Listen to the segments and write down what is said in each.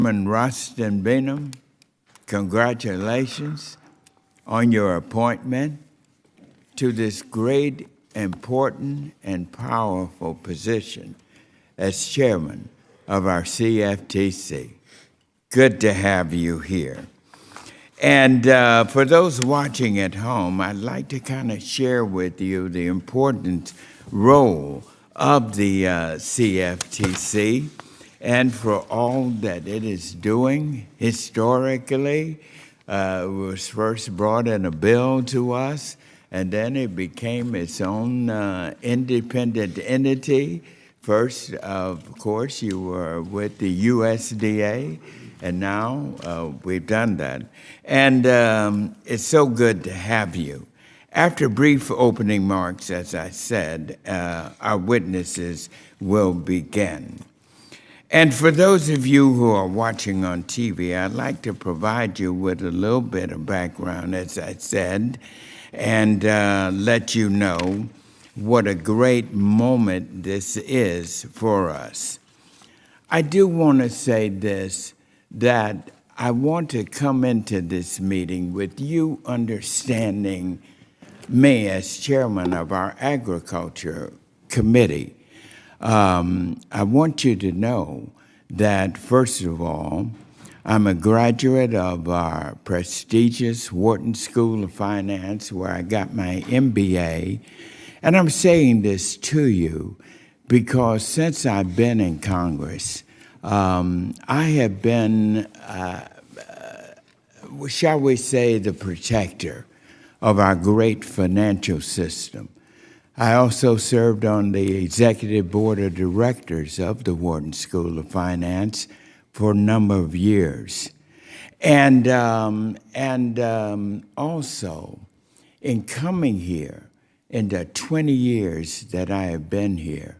Chairman Rustin Bingham, congratulations on your appointment to this great, important, and powerful position as chairman of our CFTC. Good to have you here. And for those watching at home, I'd like to kind of share with you the important role of the CFTC and for all that it is doing historically. It was first brought in a bill to us, and then it became its own independent entity. First, of course, you were with the USDA, and now we've done that. And it's so good to have you. After brief opening remarks, as I said, our witnesses will begin. And for those of you who are watching on TV, I'd like to provide you with a little bit of background, as I said, and let you know what a great moment this is for us. I do want to say this, that I want to come into this meeting with you understanding me as chairman of our Agriculture Committee. I want you to know that, first of all, I'm a graduate of our prestigious Wharton School of Finance, where I got my MBA. And I'm saying this to you because since I've been in Congress, I have been, shall we say, the protector of our great financial system. I also served on the executive board of directors of the Wharton School of Finance for a number of years. And also, in coming here, in the 20 years that I have been here,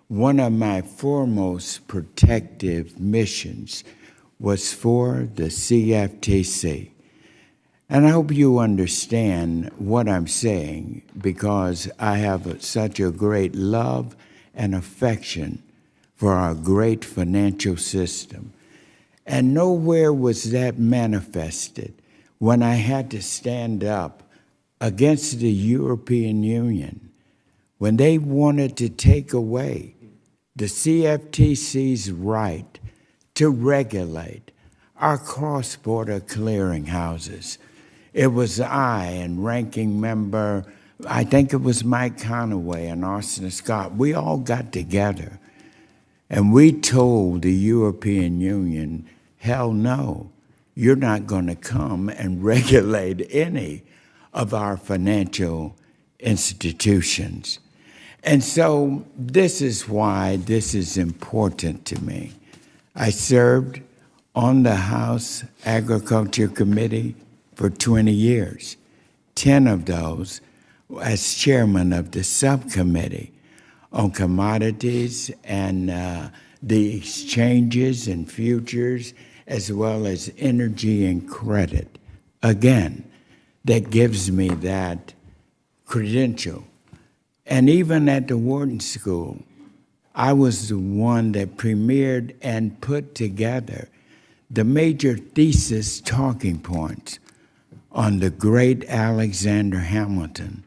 one of my foremost protective missions was for the CFTC. And I hope you understand what I'm saying, because I have such a great love and affection for our great financial system. And nowhere was that manifested when I had to stand up against the European Union, when they wanted to take away the CFTC's right to regulate our cross-border clearinghouses. It was I and ranking member, I think it was Mike Conaway and Austin Scott. We all got together and we told the European Union, hell no, you're not going to come and regulate any of our financial institutions. And so this is why this is important to me. I served on the House Agriculture Committee for 20 years, 10 of those as chairman of the subcommittee on commodities and the exchanges and futures, as well as energy and credit. Again, that gives me that credential. And even at the Wharton School, I was the one that premiered and put together the major thesis talking points on the great Alexander Hamilton.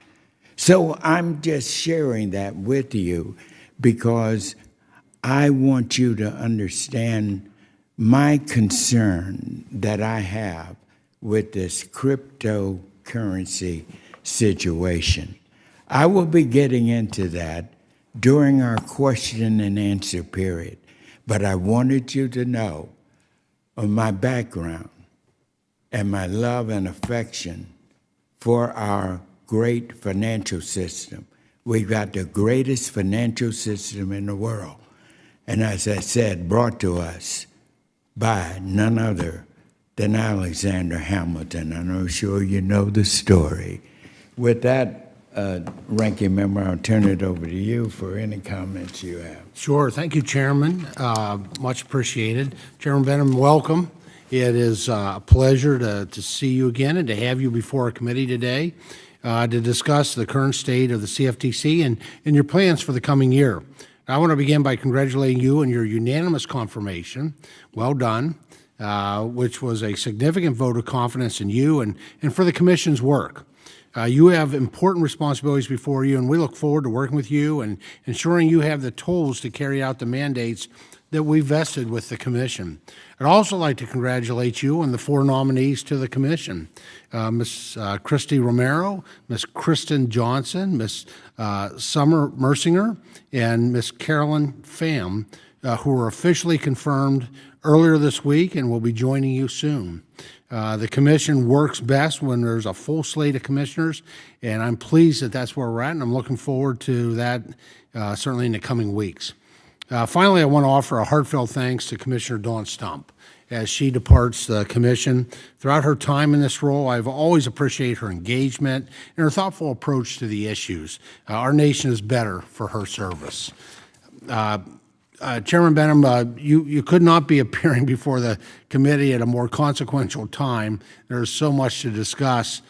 So I'm just sharing that with you because I want you to understand my concern that I have with this cryptocurrency situation. I will be getting into that during our question and answer period, but I wanted you to know of my background and my love and affection for our great financial system. We've got the greatest financial system in the world. And as I said, brought to us by none other than Alexander Hamilton. And I'm sure you know the story. With that, Ranking Member, I'll turn it over to you for any comments you have. Sure. Thank you, Chairman. Much appreciated. Chairman Benham, welcome. It is a pleasure to see you again and to have you before our committee today to discuss the current state of the CFTC and your plans for the coming year. I want to begin by congratulating you on your unanimous confirmation. Well done. which was a significant vote of confidence in you and for the Commission's work. You have important responsibilities before you, and we look forward to working with you and ensuring you have the tools to carry out the mandates that we vested with the Commission. I'd also like to congratulate you on the 4 nominees to the Commission. Ms. Christy Romero, Ms. Kristen Johnson, Ms. Summer Mersinger, and Ms. Carolyn Pham, who were officially confirmed earlier this week and will be joining you soon. The Commission works best when there's a full slate of commissioners, and I'm pleased that that's where we're at, and I'm looking forward to that certainly in the coming weeks. Finally, I want to offer a heartfelt thanks to Commissioner Dawn Stump as she departs the Commission. Throughout her time in this role, I've always appreciated her engagement and her thoughtful approach to the issues. Our nation is better for her service. Chairman Benham, you could not be appearing before the committee at a more consequential time. There's so much to discuss.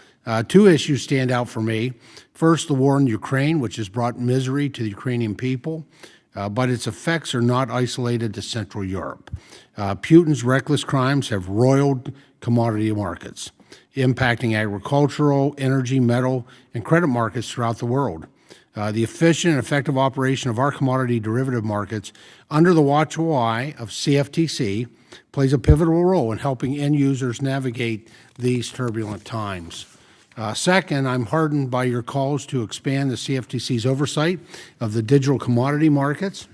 2 issues stand out for me. First, the war in Ukraine, which has brought misery to the Ukrainian people, but its effects are not isolated to Central Europe. Putin's reckless crimes have roiled commodity markets, impacting agricultural, energy, metal, and credit markets throughout the world. The efficient and effective operation of our commodity derivative markets under the watchful eye of Cftc plays a pivotal role in helping end users navigate these turbulent times. Second, I'm heartened by your calls to expand the CFTC's oversight of the digital commodity markets.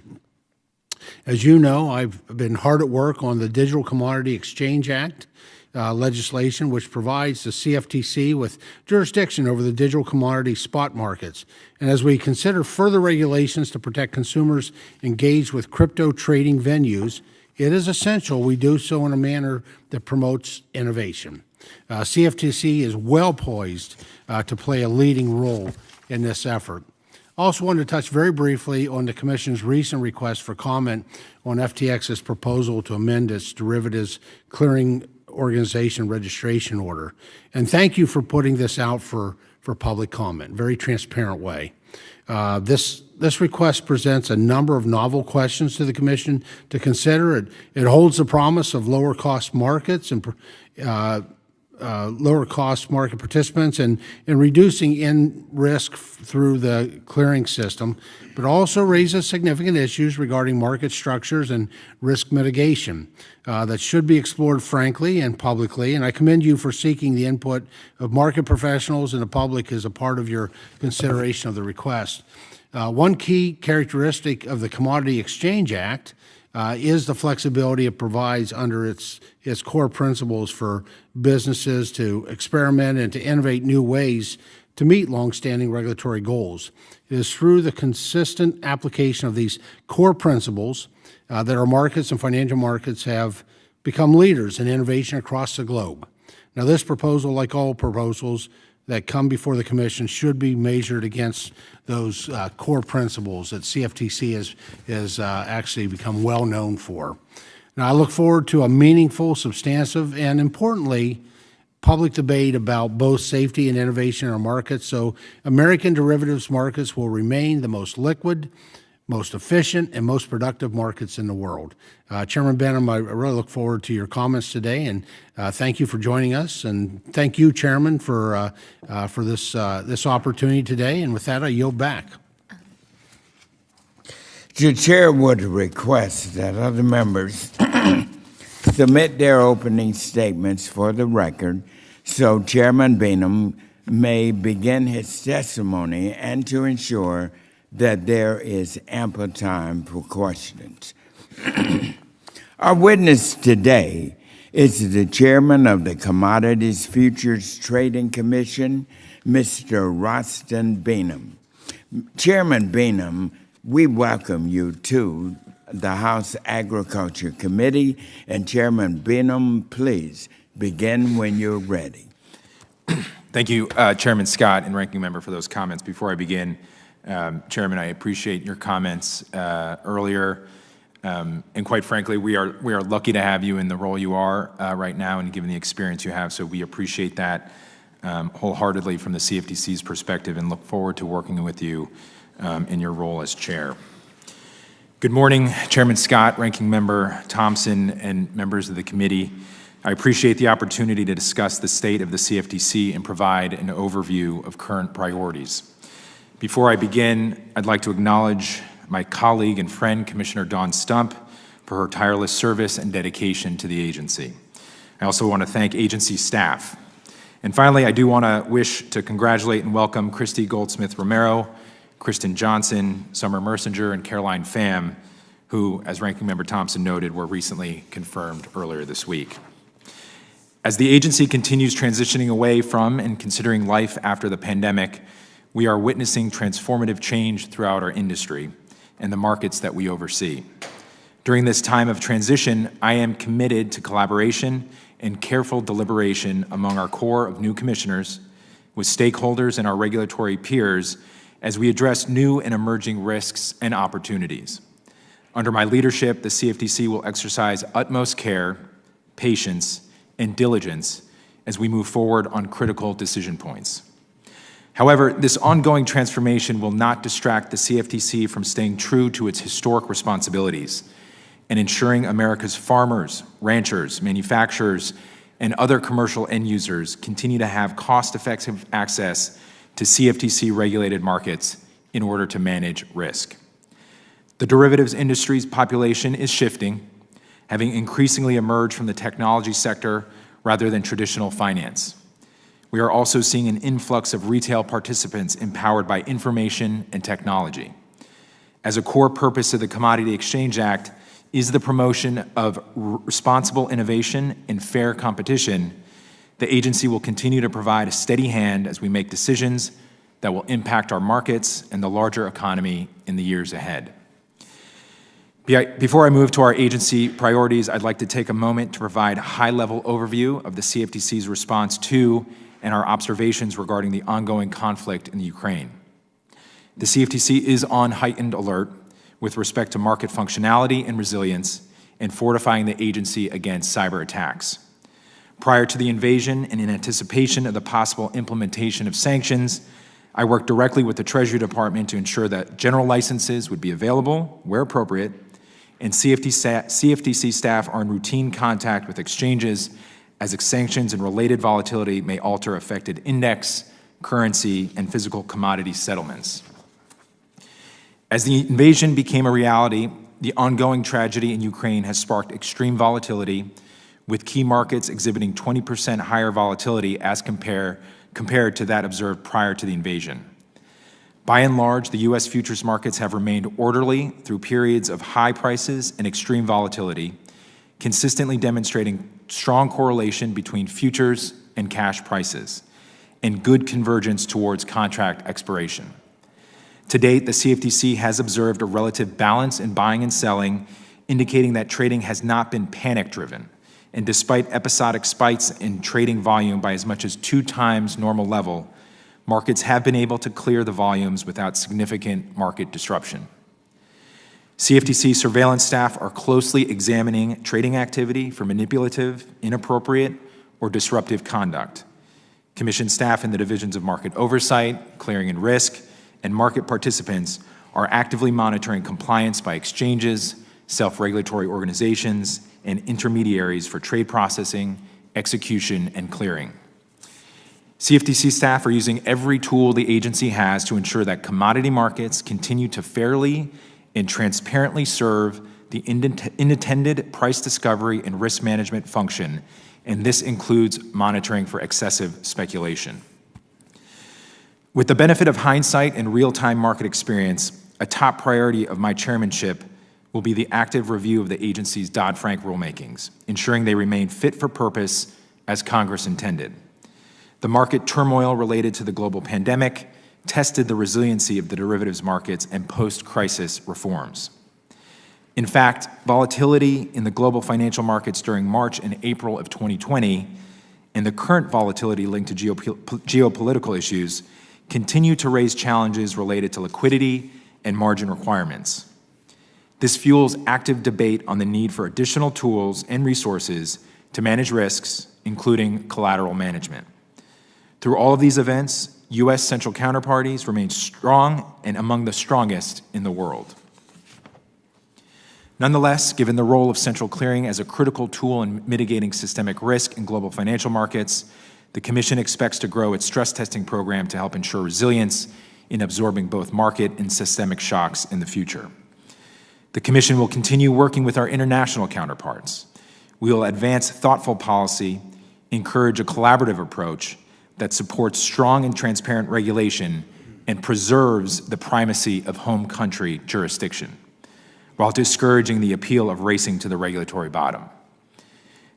As you know, I've been hard at work on the Digital Commodity Exchange Act legislation, which provides the CFTC with jurisdiction over the digital commodity spot markets. And as we consider further regulations to protect consumers engaged with crypto trading venues, it is essential we do so in a manner that promotes innovation. CFTC is well poised to play a leading role in this effort. Also wanted to touch very briefly on the Commission's recent request for comment on FTX's proposal to amend its derivatives clearing organization registration order. And thank you for putting this out for public comment, very transparent way. This request presents a number of novel questions to the Commission to consider. It holds the promise of lower cost markets and lower cost market participants and reducing in risk through the clearing system, but also raises significant issues regarding market structures and risk mitigation that should be explored frankly and publicly. And I commend you for seeking the input of market professionals and the public as a part of your consideration of the request. One key characteristic of the Commodity Exchange Act is the flexibility it provides under its core principles for businesses to experiment and to innovate new ways to meet longstanding regulatory goals. It is through the consistent application of these core principles that our markets and financial markets have become leaders in innovation across the globe. Now, this proposal, like all proposals that come before the Commission, should be measured against those core principles that CFTC has actually become well known for. Now, I look forward to a meaningful, substantive, and importantly, public debate about both safety and innovation in our markets, so American derivatives markets will remain the most liquid, most efficient, and most productive markets in the world. Chairman Benham, I really look forward to your comments today, and thank you for joining us, and thank you, Chairman, for this opportunity today. And with that, I yield back. The Chair would request that other members submit their opening statements for the record so Chairman Benham may begin his testimony and to ensure that there is ample time for questions. Our witness today is the Chairman of the Commodities Futures Trading Commission, Mr. Rostin Benham. Chairman Benham, we welcome you to the House Agriculture Committee, and Chairman Benham, please begin when you're ready. Thank you, Chairman Scott and Ranking Member, for those comments. Before I begin, Chairman, I appreciate your comments earlier, and quite frankly, we are lucky to have you in the role you are right now, and given the experience you have. So we appreciate that wholeheartedly from the CFTC's perspective, and look forward to working with you in your role as chair. Good morning, Chairman Scott, Ranking Member Thompson, and members of the committee. I appreciate the opportunity to discuss the state of the CFTC and provide an overview of current priorities. Before I begin, I'd like to acknowledge my colleague and friend, Commissioner Dawn Stump, for her tireless service and dedication to the agency. I also want to thank agency staff. And finally, I do want to wish to congratulate and welcome Christy Goldsmith-Romero, Kristen Johnson, Summer Mersinger, and Caroline Pham, who, as Ranking Member Thompson noted, were recently confirmed earlier this week. As the agency continues transitioning away from and considering life after the pandemic, we are witnessing transformative change throughout our industry and the markets that we oversee. During this time of transition, I am committed to collaboration and careful deliberation among our core of new commissioners, with stakeholders and our regulatory peers as we address new and emerging risks and opportunities. Under my leadership, the CFTC will exercise utmost care, patience, and diligence as we move forward on critical decision points. However, this ongoing transformation will not distract the CFTC from staying true to its historic responsibilities and ensuring America's farmers, ranchers, manufacturers, and other commercial end users continue to have cost-effective access to CFTC-regulated markets in order to manage risk. The derivatives industry's population is shifting, having increasingly emerged from the technology sector rather than traditional finance. We are also seeing an influx of retail participants empowered by information and technology. As a core purpose of the Commodity Exchange Act is the promotion of responsible innovation and fair competition, the agency will continue to provide a steady hand as we make decisions that will impact our markets and the larger economy in the years ahead. Before I move to our agency priorities, I'd like to take a moment to provide a high-level overview of the CFTC's response to and our observations regarding the ongoing conflict in the Ukraine. The CFTC is on heightened alert with respect to market functionality and resilience and fortifying the agency against cyber attacks. Prior to the invasion and in anticipation of the possible implementation of sanctions, I worked directly with the Treasury Department to ensure that general licenses would be available where appropriate, and CFTC staff are in routine contact with exchanges as sanctions and related volatility may alter affected index, currency, and physical commodity settlements. As the invasion became a reality, the ongoing tragedy in Ukraine has sparked extreme volatility, with key markets exhibiting 20% higher volatility as compared to that observed prior to the invasion. By and large, the U.S. futures markets have remained orderly through periods of high prices and extreme volatility, consistently demonstrating strong correlation between futures and cash prices, and good convergence towards contract expiration. To date, the CFTC has observed a relative balance in buying and selling, indicating that trading has not been panic-driven. And despite episodic spikes in trading volume by as much as 2 times normal level, markets have been able to clear the volumes without significant market disruption. CFTC surveillance staff are closely examining trading activity for manipulative, inappropriate, or disruptive conduct. Commission staff in the divisions of market oversight, clearing and risk, and market participants are actively monitoring compliance by exchanges, self-regulatory organizations, and intermediaries for trade processing, execution, and clearing. CFTC staff are using every tool the agency has to ensure that commodity markets continue to fairly and transparently serve the intended price discovery and risk management function, and this includes monitoring for excessive speculation. With the benefit of hindsight and real-time market experience, a top priority of my chairmanship will be the active review of the agency's Dodd-Frank rulemakings, ensuring they remain fit for purpose as Congress intended. The market turmoil related to the global pandemic tested the resiliency of the derivatives markets and post-crisis reforms. In fact, volatility in the global financial markets during March and April of 2020 and the current volatility linked to geopolitical issues continue to raise challenges related to liquidity and margin requirements. This fuels active debate on the need for additional tools and resources to manage risks, including collateral management. Through all of these events, U.S. central counterparties remain strong and among the strongest in the world. Nonetheless, given the role of central clearing as a critical tool in mitigating systemic risk in global financial markets, the Commission expects to grow its stress testing program to help ensure resilience in absorbing both market and systemic shocks in the future. The Commission will continue working with our international counterparts. We will advance thoughtful policy, encourage a collaborative approach that supports strong and transparent regulation and preserves the primacy of home country jurisdiction, while discouraging the appeal of racing to the regulatory bottom.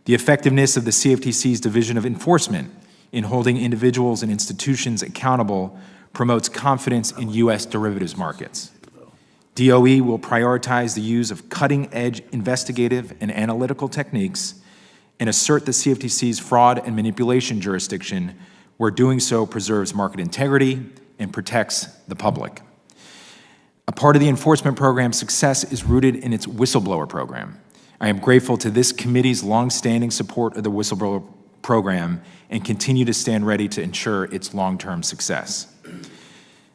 The effectiveness of the CFTC's Division of Enforcement in holding individuals and institutions accountable promotes confidence in U.S. derivatives markets. DOE will prioritize the use of cutting-edge investigative and analytical techniques and assert the CFTC's fraud and manipulation jurisdiction where doing so preserves market integrity and protects the public. A part of the enforcement program's success is rooted in its whistleblower program. I am grateful to this committee's longstanding support of the whistleblower program and continue to stand ready to ensure its long-term success.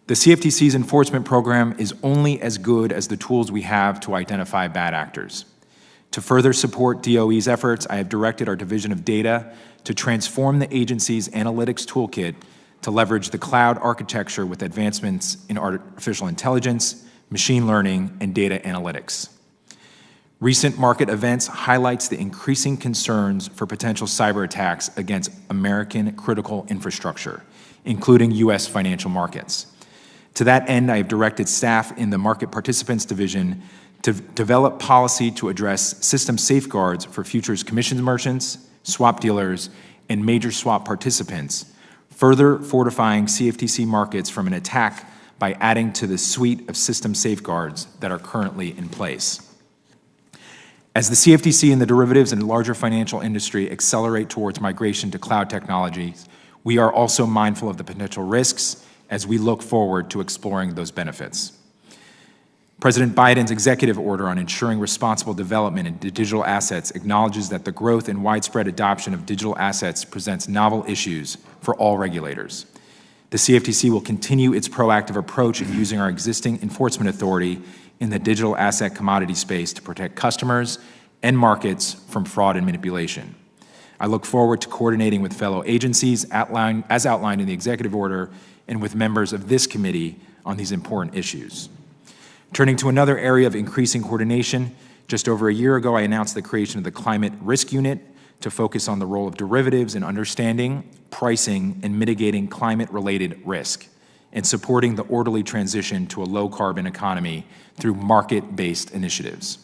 The CFTC's enforcement program is only as good as the tools we have to identify bad actors. To further support DOE's efforts, I have directed our Division of Data to transform the agency's analytics toolkit to leverage the cloud architecture with advancements in artificial intelligence, machine learning, and data analytics. Recent market events highlights the increasing concerns for potential cyber attacks against American critical infrastructure, including U.S. financial markets. To that end, I have directed staff in the Market Participants Division to develop policy to address system safeguards for futures commissions merchants, swap dealers, and major swap participants, further fortifying CFTC markets from an attack by adding to the suite of system safeguards that are currently in place. As the CFTC and the derivatives and larger financial industry accelerate towards migration to cloud technologies, we are also mindful of the potential risks as we look forward to exploring those benefits. President Biden's executive order on ensuring responsible development in digital assets acknowledges that the growth and widespread adoption of digital assets presents novel issues for all regulators. The CFTC will continue its proactive approach in using our existing enforcement authority in the digital asset commodity space to protect customers and markets from fraud and manipulation. I look forward to coordinating with fellow agencies as outlined in the executive order and with members of this committee on these important issues. Turning to another area of increasing coordination, just over a year ago, I announced the creation of the Climate Risk Unit to focus on the role of derivatives in understanding, pricing, and mitigating climate-related risk, and supporting the orderly transition to a low-carbon economy through market-based initiatives.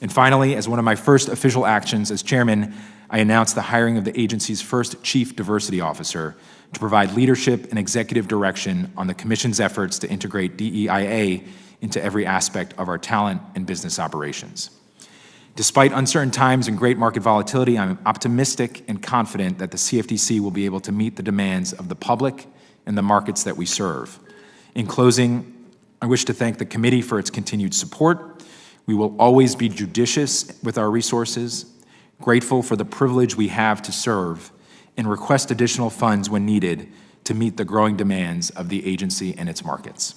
And finally, as one of my first official actions as chairman, I announced the hiring of the agency's first chief diversity officer to provide leadership and executive direction on the Commission's efforts to integrate DEIA into every aspect of our talent and business operations. Despite uncertain times and great market volatility, I'm optimistic and confident that the CFTC will be able to meet the demands of the public and the markets that we serve. In closing, I wish to thank the committee for its continued support. We will always be judicious with our resources, grateful for the privilege we have to serve, and request additional funds when needed to meet the growing demands of the agency and its markets.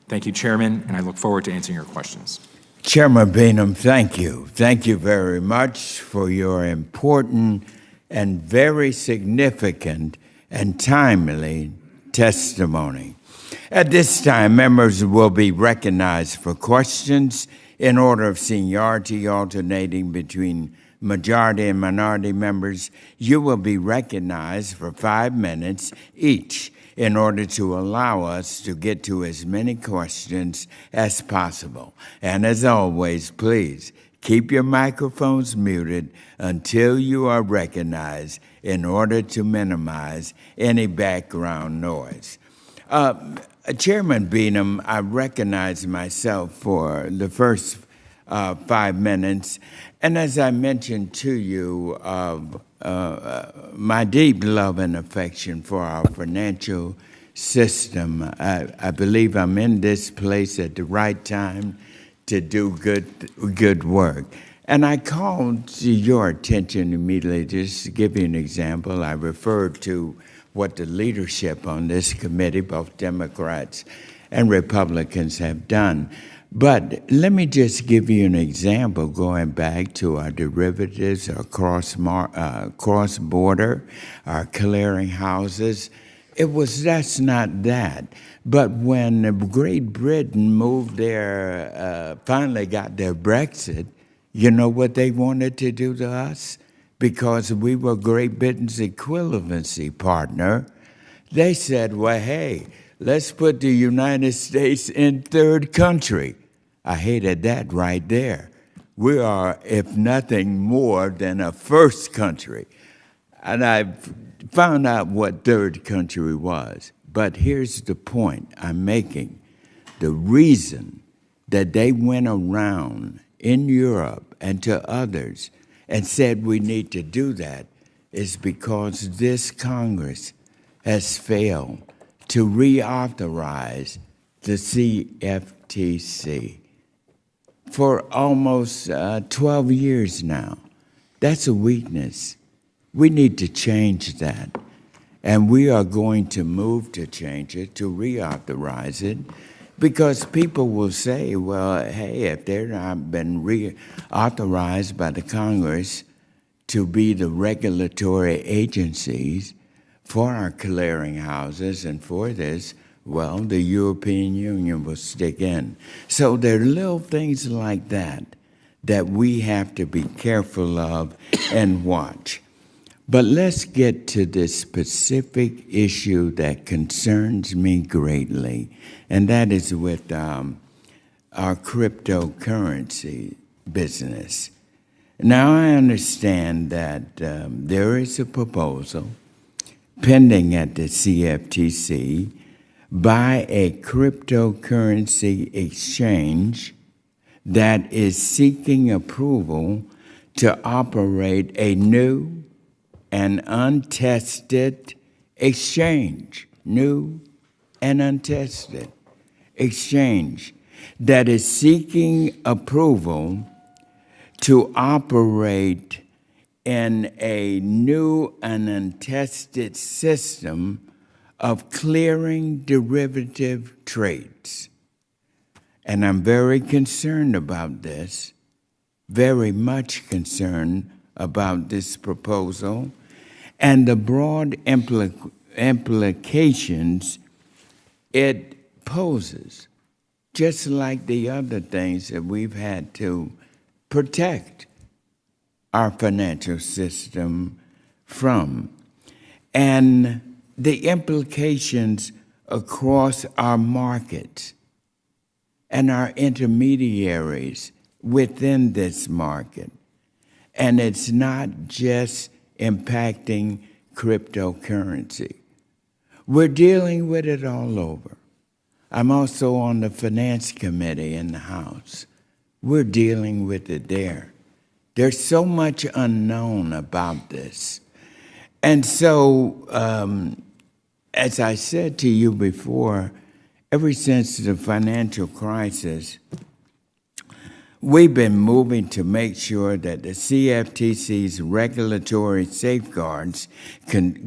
Thank you, Chairman, and I look forward to answering your questions. Chairman Beanham, thank you. Thank you very much for your important and very significant and timely testimony. At this time, members will be recognized for questions in order of seniority, alternating between majority and minority members. You will be recognized for 5 minutes each in order to allow us to get to as many questions as possible. And as always, please keep your microphones muted until you are recognized in order to minimize any background noise. Chairman Beanham, I recognize myself for the first 5 minutes. And as I mentioned to you, my deep love and affection for our financial system, I believe I'm in this place at the right time to do good work. And I called to your attention immediately, just to give you an example. I referred to what the leadership on this committee, both Democrats and Republicans, have done. But let me just give you an example going back to our derivatives, our cross-border, our clearing houses. That's not that. But when Great Britain moved finally got their Brexit, you know what they wanted to do to us? Because we were Great Britain's equivalency partner, they said, well, hey, let's put the United States in third country. I hated that right there. We are, if nothing more than a first country. And I found out what third country was. But here's the point I'm making. The reason that they went around in Europe and to others and said we need to do that is because this Congress has failed to reauthorize the Cftc for almost 12 years now. That's a weakness. We need to change that. And we are going to move to change it, to reauthorize it, because people will say, well, hey, if they're not been reauthorized by the Congress to be the regulatory agencies for our clearing houses and for this, well, the European Union will stick in. So there are little things like that that we have to be careful of and watch. But let's get to this specific issue that concerns me greatly, and that is with our cryptocurrency business. Now, I understand that there is a proposal pending at the Cftc by a cryptocurrency exchange that is seeking approval to operate a new and untested exchange, new and untested exchange that is seeking approval to operate in a new and untested system of clearing derivative trades. And I'm very concerned about this, very much concerned about this proposal and the broad implications it poses, just like the other things that we've had to protect our financial system from, and the implications across our markets and our intermediaries within this market. And it's not just impacting cryptocurrency. We're dealing with it all over. I'm also on the Finance Committee in the House. We're dealing with it there. There's so much unknown about this. And so, as I said to you before, ever since the financial crisis, we've been moving to make sure that the CFTC's regulatory safeguards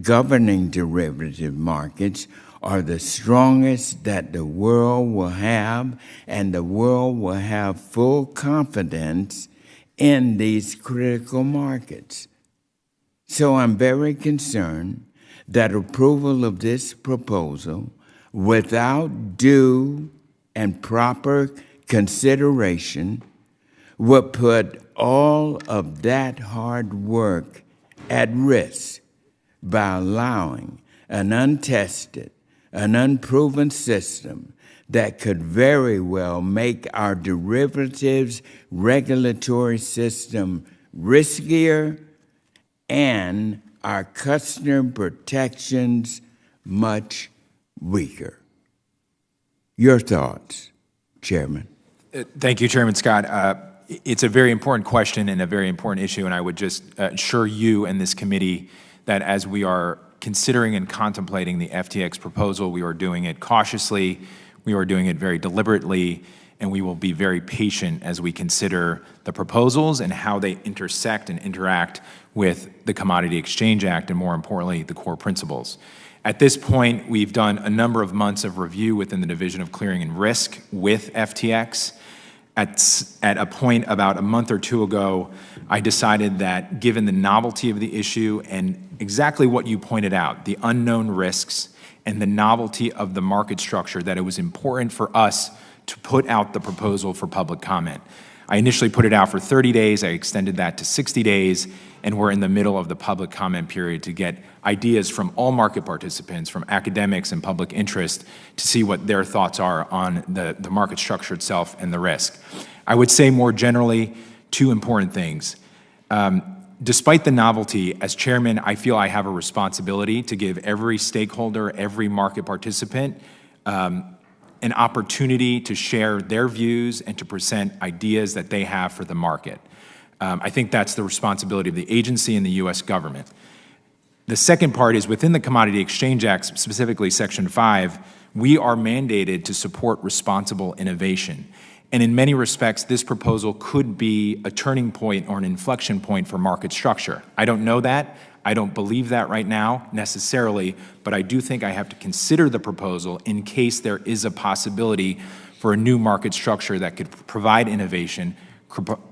governing derivative markets are the strongest that the world will have, and the world will have full confidence in these critical markets. So I'm very concerned that approval of this proposal without due and proper consideration would put all of that hard work at risk by allowing an untested, an unproven system that could very well make our derivatives regulatory system riskier and our customer protections much weaker. Your thoughts, Chairman? Thank you, Chairman Scott. It's a very important question and a very important issue, and I would just assure you and this committee that as we are considering and contemplating the FTX proposal, we are doing it cautiously, we are doing it very deliberately, and we will be very patient as we consider the proposals and how they intersect and interact with the Commodity Exchange Act and, more importantly, the core principles. At this point, we've done a number of months of review within the Division of Clearing and Risk with FTX. At a point about a month or two ago, I decided that given the novelty of the issue and exactly what you pointed out, the unknown risks and the novelty of the market structure, that it was important for us to put out the proposal for public comment. I initially put it out for 30 days, I extended that to 60 days, and we're in the middle of the public comment period to get ideas from all market participants, from academics and public interest, to see what their thoughts are on the market structure itself and the risk. I would say more generally, two important things. Despite the novelty, as chairman, I feel I have a responsibility to give every stakeholder, every market participant, an opportunity to share their views and to present ideas that they have for the market. I think that's the responsibility of the agency and the U.S. government. The second part is within the Commodity Exchange Act, specifically Section 5, we are mandated to support responsible innovation. And in many respects, this proposal could be a turning point or an inflection point for market structure. I don't know that. I don't believe that right now necessarily, but I do think I have to consider the proposal in case there is a possibility for a new market structure that could provide innovation,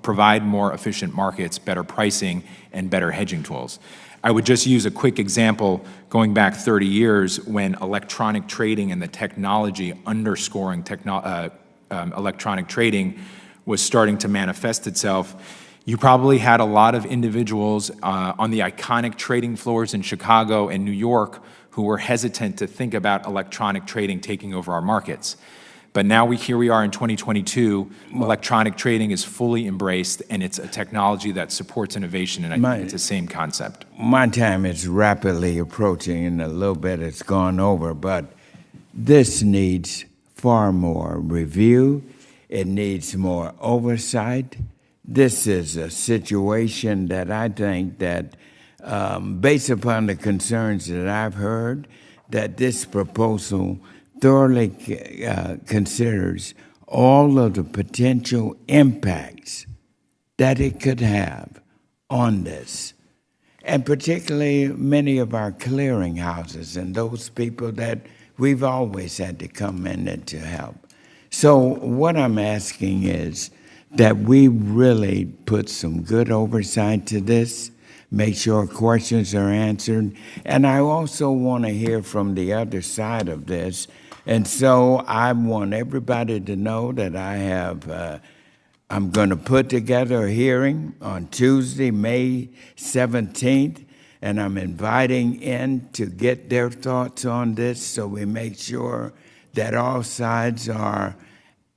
provide more efficient markets, better pricing, and better hedging tools. I would just use a quick example going back 30 years when electronic trading and the technology underscoring electronic trading was starting to manifest itself. You probably had a lot of individuals on the iconic trading floors in Chicago and New York who were hesitant to think about electronic trading taking over our markets. But now here we are in 2022, electronic trading is fully embraced, and it's a technology that supports innovation, and I think it's the same concept. My time is rapidly approaching, and a little bit it's gone over, but this needs far more review. It needs more oversight. This is a situation that I think that, based upon the concerns that I've heard, that this proposal thoroughly considers all of the potential impacts that it could have on this, and particularly many of our clearinghouses and those people that we've always had to come in and to help. So what I'm asking is that we really put some good oversight to this, make sure questions are answered, and I also want to hear from the other side of this. And so I want everybody to know that I'm going to put together a hearing on Tuesday, May 17th, and I'm inviting in to get their thoughts on this so we make sure that all sides are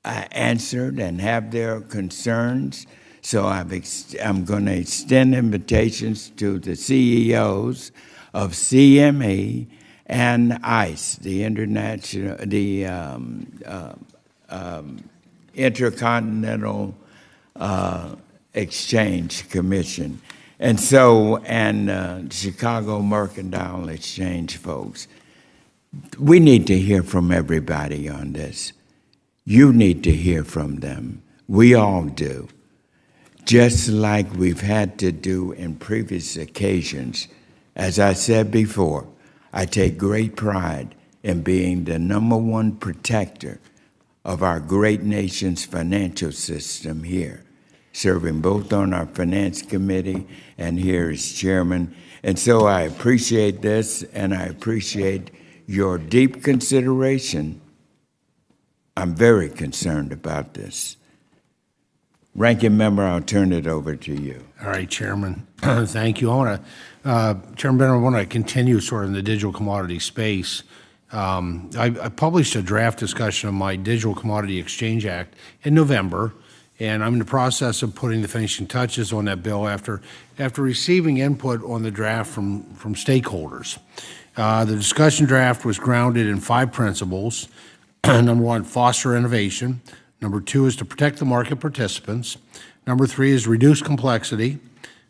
answered and have their concerns. So I'm going to extend invitations to the CEOs of CME and ICE, the Intercontinental Exchange Commission, and Chicago Mercantile Exchange folks. We need to hear from everybody on this. You need to hear from them. We all do. Just like we've had to do in previous occasions. As I said before, I take great pride in being the #1 protector of our great nation's financial system here, serving both on our finance committee and here as chairman. And so I appreciate this, and I appreciate your deep consideration. I'm very concerned about this. Ranking member, I'll turn it over to you. All right, Chairman. Thank you. Chairman Benner, I want to continue sort of in the digital commodity space. I published a draft discussion of my Digital Commodity Exchange Act in November, and I'm in the process of putting the finishing touches on that bill after receiving input on the draft from stakeholders. The discussion draft was grounded in 5 principles. Number 1, foster innovation. Number 2 is to protect the market participants. Number 3 is reduce complexity.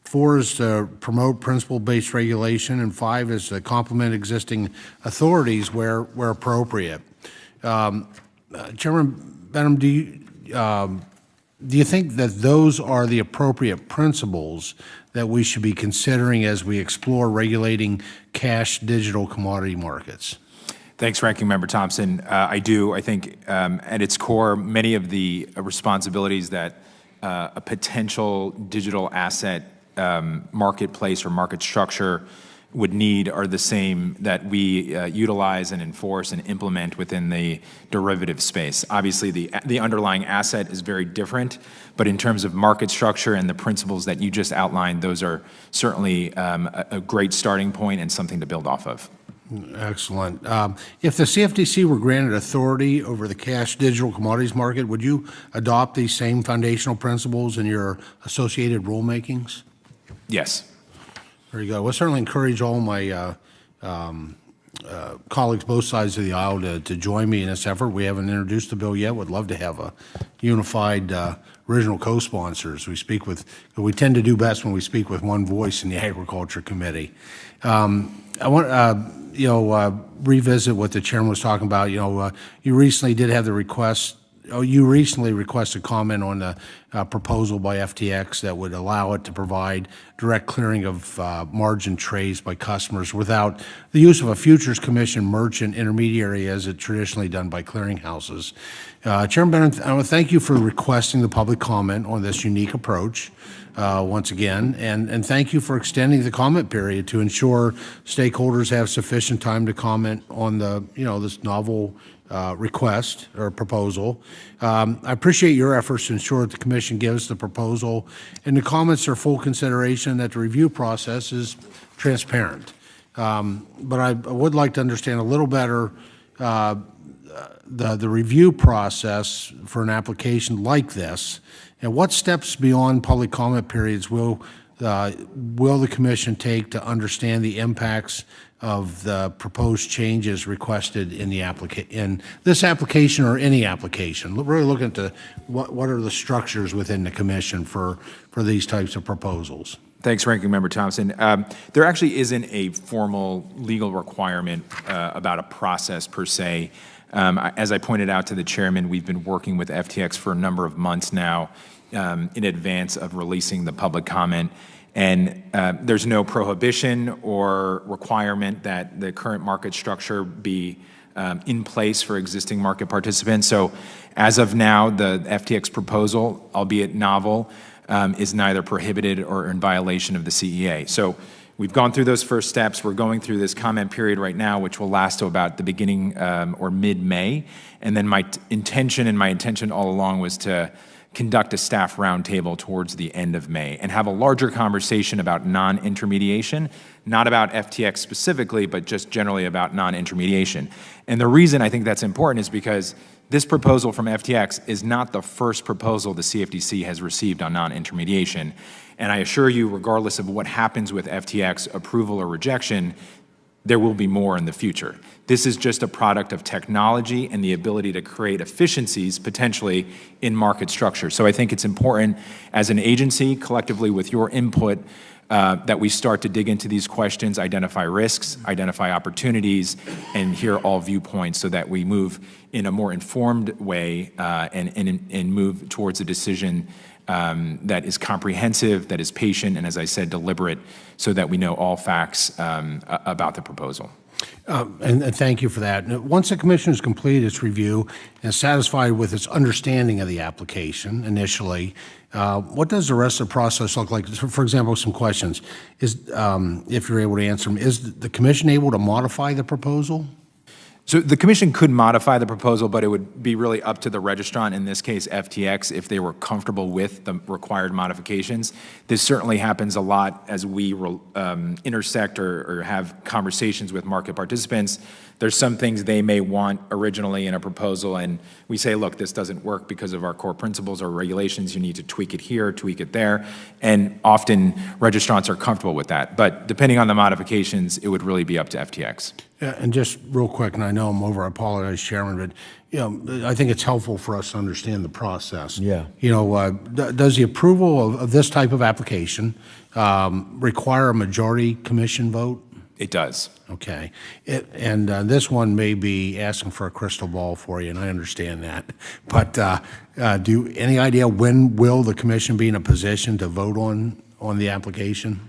4 is to promote principle-based regulation, and 5 is to complement existing authorities where appropriate. Chairman Benham, do you think that those are the appropriate principles that we should be considering as we explore regulating cash digital commodity markets? Thanks, Ranking Member Thompson. I do. I think at its core, many of the responsibilities that a potential digital asset marketplace or market structure would need are the same that we utilize and enforce and implement within the derivative space. Obviously, the underlying asset is very different, but in terms of market structure and the principles that you just outlined, those are certainly a great starting point and something to build off of. Excellent. If the CFTC were granted authority over the cash digital commodities market, would you adopt these same foundational principles in your associated rulemakings? Yes. Very good. We'll certainly encourage all my colleagues both sides of the aisle to join me in this effort. We haven't introduced the bill yet. Would love to have a unified original co-sponsors. We tend to do best when we speak with one voice in the Agriculture Committee. I want revisit what the chairman was talking about. You recently did have the request. You recently requested comment on the proposal by FTX that would allow it to provide direct clearing of margin trades by customers without the use of a futures commission merchant intermediary as it traditionally done by clearinghouses. Chairman Bennett, I want to thank you for requesting the public comment on this unique approach once again, and thank you for extending the comment period to ensure stakeholders have sufficient time to comment on this novel request or proposal. I appreciate your efforts to ensure that the Commission gives the proposal and the comments are full consideration, that the review process is transparent. But I would like to understand a little better the review process for an application like this, and what steps beyond public comment periods will the Commission take to understand the impacts of the proposed changes requested in this application or any application? Really looking at what are the structures within the Commission for these types of proposals. Thanks, Ranking Member Thompson. There actually isn't a formal legal requirement about a process per se. As I pointed out to the chairman, we've been working with FTX for a number of months now in advance of releasing the public comment. And there's no prohibition or requirement that the current market structure be in place for existing market participants. So as of now, the FTX proposal, albeit novel, is neither prohibited or in violation of the CEA. So we've gone through those first steps. We're going through this comment period right now, which will last to about the beginning or mid-May. And then my intention all along was to conduct a staff roundtable towards the end of May and have a larger conversation about non-intermediation, not about FTX specifically, but just generally about non-intermediation. And the reason I think that's important is because this proposal from FTX is not the first proposal the CFTC has received on non-intermediation. And I assure you, regardless of what happens with FTX approval or rejection, there will be more in the future. This is just a product of technology and the ability to create efficiencies potentially in market structure. So I think it's important as an agency, collectively with your input, that we start to dig into these questions, identify risks, identify opportunities, and hear all viewpoints so that we move in a more informed way and move towards a decision that is comprehensive, that is patient, and as I said, deliberate, so that we know all facts about the proposal. And thank you for that. Once the Commission has completed its review and is satisfied with its understanding of the application initially, what does the rest of the process look like? For example, some questions. If you're able to answer them, is the Commission able to modify the proposal? So the Commission could modify the proposal, but it would be really up to the registrant, in this case FTX, if they were comfortable with the required modifications. This certainly happens a lot as we intersect or have conversations with market participants. There's some things they may want originally in a proposal, and we say, look, this doesn't work because of our core principles or regulations. You need to tweak it here, tweak it there. And often registrants are comfortable with that. But depending on the modifications, it would really be up to FTX. Yeah, and just real quick, and I know I'm over, I apologize, Chairman, but I think it's helpful for us to understand the process. Yeah. Does the approval of this type of application require a majority commission vote? It does. Okay. This one may be asking for a crystal ball for you, and I understand that. But any idea when will the commission be in a position to vote on the application?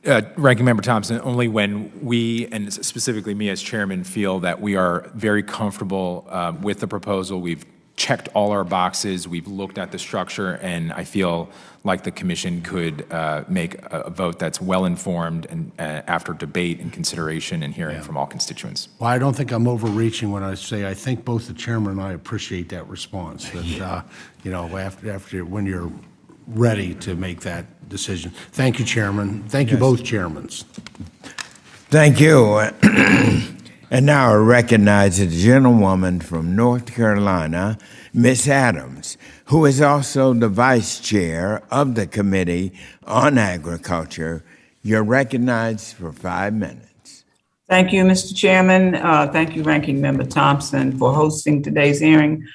Ranking Member Thompson, only when we, and specifically me as chairman, feel that we are very comfortable with the proposal. We've checked all our boxes, we've looked at the structure, and I feel like the commission could make a vote that's well-informed and after debate and consideration and hearing from all constituents. Well, I don't think I'm overreaching when I say I think both the chairman and I appreciate that response. That you know, after when you're ready to make that decision. Thank you, Chairman. Thank you, both chairmans. Thank you. And now I recognize the gentlewoman from North Carolina, Ms. Adams, who is also the vice chair of the Committee on Agriculture. You're recognized for 5 minutes. Thank you, Mr. Chairman. Thank you, Ranking Member Thompson, for hosting today's hearing,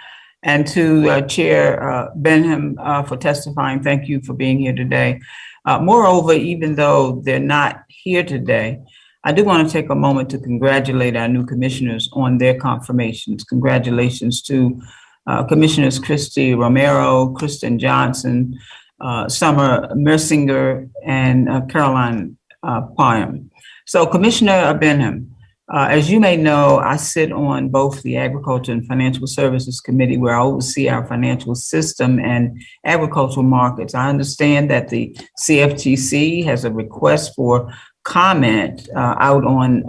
and to Chair Benham for testifying. Thank you for being here today. Moreover, even though they're not here today, I do want to take a moment to congratulate our new commissioners on their confirmations. Congratulations to Commissioners Christy Romero, Kristen Johnson, Summer Mersinger, and Caroline Pyam. So, Commissioner Benham, as you may know, I sit on both the Agriculture and Financial Services Committee, where I oversee our financial system and agricultural markets. I understand that the Cftc has a request for comment out on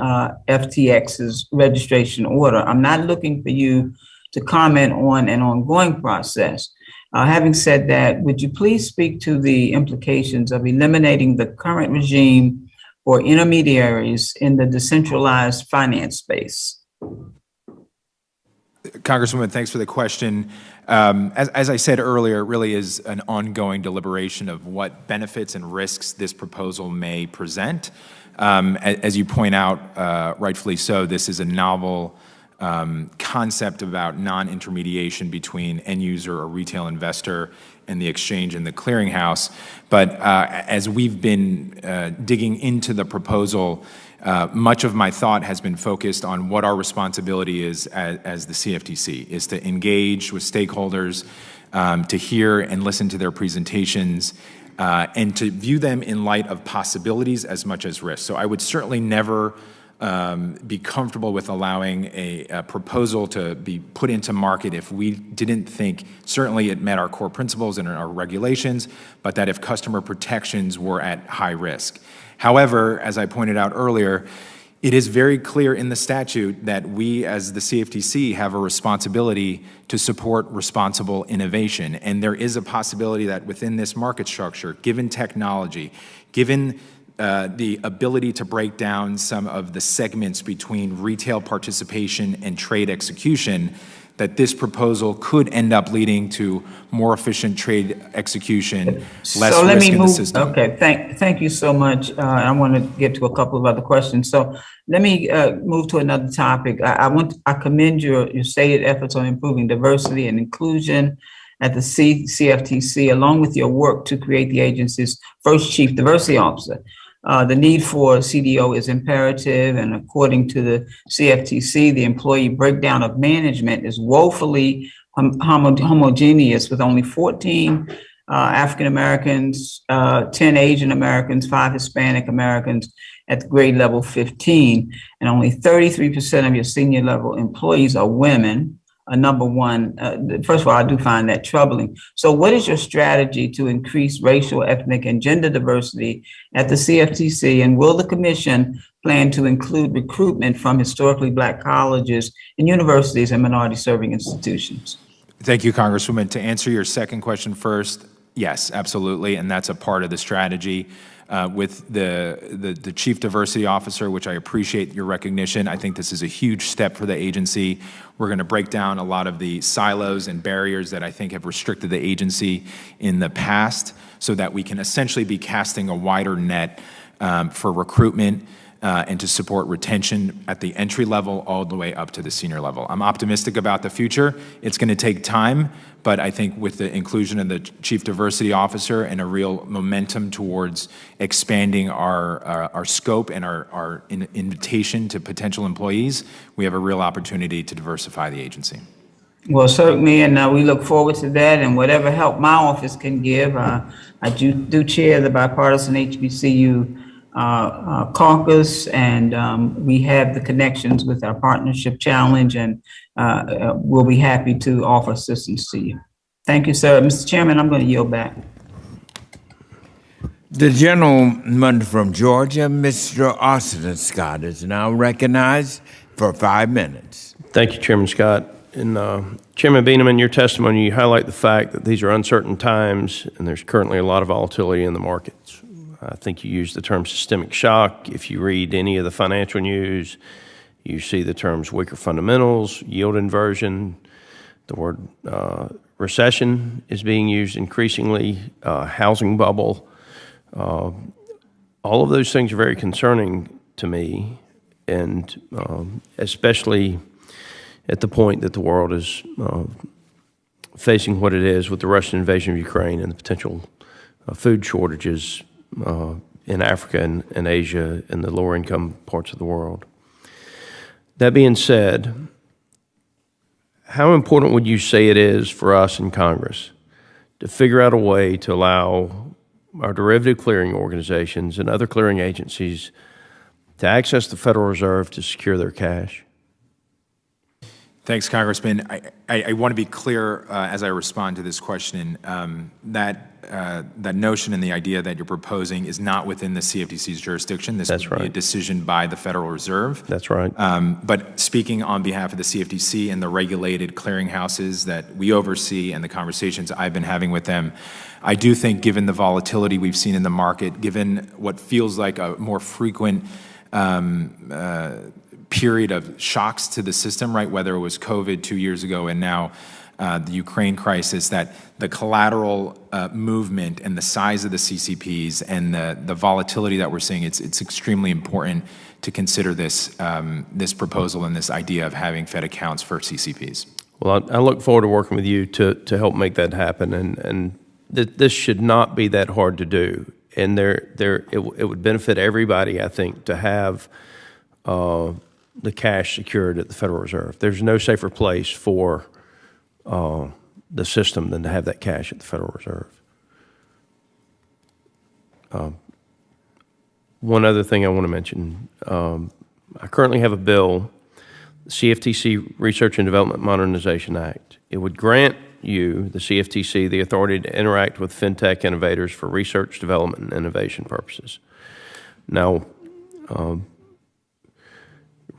FTX's registration order. I'm not looking for you to comment on an ongoing process. Having said that, would you please speak to the implications of eliminating the current regime for intermediaries in the decentralized finance space? Congresswoman, thanks for the question. As I said earlier, it really is an ongoing deliberation of what benefits and risks this proposal may present. As you point out, rightfully so, this is a novel concept about non-intermediation between end user or retail investor and the exchange and the clearinghouse. But as we've been digging into the proposal, much of my thought has been focused on what our responsibility is as the CFTC, is to engage with stakeholders, to hear and listen to their presentations, and to view them in light of possibilities as much as risks. So I would certainly never be comfortable with allowing a proposal to be put into market if we didn't think certainly it met our core principles and our regulations, but that if customer protections were at high risk. However, as I pointed out earlier, it is very clear in the statute that we as the CFTC have a responsibility to support responsible innovation. And there is a possibility that within this market structure, given technology, given the ability to break down some of the segments between retail participation and trade execution, that this proposal could end up leading to more efficient trade execution, less risk in the system. Okay, thank you so much. I want to get to a couple of other questions. So let me move to another topic. I commend your stated efforts on improving diversity and inclusion at the CFTC, along with your work to create the agency's first chief diversity officer. The need for CDO is imperative, and according to the CFTC, the employee breakdown of management is woefully homogeneous, with only 14 African Americans, 10 Asian Americans, 5 Hispanic Americans at grade level 15, and only 33% of your senior level employees are women. Number one, first of all, I do find that troubling. So what is your strategy to increase racial, ethnic, and gender diversity at the CFTC? And will the commission plan to include recruitment from historically Black colleges and universities and minority-serving institutions? Thank you, Congresswoman. To answer your second question first, yes, absolutely, and that's a part of the strategy. With the Chief Diversity Officer, which I appreciate your recognition. I think this is a huge step for the agency. We're going to break down a lot of the silos and barriers that I think have restricted the agency in the past, so that we can essentially be casting a wider net for recruitment and to support retention at the entry level all the way up to the senior level. I'm optimistic about the future. It's going to take time, but I think with the inclusion of the Chief Diversity Officer and a real momentum towards expanding our scope and our invitation to potential employees, we have a real opportunity to diversify the agency. Well, certainly, and we look forward to that, and whatever help my office can give. I do chair the bipartisan HBCU caucus, and we have the connections with our partnership challenge, and we'll be happy to offer assistance to you. Thank you, sir. Mr. Chairman, I'm going to yield back. The gentleman from Georgia, Mr. Austin Scott, is now recognized for 5 minutes. Thank you, Chairman Scott. And Chairman Beenham, in your testimony, you highlight the fact that these are uncertain times and there's currently a lot of volatility in the markets. I think you used the term systemic shock. If you read any of the financial news, you see the terms weaker fundamentals, yield inversion, the word recession is being used increasingly, housing bubble. All of those things are very concerning to me, and especially at the point that the world is facing what it is with the Russian invasion of Ukraine and the potential food shortages in Africa and Asia and the lower income parts of the world. That being said, how important would you say it is for us in Congress to figure out a way to allow our derivative clearing organizations and other clearing agencies to access the Federal Reserve to secure their cash? Thanks, Congressman. I want to be clear as I respond to this question that notion and the idea that you're proposing is not within the CFTC's jurisdiction. This would be a decision by the Federal Reserve. That's right. But speaking on behalf of the CFTC and the regulated clearinghouses that we oversee and the conversations I've been having with them, I do think given the volatility we've seen in the market, given what feels like a more frequent period of shocks to the system, right? Whether it was COVID 2 years ago and now the Ukraine crisis, that the collateral movement and the size of the CCPs and the volatility that we're seeing, it's extremely important to consider this this proposal and this idea of having Fed accounts for CCPs. Well, I look forward to working with you to help make that happen, and this should not be that hard to do. And it would benefit everybody, I think, to have the cash secured at the Federal Reserve. There's no safer place for the system than to have that cash at the Federal Reserve. One other thing I want to mention, I currently have a bill, the CFTC Research and Development Modernization Act. It would grant you, the CFTC, the authority to interact with fintech innovators for research, development, and innovation purposes. Now,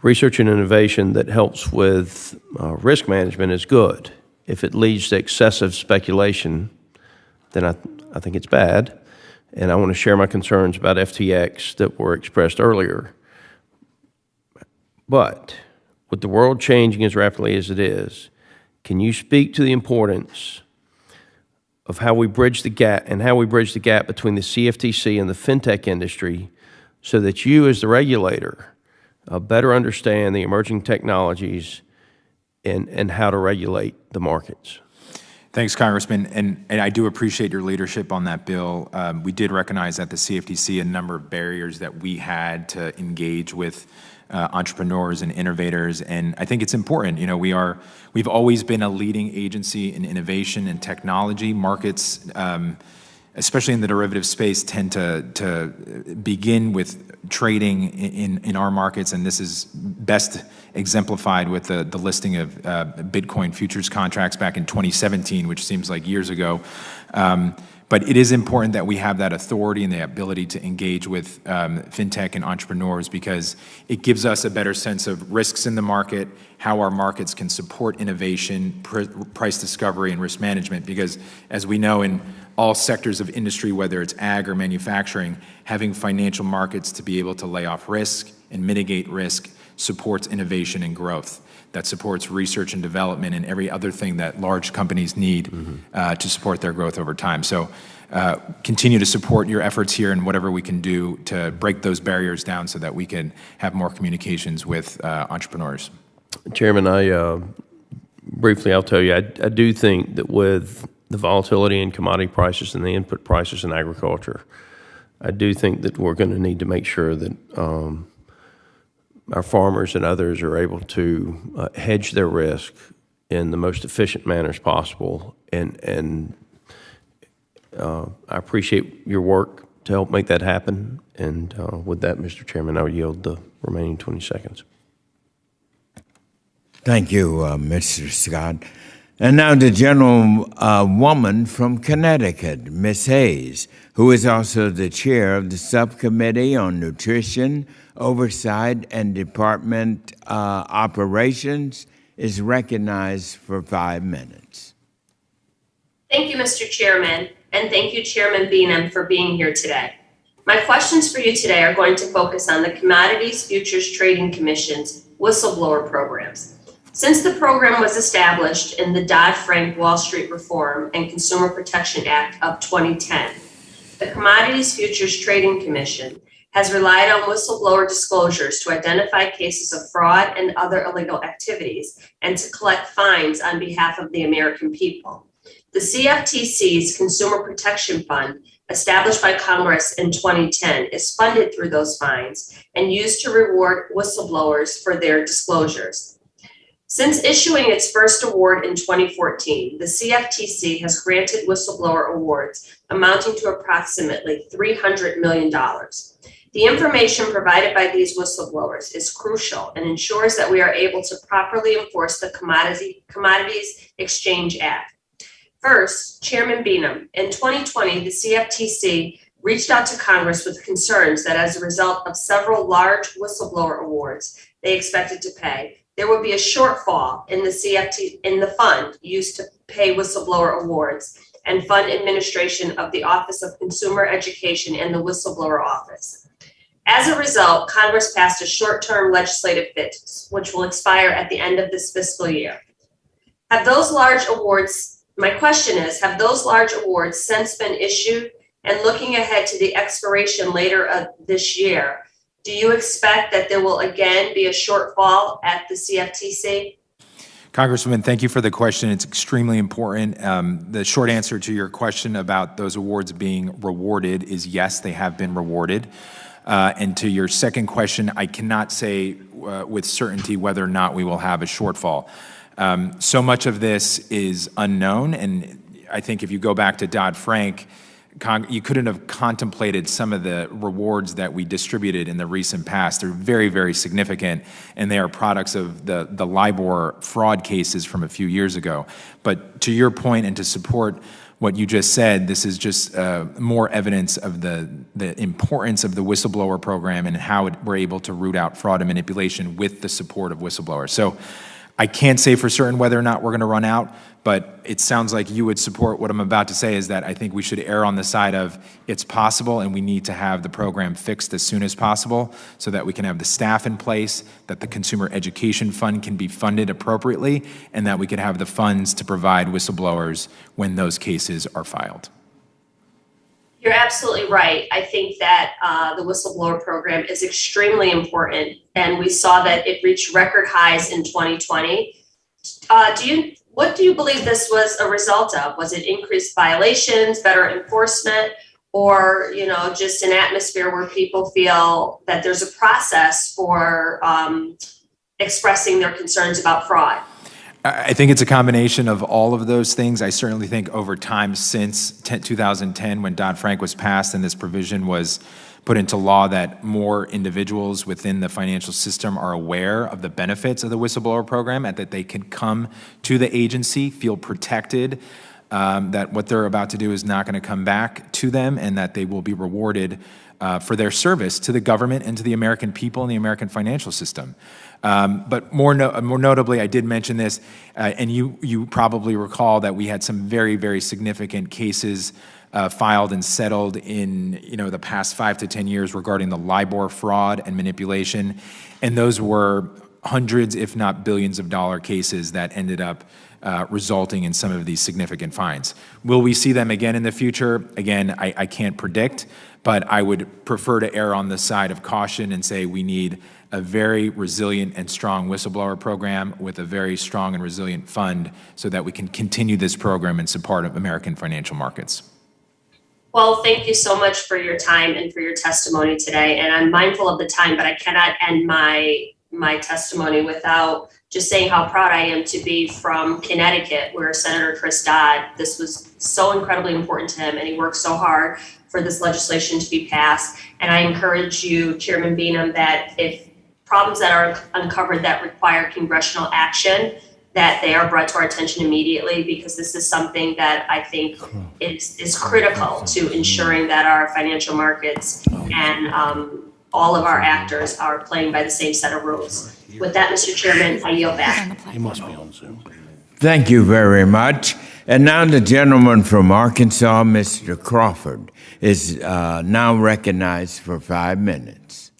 research and innovation that helps with risk management is good. If it leads to excessive speculation, then I think it's bad. And I want to share my concerns about FTX that were expressed earlier. But with the world changing as rapidly as it is, can you speak to the importance of how we bridge the gap between the CFTC and the fintech industry so that you as the regulator better understand the emerging technologies and how to regulate the markets? Thanks, Congressman, and I do appreciate your leadership on that bill. We did recognize at the CFTC a number of barriers that we had to engage with entrepreneurs and innovators, and I think it's important. You know, we've always been a leading agency in innovation and technology. Markets, especially in the derivative space, tend to begin with trading in our markets, and this is best exemplified with the listing of Bitcoin futures contracts back in 2017, which seems like years ago. But it is important that we have that authority and the ability to engage with fintech and entrepreneurs, because it gives us a better sense of risks in the market, how our markets can support innovation, price discovery, and risk management. Because as we know, in all sectors of industry, whether it's ag or manufacturing, having financial markets to be able to lay off risk and mitigate risk supports innovation and growth, that supports research and development and every other thing that large companies need to support their growth over time. So continue to support your efforts here and whatever we can do to break those barriers down so that we can have more communications with entrepreneurs. Chairman, briefly, I'll tell you, I do think that with the volatility in commodity prices and the input prices in agriculture, I do think that we're going to need to make sure that our farmers and others are able to hedge their risk in the most efficient manners possible. And I appreciate your work to help make that happen. And with that, Mr. Chairman, I will yield the remaining 20 seconds. Thank you, Mr. Scott. And now the gentlewoman from Connecticut, Ms. Hayes, who is also the chair of the Subcommittee on Nutrition, Oversight, and Department Operations, is recognized for 5 minutes. Thank you, Mr. Chairman, and thank you, Chairman Beanham, for being here today. My questions for you today are going to focus on the Commodities Futures Trading Commission's whistleblower programs. Since the program was established in the Dodd-Frank Wall Street Reform and Consumer Protection Act of 2010, the Commodities Futures Trading Commission has relied on whistleblower disclosures to identify cases of fraud and other illegal activities and to collect fines on behalf of the American people. The CFTC's Consumer Protection Fund, established by Congress in 2010, is funded through those fines and used to reward whistleblowers for their disclosures. Since issuing its first award in 2014, the CFTC has granted whistleblower awards amounting to approximately $300 million. The information provided by these whistleblowers is crucial and ensures that we are able to properly enforce the Commodities Exchange Act. First, Chairman Beanham, in 2020, the CFTC reached out to Congress with concerns that as a result of several large whistleblower awards they expected to pay, there would be a shortfall in the fund used to pay whistleblower awards and fund administration of the Office of Consumer Education and the Whistleblower Office. As a result, Congress passed a short-term legislative fix, which will expire at the end of this fiscal year. Have those large awards, my question is, have those large awards since been issued? And looking ahead to the expiration later this year, do you expect that there will again be a shortfall at the CFTC? Congresswoman, thank you for the question. It's extremely important. The short answer to your question about those awards being rewarded is yes, they have been rewarded. And to your second question, I cannot say with certainty whether or not we will have a shortfall. So much of this is unknown, and I think if you go back to Dodd-Frank, you couldn't have contemplated some of the rewards that we distributed in the recent past. They're very, very significant, and they are products of the LIBOR fraud cases from a few years ago. But to your point and to support what you just said, this is just more evidence of the importance of the whistleblower program and how we're able to root out fraud and manipulation with the support of whistleblowers. So I can't say for certain whether or not we're going to run out, but it sounds like you would support what I'm about to say, is that I think we should err on the side of it's possible and we need to have the program fixed as soon as possible so that we can have the staff in place, that the Consumer Education Fund can be funded appropriately, and that we can have the funds to provide whistleblowers when those cases are filed. You're absolutely right. I think that the whistleblower program is extremely important, and we saw that it reached record highs in 2020. What do you believe this was a result of? Was it increased violations, better enforcement, or just an atmosphere where people feel that there's a process for expressing their concerns about fraud? I think it's a combination of all of those things. I certainly think over time since 2010, when Dodd-Frank was passed and this provision was put into law, that more individuals within the financial system are aware of the benefits of the whistleblower program and that they can come to the agency, feel protected, that what they're about to do is not going to come back to them, and that they will be rewarded for their service to the government and to the American people and the American financial system. But more notably, I did mention this, and you probably recall that we had some very, very significant cases filed and settled in the past 5 to 10 years regarding the LIBOR fraud and manipulation, and those were hundreds, if not billions of dollar cases that ended up resulting in some of these significant fines. Will we see them again in the future? Again, I can't predict, but I would prefer to err on the side of caution and say we need a very resilient and strong whistleblower program with a very strong and resilient fund so that we can continue this program in support of American financial markets. Well, thank you so much for your time and for your testimony today. And I'm mindful of the time, but I cannot end my testimony without just saying how proud I am to be from Connecticut, where Senator Chris Dodd, this was so incredibly important to him, and he worked so hard for this legislation to be passed. And I encourage you, Chairman Beanham, that if problems that are uncovered that require congressional action, that they are brought to our attention immediately, because this is something that I think is critical to ensuring that our financial markets and all of our actors are playing by the same set of rules. With that, Mr. Chairman, I yield back. He must be on Zoom. Thank you very much. And now the gentleman from Arkansas, Mr. Crawford, is now recognized for 5 minutes.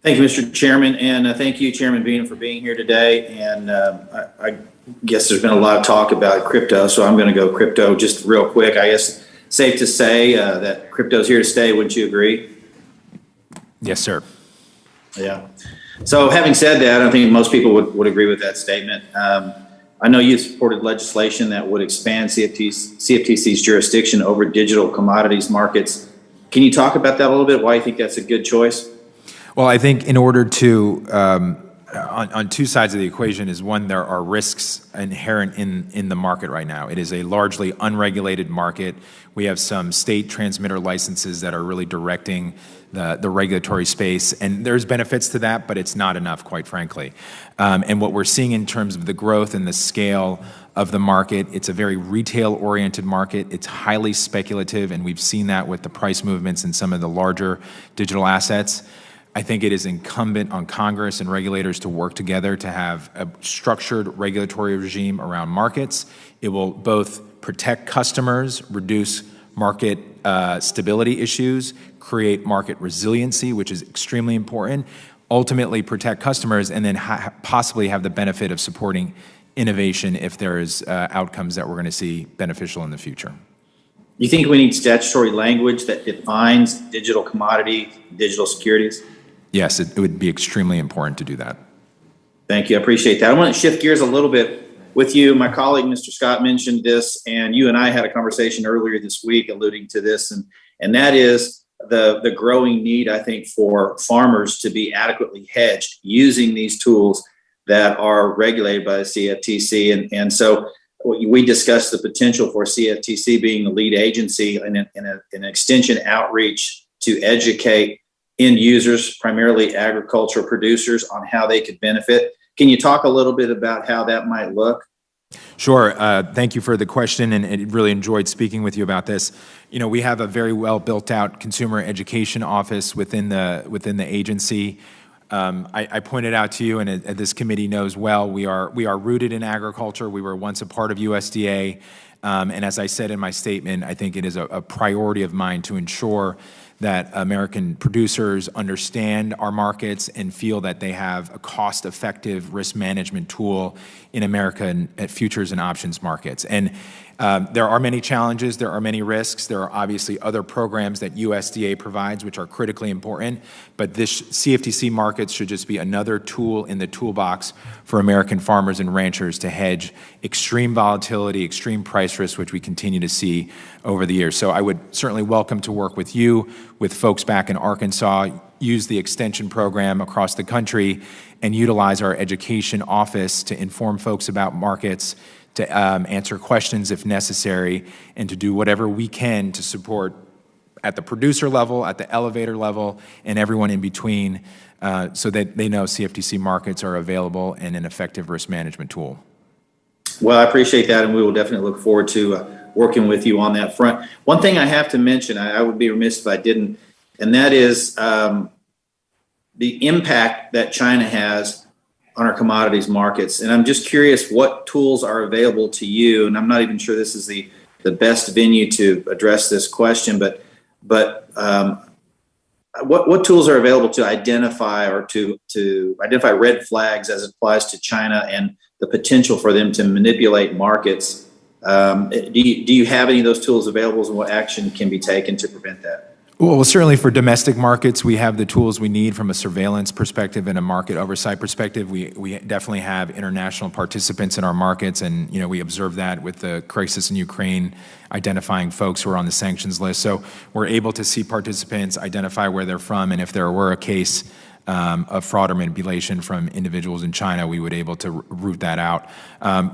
Thank you, Mr. Chairman, and thank you, Chairman Beanham, for being here today. And I guess there's been a lot of talk about crypto, so I'm going to go crypto just real quick. I guess safe to say that crypto's here to stay. Wouldn't you agree? Yes, sir. Yeah. So having said that, I think most people would agree with that statement. I know you supported legislation that would expand CFTC's jurisdiction over digital commodities markets. Can you talk about that a little bit? Why you think that's a good choice? Well, I think in order to, on two sides of the equation is one, there are risks inherent in the market right now. It is a largely unregulated market. We have some state transmitter licenses that are really directing the regulatory space, and there's benefits to that, but it's not enough, quite frankly. And what we're seeing in terms of the growth and the scale of the market, it's a very retail-oriented market. It's highly speculative, and we've seen that with the price movements in some of the larger digital assets. I think it is incumbent on Congress and regulators to work together to have a structured regulatory regime around markets. It will both protect customers, reduce market stability issues, create market resiliency, which is extremely important, ultimately protect customers, and then possibly have the benefit of supporting innovation if there is outcomes that we're going to see beneficial in the future. You think we need statutory language that defines digital commodity, digital securities? Yes, it would be extremely important to do that. Thank you. I appreciate that. I want to shift gears a little bit with you. My colleague, Mr. Scott, mentioned this, and you and I had a conversation earlier this week alluding to this, and that is the growing need, I think, for farmers to be adequately hedged using these tools that are regulated by the CFTC. And so we discussed the potential for CFTC being the lead agency in an extension outreach to educate end users, primarily agricultural producers, on how they could benefit. Can you talk a little bit about how that might look? Sure. Thank you for the question, and really enjoyed speaking with you about this. You know, we have a very well built out consumer education office within the agency. I pointed out to you, and this committee knows well, we are rooted in agriculture. We were once a part of USDA, and as I said in my statement, I think it is a priority of mine to ensure that American producers understand our markets and feel that they have a cost-effective risk management tool in American futures and options markets. And there are many challenges, there are many risks, there are obviously other programs that USDA provides which are critically important, but this CFTC markets should just be another tool in the toolbox for American farmers and ranchers to hedge extreme volatility, extreme price risk, which we continue to see over the years. So I would certainly welcome to work with you, with folks back in Arkansas, use the extension program across the country, and utilize our education office to inform folks about markets, to answer questions if necessary, and to do whatever we can to support at the producer level, at the elevator level, and everyone in between, so that they know CFTC markets are available and an effective risk management tool. Well, I appreciate that, and we will definitely look forward to working with you on that front. One thing I have to mention, I would be remiss if I didn't, and that is the impact that China has on our commodities markets. And I'm just curious what tools are available to you, and I'm not even sure this is the best venue to address this question, but what tools are available to identify or to identify red flags as it applies to China and the potential for them to manipulate markets? Do you have any of those tools available, and what action can be taken to prevent that? Well, certainly for domestic markets, we have the tools we need from a surveillance perspective and a market oversight perspective. We definitely have international participants in our markets, and we observe that with the crisis in Ukraine, identifying folks who are on the sanctions list. So we're able to see participants, identify where they're from, and if there were a case of fraud or manipulation from individuals in China, we would able to root that out.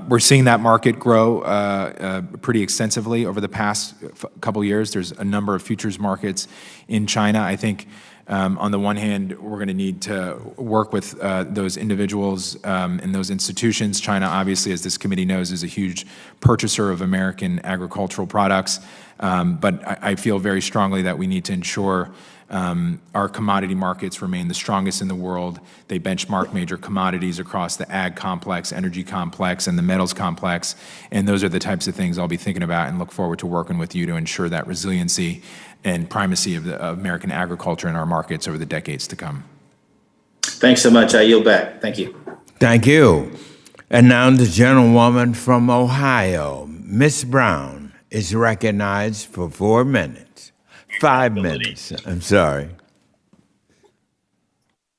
We're seeing that market grow pretty extensively over the past couple years. There's a number of futures markets in China. I think on the one hand, we're going to need to work with those individuals and those institutions. China, obviously, as this committee knows, is a huge purchaser of American agricultural products. But I feel very strongly that we need to ensure our commodity markets remain the strongest in the world. They benchmark major commodities across the ag complex, energy complex, and the metals complex. And those are the types of things I'll be thinking about and look forward to working with you to ensure that resiliency and primacy of American agriculture in our markets over the decades to come. Thanks so much. I yield back. Thank you. Thank you. And now the gentlewoman from Ohio, Ms. Brown, is recognized for 4 minutes. 5 minutes. I'm sorry.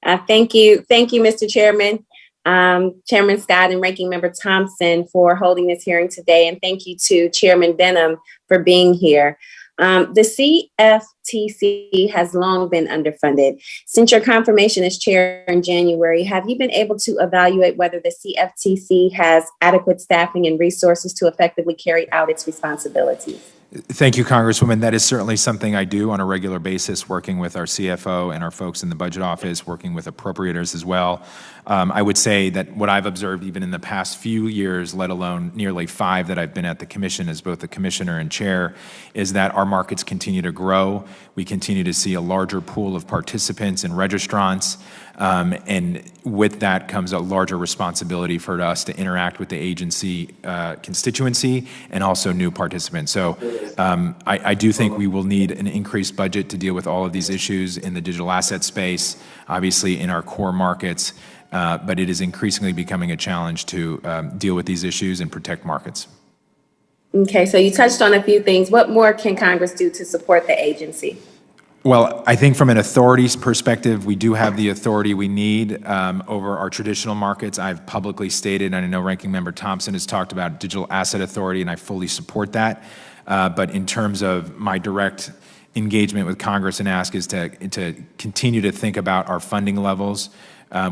Thank you, Mr. Chairman, Chairman Scott and Ranking Member Thompson for holding this hearing today. And thank you to Chairman Benham for being here. The Cftc has long been underfunded. Since your confirmation as chair in January, have you been able to evaluate whether the Cftc has adequate staffing and resources to effectively carry out its responsibilities? Thank you, Congresswoman. That is certainly something I do on a regular basis, working with our CFO and our folks in the budget office, working with appropriators as well. I would say that what I've observed even in the past few years, let alone nearly 5 that I've been at the commission as both the commissioner and chair, is that our markets continue to grow. We continue to see a larger pool of participants and registrants. And with that comes a larger responsibility for us to interact with the agency constituency and also new participants. So I do think we will need an increased budget to deal with all of these issues in the digital asset space, obviously in our core markets, but it is increasingly becoming a challenge to deal with these issues and protect markets. Okay, so you touched on a few things. What more can Congress do to support the agency? Well, I think from an authorities perspective, we do have the authority we need over our traditional markets. I've publicly stated, and I know Ranking Member Thompson has talked about digital asset authority, and I fully support that. But in terms of my direct engagement with Congress and ask is to continue to think about our funding levels.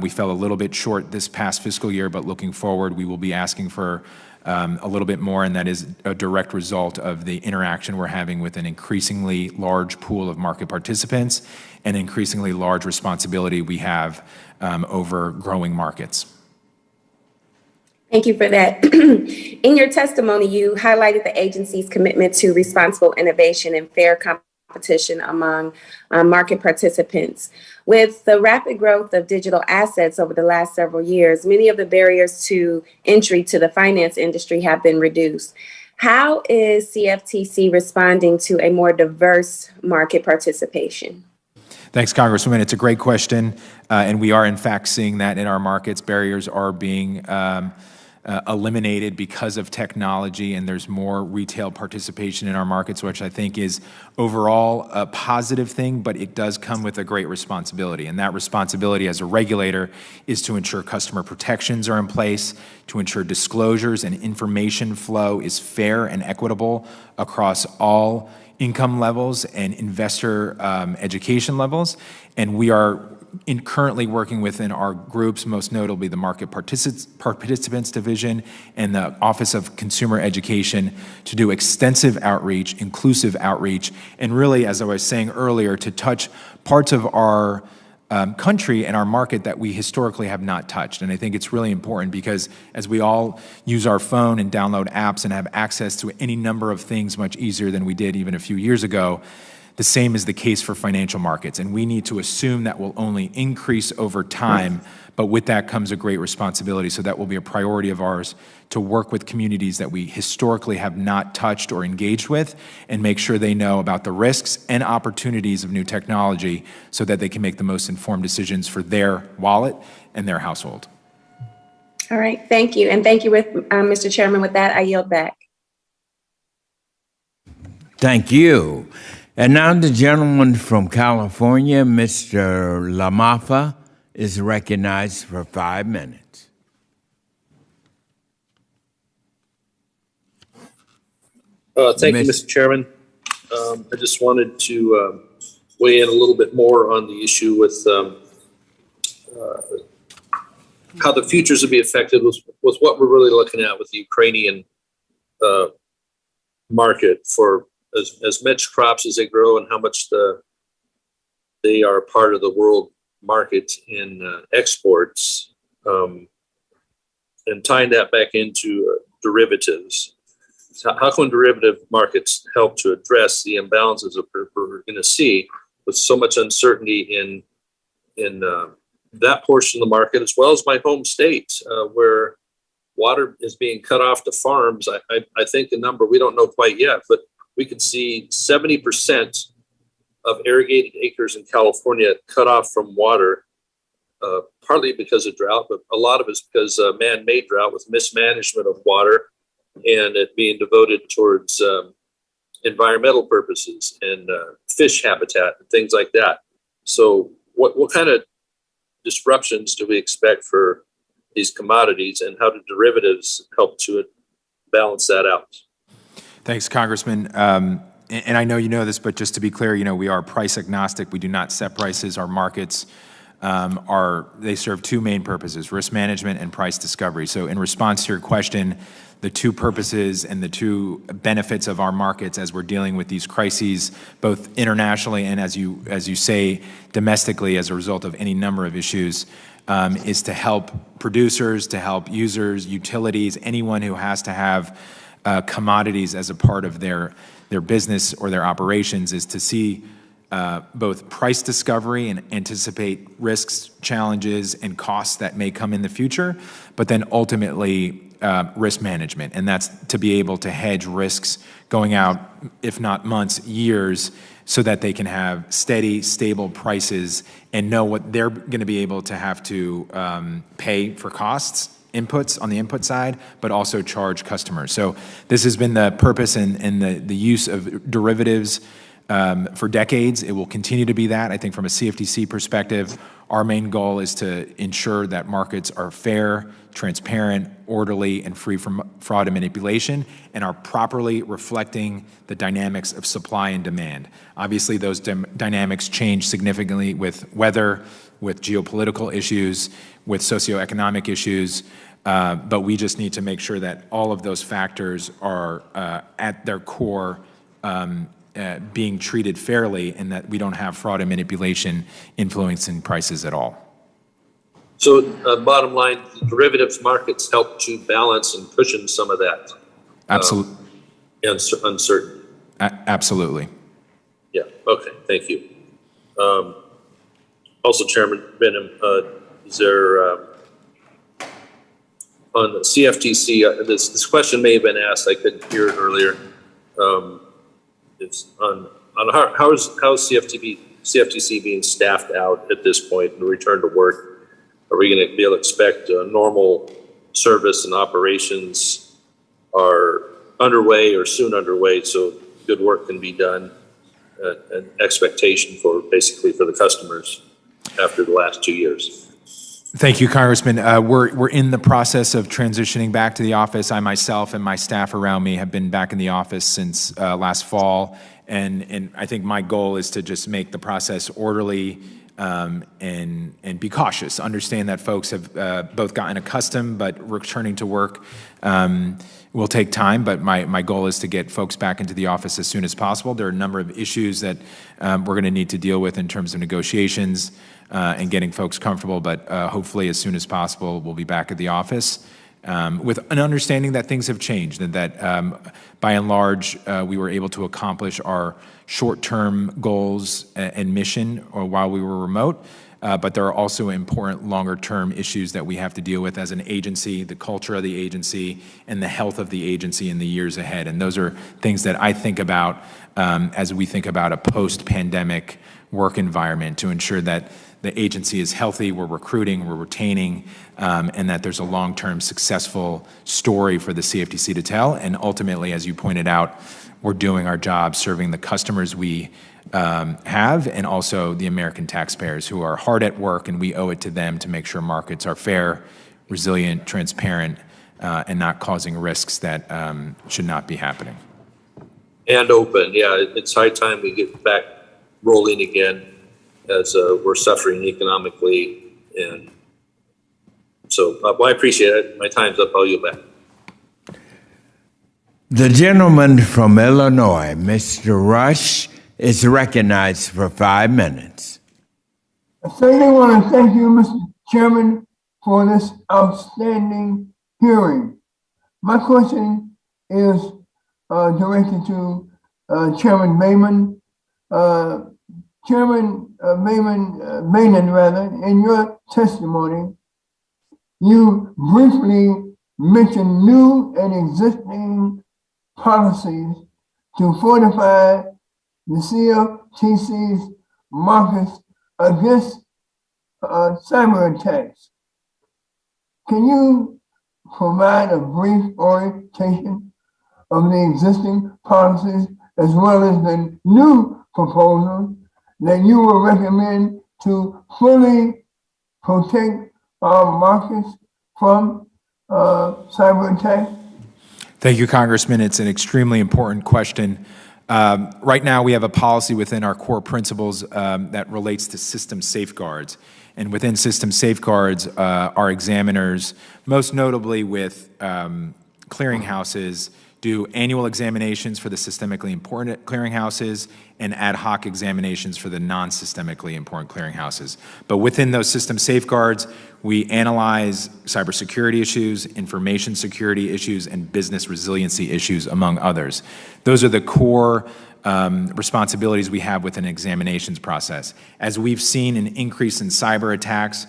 We fell a little bit short this past fiscal year, but looking forward, we will be asking for a little bit more, and that is a direct result of the interaction we're having with an increasingly large pool of market participants and increasingly large responsibility we have over growing markets. Thank you for that. In your testimony, you highlighted the agency's commitment to responsible innovation and fair competition among market participants. With the rapid growth of digital assets over the last several years, many of the barriers to entry to the finance industry have been reduced. How is CFTC responding to a more diverse market participation? Thanks, Congresswoman. It's a great question, and we are in fact seeing that in our markets. Barriers are being eliminated because of technology, and there's more retail participation in our markets, which I think is overall a positive thing, but it does come with a great responsibility. And that responsibility as a regulator is to ensure customer protections are in place, to ensure disclosures and information flow is fair and equitable across all income levels and investor education levels. And we are currently working within our groups, most notably the Market Participants Division and the Office of Consumer Education, to do extensive outreach, inclusive outreach, and really, as I was saying earlier, to touch parts of our country and our market that we historically have not touched. And I think it's really important because as we all use our phone and download apps and have access to any number of things much easier than we did even a few years ago, the same is the case for financial markets. And we need to assume that will only increase over time, but with that comes a great responsibility. So that will be a priority of ours to work with communities that we historically have not touched or engaged with and make sure they know about the risks and opportunities of new technology so that they can make the most informed decisions for their wallet and their household. All right, thank you. And thank you, Mr. Chairman. With that, I yield back. Thank you. And now the gentleman from California, Mr. Lamafa, is recognized for 5 minutes. Thank you, Mr. Chairman. I just wanted to weigh in a little bit more on the issue with how the futures will be affected with what we're really looking at with the Ukrainian market for as much crops as they grow and how much they are part of the world market in exports, and tying that back into derivatives. So how can derivative markets help to address the imbalances that we're going to see with so much uncertainty in that portion of the market, as well as my home state, where water is being cut off to farms? I think the number we don't know quite yet, but we could see 70% of irrigated acres in California cut off from water, partly because of drought, but a lot of it's because of man-made drought with mismanagement of water and it being devoted towards environmental purposes and fish habitat and things like that. So what kind of disruptions do we expect for these commodities, and how do derivatives help to balance that out? Thanks, Congressman. And I know you know this, but just to be clear, we are price agnostic. We do not set prices. Our markets they serve two main purposes: risk management and price discovery. So in response to your question, the two purposes and the two benefits of our markets as we're dealing with these crises, both internationally and as you say, domestically as a result of any number of issues, is to help producers, to help users, utilities, anyone who has to have commodities as a part of their business or their operations, is to see both price discovery and anticipate risks, challenges, and costs that may come in the future, but then ultimately risk management. And that's to be able to hedge risks going out, if not months, years, so that they can have steady, stable prices and know what they're going to be able to have to pay for costs, inputs on the input side, but also charge customers. So this has been the purpose and the use of derivatives for decades. It will continue to be that. I think from a CFTC perspective, our main goal is to ensure that markets are fair, transparent, orderly, and free from fraud and manipulation, and are properly reflecting the dynamics of supply and demand. Obviously, those dynamics change significantly with weather, with geopolitical issues, with socioeconomic issues, but we just need to make sure that all of those factors are at their core being treated fairly, and that we don't have fraud and manipulation influencing prices at all. So bottom line, the derivatives markets help to balance and cushion some of that. Absolutely. Uncertainty. Absolutely. Yeah, okay, thank you. Also, Chairman Benham, is there, on the CFTC, this question may have been asked, I couldn't hear it earlier. It's on how is CFTC being staffed out at this point and return to work? Are we going to be able to expect normal service and operations are underway or soon underway, so good work can be done, an expectation for basically for the customers after the last 2 years? Thank you, Congressman. We're in the process of transitioning back to the office. I myself and my staff around me have been back in the office since last fall, and I think my goal is to just make the process orderly, and be cautious. Understand that folks have both gotten accustomed, but returning to work will take time. But my goal is to get folks back into the office as soon as possible. There are a number of issues that we're going to need to deal with in terms of negotiations and getting folks comfortable. But hopefully, as soon as possible, we'll be back at the office. With an understanding that things have changed and that by and large, we were able to accomplish our short-term goals and mission while we were remote, but there are also important longer-term issues that we have to deal with as an agency, the culture of the agency, and the health of the agency in the years ahead. And those are things that I think about as we think about a post-pandemic work environment to ensure that the agency is healthy, we're recruiting, we're retaining, and that there's a long-term successful story for the CFTC to tell. And ultimately, as you pointed out, we're doing our job serving the customers we have and also the American taxpayers who are hard at work, and we owe it to them to make sure markets are fair, resilient, transparent, and not causing risks that should not be happening. And open, yeah, it's high time we get back rolling again as we're suffering economically. And so well, I appreciate it. My time's up. I'll yield back. The gentleman from Illinois, Mr. Rush, is recognized for 5 minutes. I certainly want to thank you, Mr. Chairman, for this outstanding hearing. My question is directed to Chairman Bayman. Chairman Bayman, in your testimony, you briefly mentioned new and existing policies to fortify the CFTC's markets against cyber attacks. Can you provide a brief orientation of the existing policies as well as the new proposals that you will recommend to fully protect our markets from cyber attacks? Thank you, Congressman. It's an extremely important question. Right now, we have a policy within our core principles that relates to system safeguards. And within system safeguards, our examiners, most notably with clearinghouses, do annual examinations for the systemically important clearinghouses and ad hoc examinations for the non-systemically important clearinghouses. But within those system safeguards, we analyze cybersecurity issues, information security issues, and business resiliency issues, among others. Those are the core responsibilities we have with an examinations process. As we've seen an increase in cyber attacks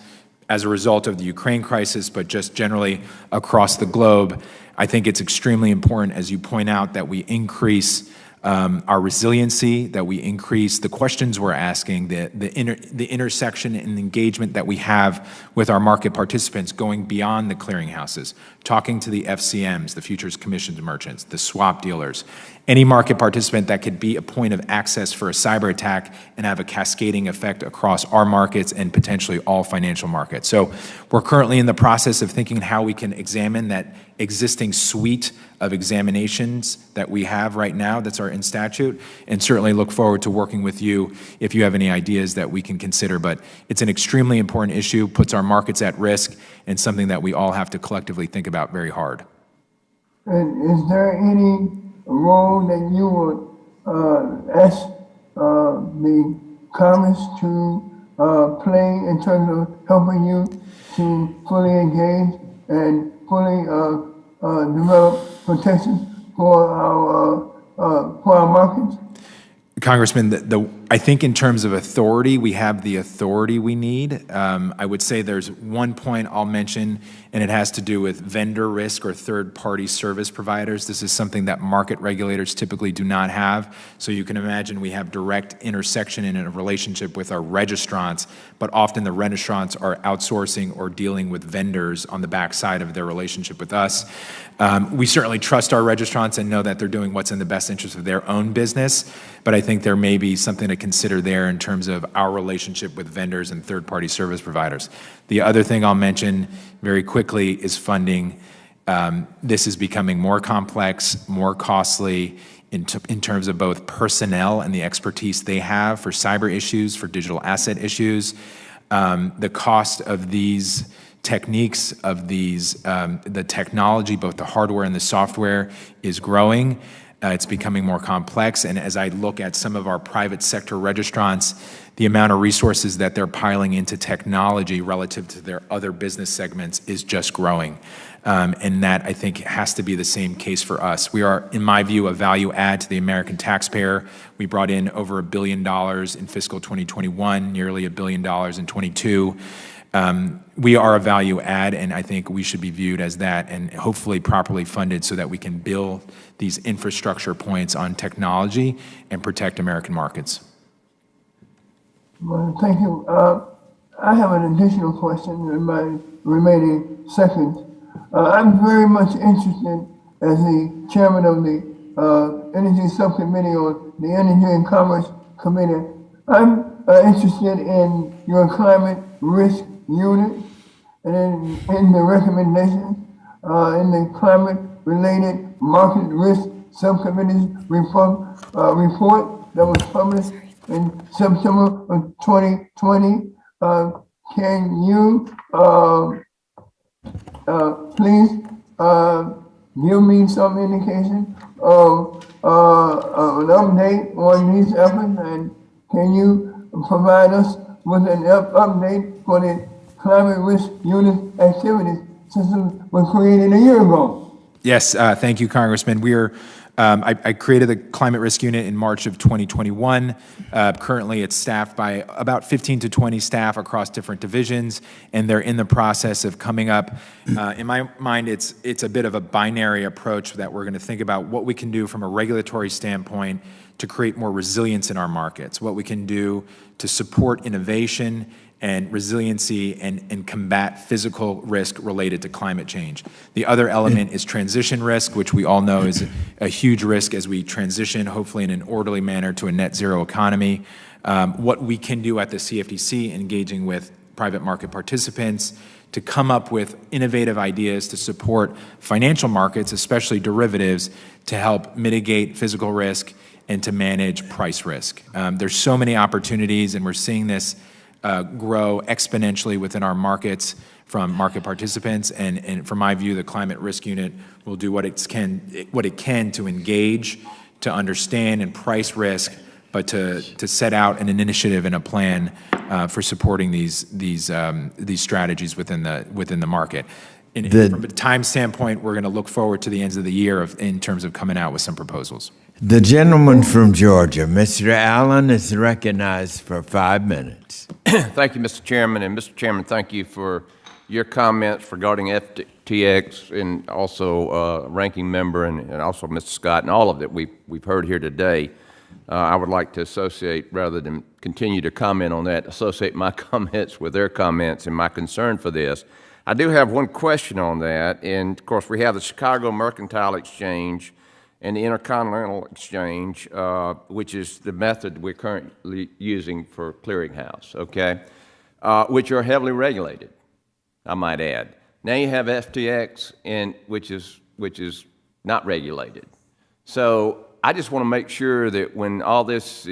as a result of the Ukraine crisis, but just generally across the globe, I think it's extremely important, as you point out, that we increase our resiliency, that we increase the questions we're asking, the intersection and engagement that we have with our market participants going beyond the clearinghouses, talking to the FCMs, the futures commissions merchants, the swap dealers, any market participant that could be a point of access for a cyber attack and have a cascading effect across our markets and potentially all financial markets. So we're currently in the process of thinking how we can examine that existing suite of examinations that we have right now that's in statute, and certainly look forward to working with you if you have any ideas that we can consider. But it's an extremely important issue, puts our markets at risk, and something that we all have to collectively think about very hard. And is there any role that you would ask the Congress to play in terms of helping you to fully engage and fully develop protections for our markets? Congressman, I think in terms of authority, we have the authority we need. I would say there's one point I'll mention, and it has to do with vendor risk or third-party service providers. This is something that market regulators typically do not have. So you can imagine we have direct intersection in a relationship with our registrants, but often the registrants are outsourcing or dealing with vendors on the backside of their relationship with us. We certainly trust our registrants and know that they're doing what's in the best interest of their own business, but I think there may be something to consider there in terms of our relationship with vendors and third-party service providers. The other thing I'll mention very quickly is funding. This is becoming more complex, more costly, in terms of both personnel and the expertise they have for cyber issues, for digital asset issues. The cost of these techniques, of these, the technology, both the hardware and the software, is growing. It's becoming more complex. And as I look at some of our private sector registrants, the amount of resources that they're piling into technology relative to their other business segments is just growing. And that, I think, has to be the same case for us. We are, in my view, a value add to the American taxpayer. We brought in over $1 billion in fiscal 2021, nearly $1 billion in 22. We are a value add, and I think we should be viewed as that and hopefully properly funded so that we can build these infrastructure points on technology and protect American markets. Well, thank you. I have an additional question in my remaining seconds. I'm very much interested as the chairman of the Energy Subcommittee on the Energy and Commerce Committee. I'm interested in your climate risk unit and in the recommendations in the climate-related market risk subcommittee's report that was published in September of 2020. Can you please give me some indication of an update on these efforts, and can you provide us with an update for the climate risk unit activities since it was created a year ago? Yes, thank you, Congressman. I created the Climate Risk Unit in March of 2021. Currently, it's staffed by about 15 to 20 staff across different divisions, and they're in the process of coming up. In my mind, it's a bit of a binary approach that we're going to think about what we can do from a regulatory standpoint to create more resilience in our markets, what we can do to support innovation and resiliency and combat physical risk related to climate change. The other element is transition risk, which we all know is a huge risk as we transition, hopefully in an orderly manner, to a net zero economy. What we can do at the CFTC, engaging with private market participants to come up with innovative ideas to support financial markets, especially derivatives, to help mitigate physical risk and to manage price risk. There's so many opportunities, and we're seeing this grow exponentially within our markets from market participants. And from my view, the Climate Risk Unit will do what it can to engage, to understand and price risk, but to set out an initiative and a plan for supporting these strategies within the market. From a time standpoint, we're going to look forward to the ends of the year in terms of coming out with some proposals. The gentleman from Georgia, Mr. Allen, is recognized for 5 minutes. Thank you, Mr. Chairman. And Mr. Chairman, thank you for your comments regarding FTX, and also Ranking Member and also Mr. Scott, and all of that we've heard here today. I would like to associate, rather than continue to comment on that, associate my comments with their comments and my concern for this. I do have one question on that, and of course we have the Chicago Mercantile Exchange and the Intercontinental Exchange, which is the method we're currently using for clearinghouse, okay, which are heavily regulated, I might add. Now you have FTX, which is not regulated. So I just want to make sure that when all this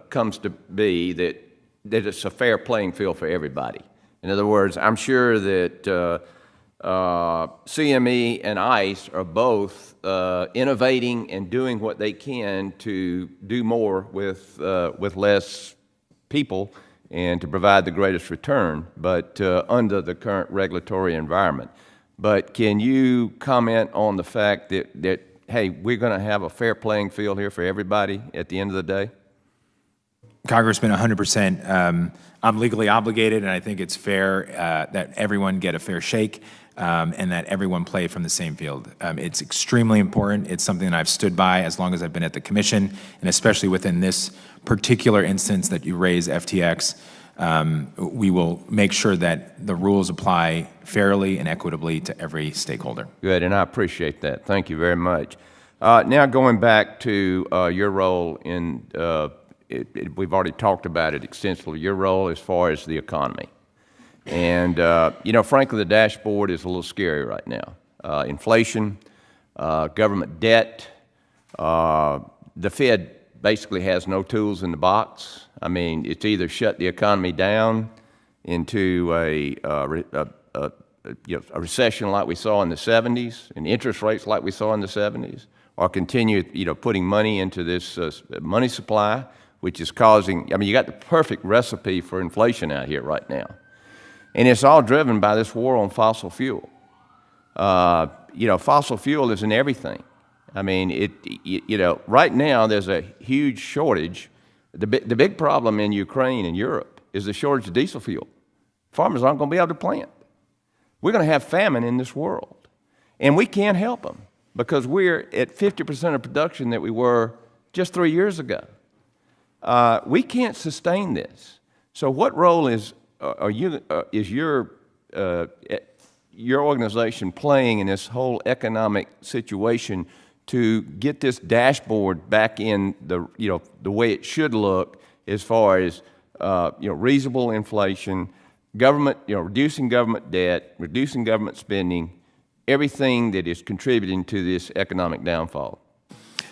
comes to be, that it's a fair playing field for everybody. In other words, I'm sure that CME and ICE are both innovating and doing what they can to do more with less people and to provide the greatest return, but under the current regulatory environment. But can you comment on the fact that hey, we're going to have a fair playing field here for everybody at the end of the day? Congressman, 100%. I'm legally obligated, and I think it's fair that everyone get a fair shake and that everyone play from the same field. It's extremely important. It's something that I've stood by as long as I've been at the Commission, and especially within this particular instance that you raise, FTX. We will make sure that the rules apply fairly and equitably to every stakeholder. Good, and I appreciate that. Thank you very much. Now going back to your role in, we've already talked about it extensively, your role as far as the economy. And, frankly, the dashboard is a little scary right now. Inflation, government debt. The Fed basically has no tools in the box. I mean, it's either shut the economy down into a recession like we saw in the 70s, and interest rates like we saw in the 70s, or continue, putting money into this money supply, which is causing, I mean, you got the perfect recipe for inflation out here right now. And it's all driven by this war on fossil fuel. Fossil fuel is in everything. I mean, right now there's a huge shortage. The big problem in Ukraine and Europe is the shortage of diesel fuel. Farmers aren't going to be able to plant. We're going to have famine in this world. And we can't help them because we're at 50% of production that we were just 3 years ago. We can't sustain this. So what role is your organization playing in this whole economic situation to get this dashboard back in the way it should look as far as reasonable inflation, government, reducing government debt, reducing government spending, everything that is contributing to this economic downfall?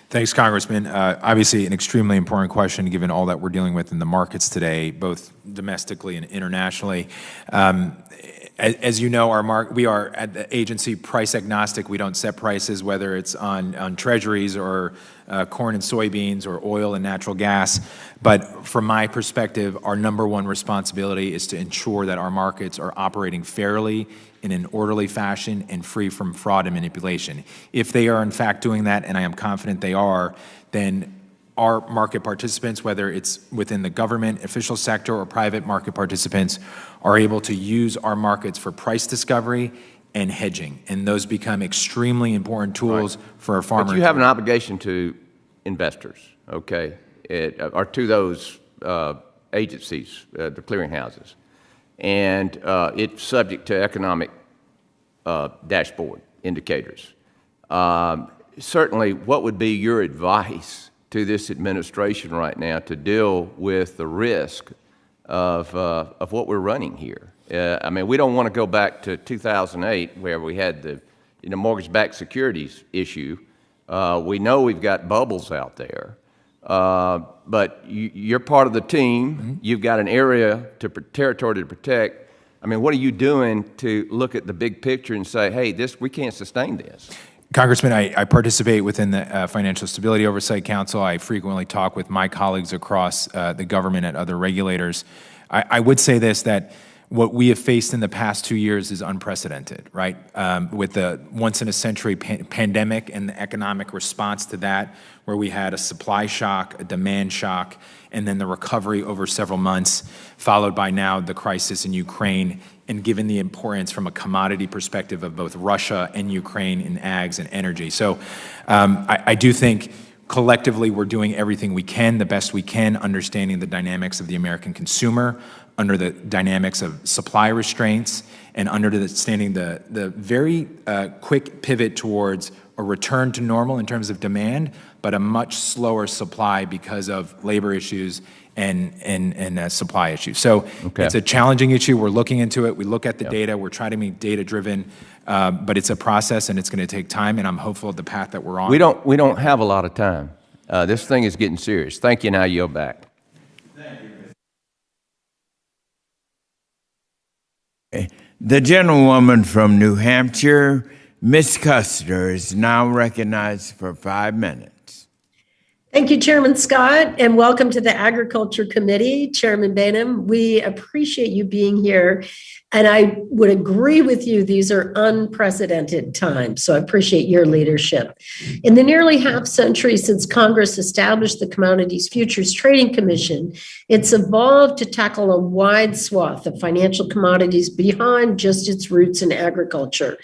Thanks, Congressman. Obviously, an extremely important question given all that we're dealing with in the markets today, both domestically and internationally. As you know, we are at the agency price agnostic. We don't set prices, whether it's on treasuries or corn and soybeans or oil and natural gas. But from my perspective, our number one responsibility is to ensure that our markets are operating fairly in an orderly fashion and free from fraud and manipulation. If they are in fact doing that, and I am confident they are, then our market participants, whether it's within the government, official sector, or private market participants, are able to use our markets for price discovery and hedging. And those become extremely important tools for our farmers. But you have an obligation to investors, okay, or to those agencies, the clearinghouses. And it's subject to economic dashboard indicators. Certainly, what would be your advice to this administration right now to deal with the risk of what we're running here? I mean, we don't want to go back to 2008 where we had the mortgage-backed securities issue. We know we've got bubbles out there. But you're part of the team. Mm-hmm. You've got an area territory to protect. I mean, what are you doing to look at the big picture and say, hey, we can't sustain this? Congressman, I participate within the Financial Stability Oversight Council. I frequently talk with my colleagues across the government and other regulators. I would say this, that what we have faced in the past 2 years is unprecedented, right? With the once-in-a-century pandemic and the economic response to that, where we had a supply shock, a demand shock, and then the recovery over several months, followed by now the crisis in Ukraine, and given the importance from a commodity perspective of both Russia and Ukraine in ags and energy. So I do think collectively we're doing everything we can, the best we can, understanding the dynamics of the American consumer, under the dynamics of supply restraints, and understanding the very quick pivot towards a return to normal in terms of demand, but a much slower supply because of labor issues and supply issues. So It's a challenging issue. We're looking into it. We look at the data. We're trying to be data-driven, but it's a process and it's going to take time. And I'm hopeful of the path that we're on. We don't have a lot of time. This thing is getting serious. Thank you. Now I yield back. The gentlewoman from New Hampshire, Ms. Custer, is now recognized for 5 minutes. Thank you, Chairman Scott, and welcome to the Agriculture Committee, Chairman Bainum. We appreciate you being here, and I would agree with you, these are unprecedented times, so I appreciate your leadership. In the nearly half century since Congress established the Commodities Futures Trading Commission, it's evolved to tackle a wide swath of financial commodities beyond just its roots in agriculture.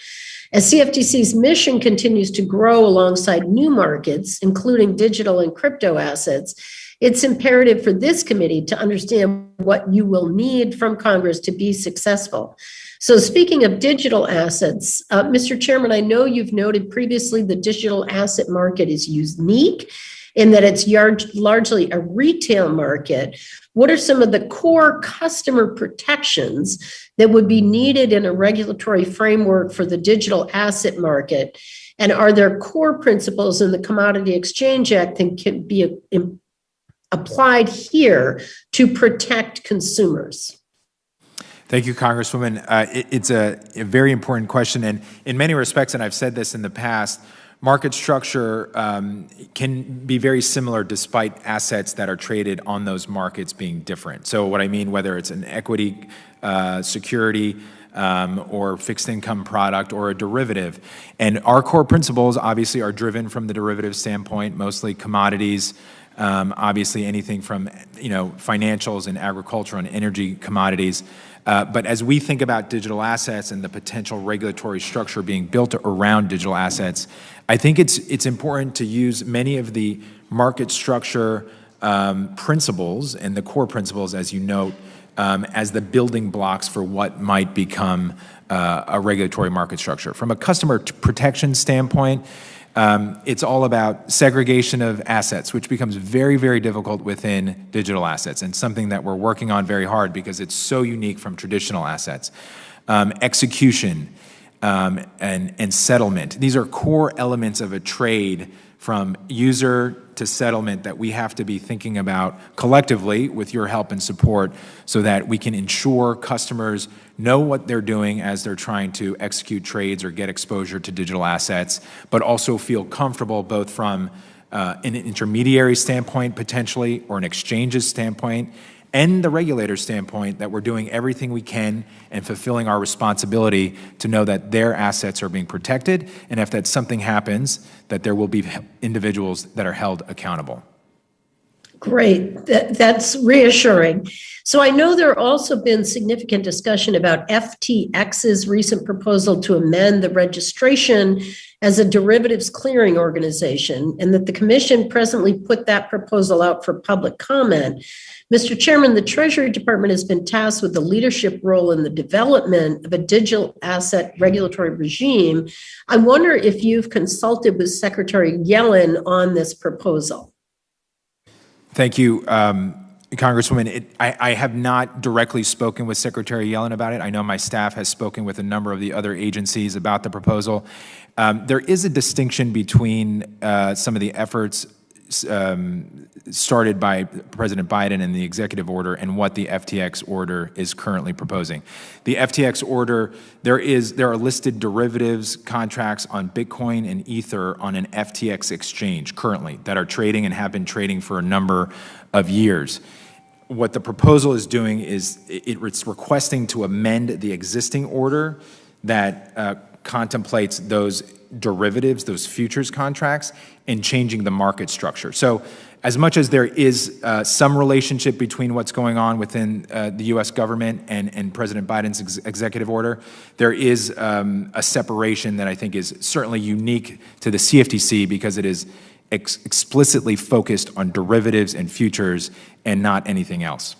As CFTC's mission continues to grow alongside new markets, including digital and crypto assets, it's imperative for this committee to understand what you will need from Congress to be successful. So speaking of digital assets, Mr. Chairman, I know you've noted previously the digital asset market is unique in that it's largely a retail market, what are some of the core customer protections that would be needed in a regulatory framework for the digital asset market? And are there core principles in the Commodity Exchange Act that can be applied here to protect consumers? Thank you, Congresswoman. It's a very important question. And in many respects, and I've said this in the past, market structure can be very similar despite assets that are traded on those markets being different. So what I mean, whether it's an equity security or fixed income product or a derivative. And our core principles obviously are driven from the derivative standpoint, mostly commodities, obviously anything from financials and agricultural and energy commodities. But as we think about digital assets and the potential regulatory structure being built around digital assets, I think it's important to use many of the market structure principles and the core principles, as you note, as the building blocks for what might become a regulatory market structure. From a customer protection standpoint, it's all about segregation of assets, which becomes very, very difficult within digital assets and something that we're working on very hard because it's so unique from traditional assets. Execution and settlement. These are core elements of a trade from user to settlement that we have to be thinking about collectively with your help and support so that we can ensure customers know what they're doing as they're trying to execute trades or get exposure to digital assets, but also feel comfortable both from an intermediary standpoint potentially or an exchanges standpoint and the regulator's standpoint that we're doing everything we can and fulfilling our responsibility to know that their assets are being protected, and if that something happens, that there will be individuals that are held accountable. Great, that's reassuring. So I know there also been significant discussion about FTX's recent proposal to amend the registration as a derivatives clearing organization, and that the Commission presently put that proposal out for public comment. Mr. Chairman, the Treasury Department has been tasked with the leadership role in the development of a digital asset regulatory regime. I wonder if you've consulted with Secretary Yellen on this proposal. Thank you, Congresswoman. I have not directly spoken with Secretary Yellen about it. I know my staff has spoken with a number of the other agencies about the proposal. There is a distinction between some of the efforts started by President Biden and the executive order and what the FTX order is currently proposing. The FTX order, there are listed derivatives contracts on Bitcoin and Ether on an FTX exchange currently that are trading and have been trading for a number of years. What the proposal is doing is it's requesting to amend the existing order that contemplates those derivatives, those futures contracts, and changing the market structure. So as much as there is some relationship between what's going on within the U.S. government and President Biden's executive order, there is a separation that I think is certainly unique to the CFTC because it is explicitly focused on derivatives and futures and not anything else.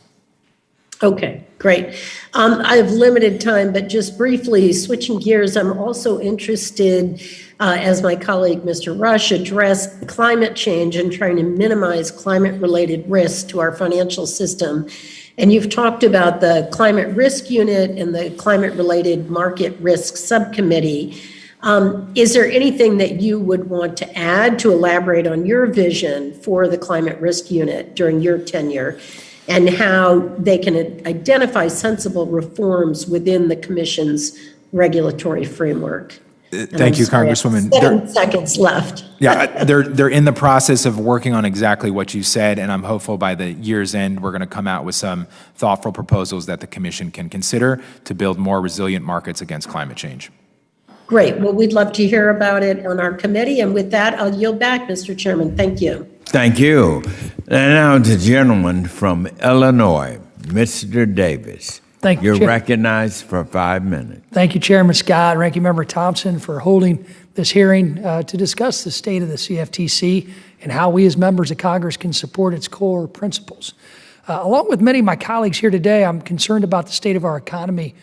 Okay, great. I have limited time, but just briefly switching gears, I'm also interested, as my colleague Mr. Rush addressed climate change and trying to minimize climate-related risks to our financial system. And you've talked about the Climate Risk Unit and the Climate-Related Market Risk Subcommittee. Is there anything that you would want to add to elaborate on your vision for the Climate Risk Unit during your tenure, and how they can identify sensible reforms within the Commission's regulatory framework? Thank you, Congresswoman. 7 seconds left. Yeah, they're in the process of working on exactly what you said, and I'm hopeful by the year's end we're going to come out with some thoughtful proposals that the Commission can consider to build more resilient markets against climate change. Great. Well, we'd love to hear about it on our committee, and with that, I'll yield back, Mr. Chairman. Thank you. Thank you. And now the gentleman from Illinois, Mr. Davis. Thank you. You're recognized for 5 minutes. Thank you, Chairman Scott and Ranking Member Thompson, for holding this hearing to discuss the state of the CFTC and how we as members of Congress can support its core principles. Along with many of my colleagues here today, I'm concerned about the state of our economy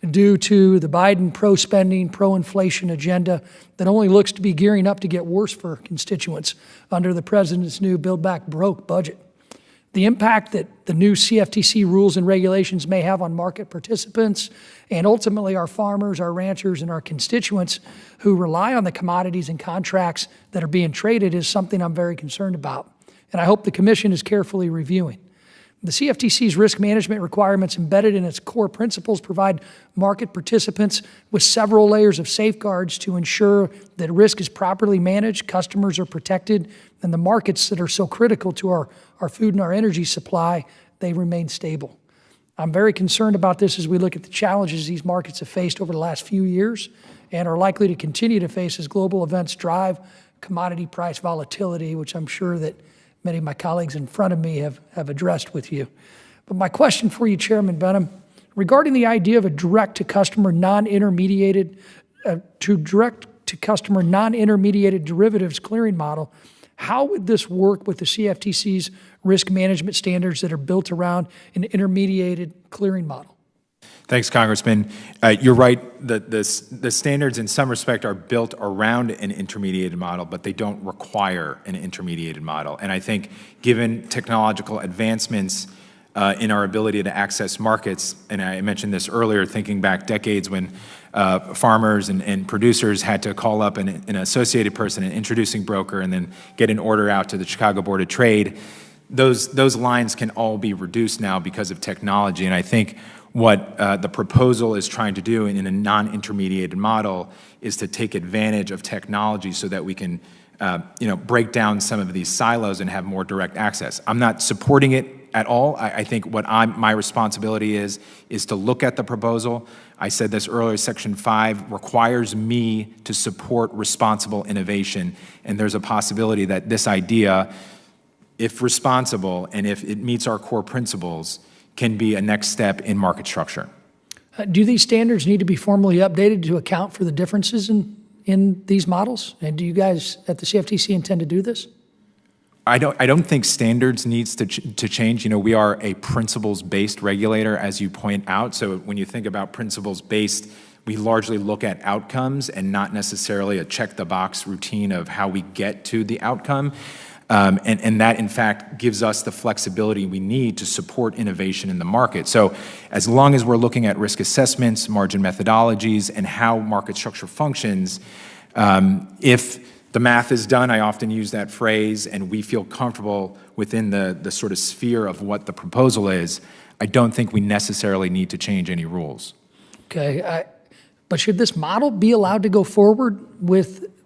due to the Biden pro-spending, pro-inflation agenda that only looks to be gearing up to get worse for constituents under the president's new Build Back Broke budget. The impact that the new CFTC rules and regulations may have on market participants and ultimately our farmers, our ranchers, and our constituents who rely on the commodities and contracts that are being traded is something I'm very concerned about, and I hope the Commission is carefully reviewing. The CFTC's risk management requirements embedded in its core principles provide market participants with several layers of safeguards to ensure that risk is properly managed, customers are protected, and the markets that are so critical to our food and our energy supply, they remain stable. I'm very concerned about this as we look at the challenges these markets have faced over the last few years and are likely to continue to face as global events drive commodity price volatility, which I'm sure that many of my colleagues in front of me have addressed with you. But my question for you, Chairman Benham, regarding the idea of a direct-to-customer non-intermediated derivatives clearing model, how would this work with the CFTC's risk management standards that are built around an intermediated clearing model? Thanks, Congressman. You're right. The standards in some respect are built around an intermediated model, but they don't require an intermediated model. And I think given technological advancements in our ability to access markets, and I mentioned this earlier, thinking back decades when farmers and producers had to call up an associated person, an introducing broker, and then get an order out to the Chicago Board of Trade, those lines can all be reduced now because of technology. And I think what the proposal is trying to do in a non-intermediated model is to take advantage of technology so that we can break down some of these silos and have more direct access. I'm not supporting it at all. I think what my responsibility is to look at the proposal. I said this earlier, Section 5 requires me to support responsible innovation, and there's a possibility that this idea, if responsible and if it meets our core principles, can be a next step in market structure. Do these standards need to be formally updated to account for the differences in these models? And do you guys at the CFTC intend to do this? I don't think standards needs to change. We are a principles-based regulator, as you point out. So when you think about principles-based, we largely look at outcomes and not necessarily a check-the-box routine of how we get to the outcome. And that, in fact, gives us the flexibility we need to support innovation in the market. So as long as we're looking at risk assessments, margin methodologies, and how market structure functions, if the math is done, I often use that phrase, and we feel comfortable within the sort of sphere of what the proposal is, I don't think we necessarily need to change any rules. Okay. But should this model be allowed to go forward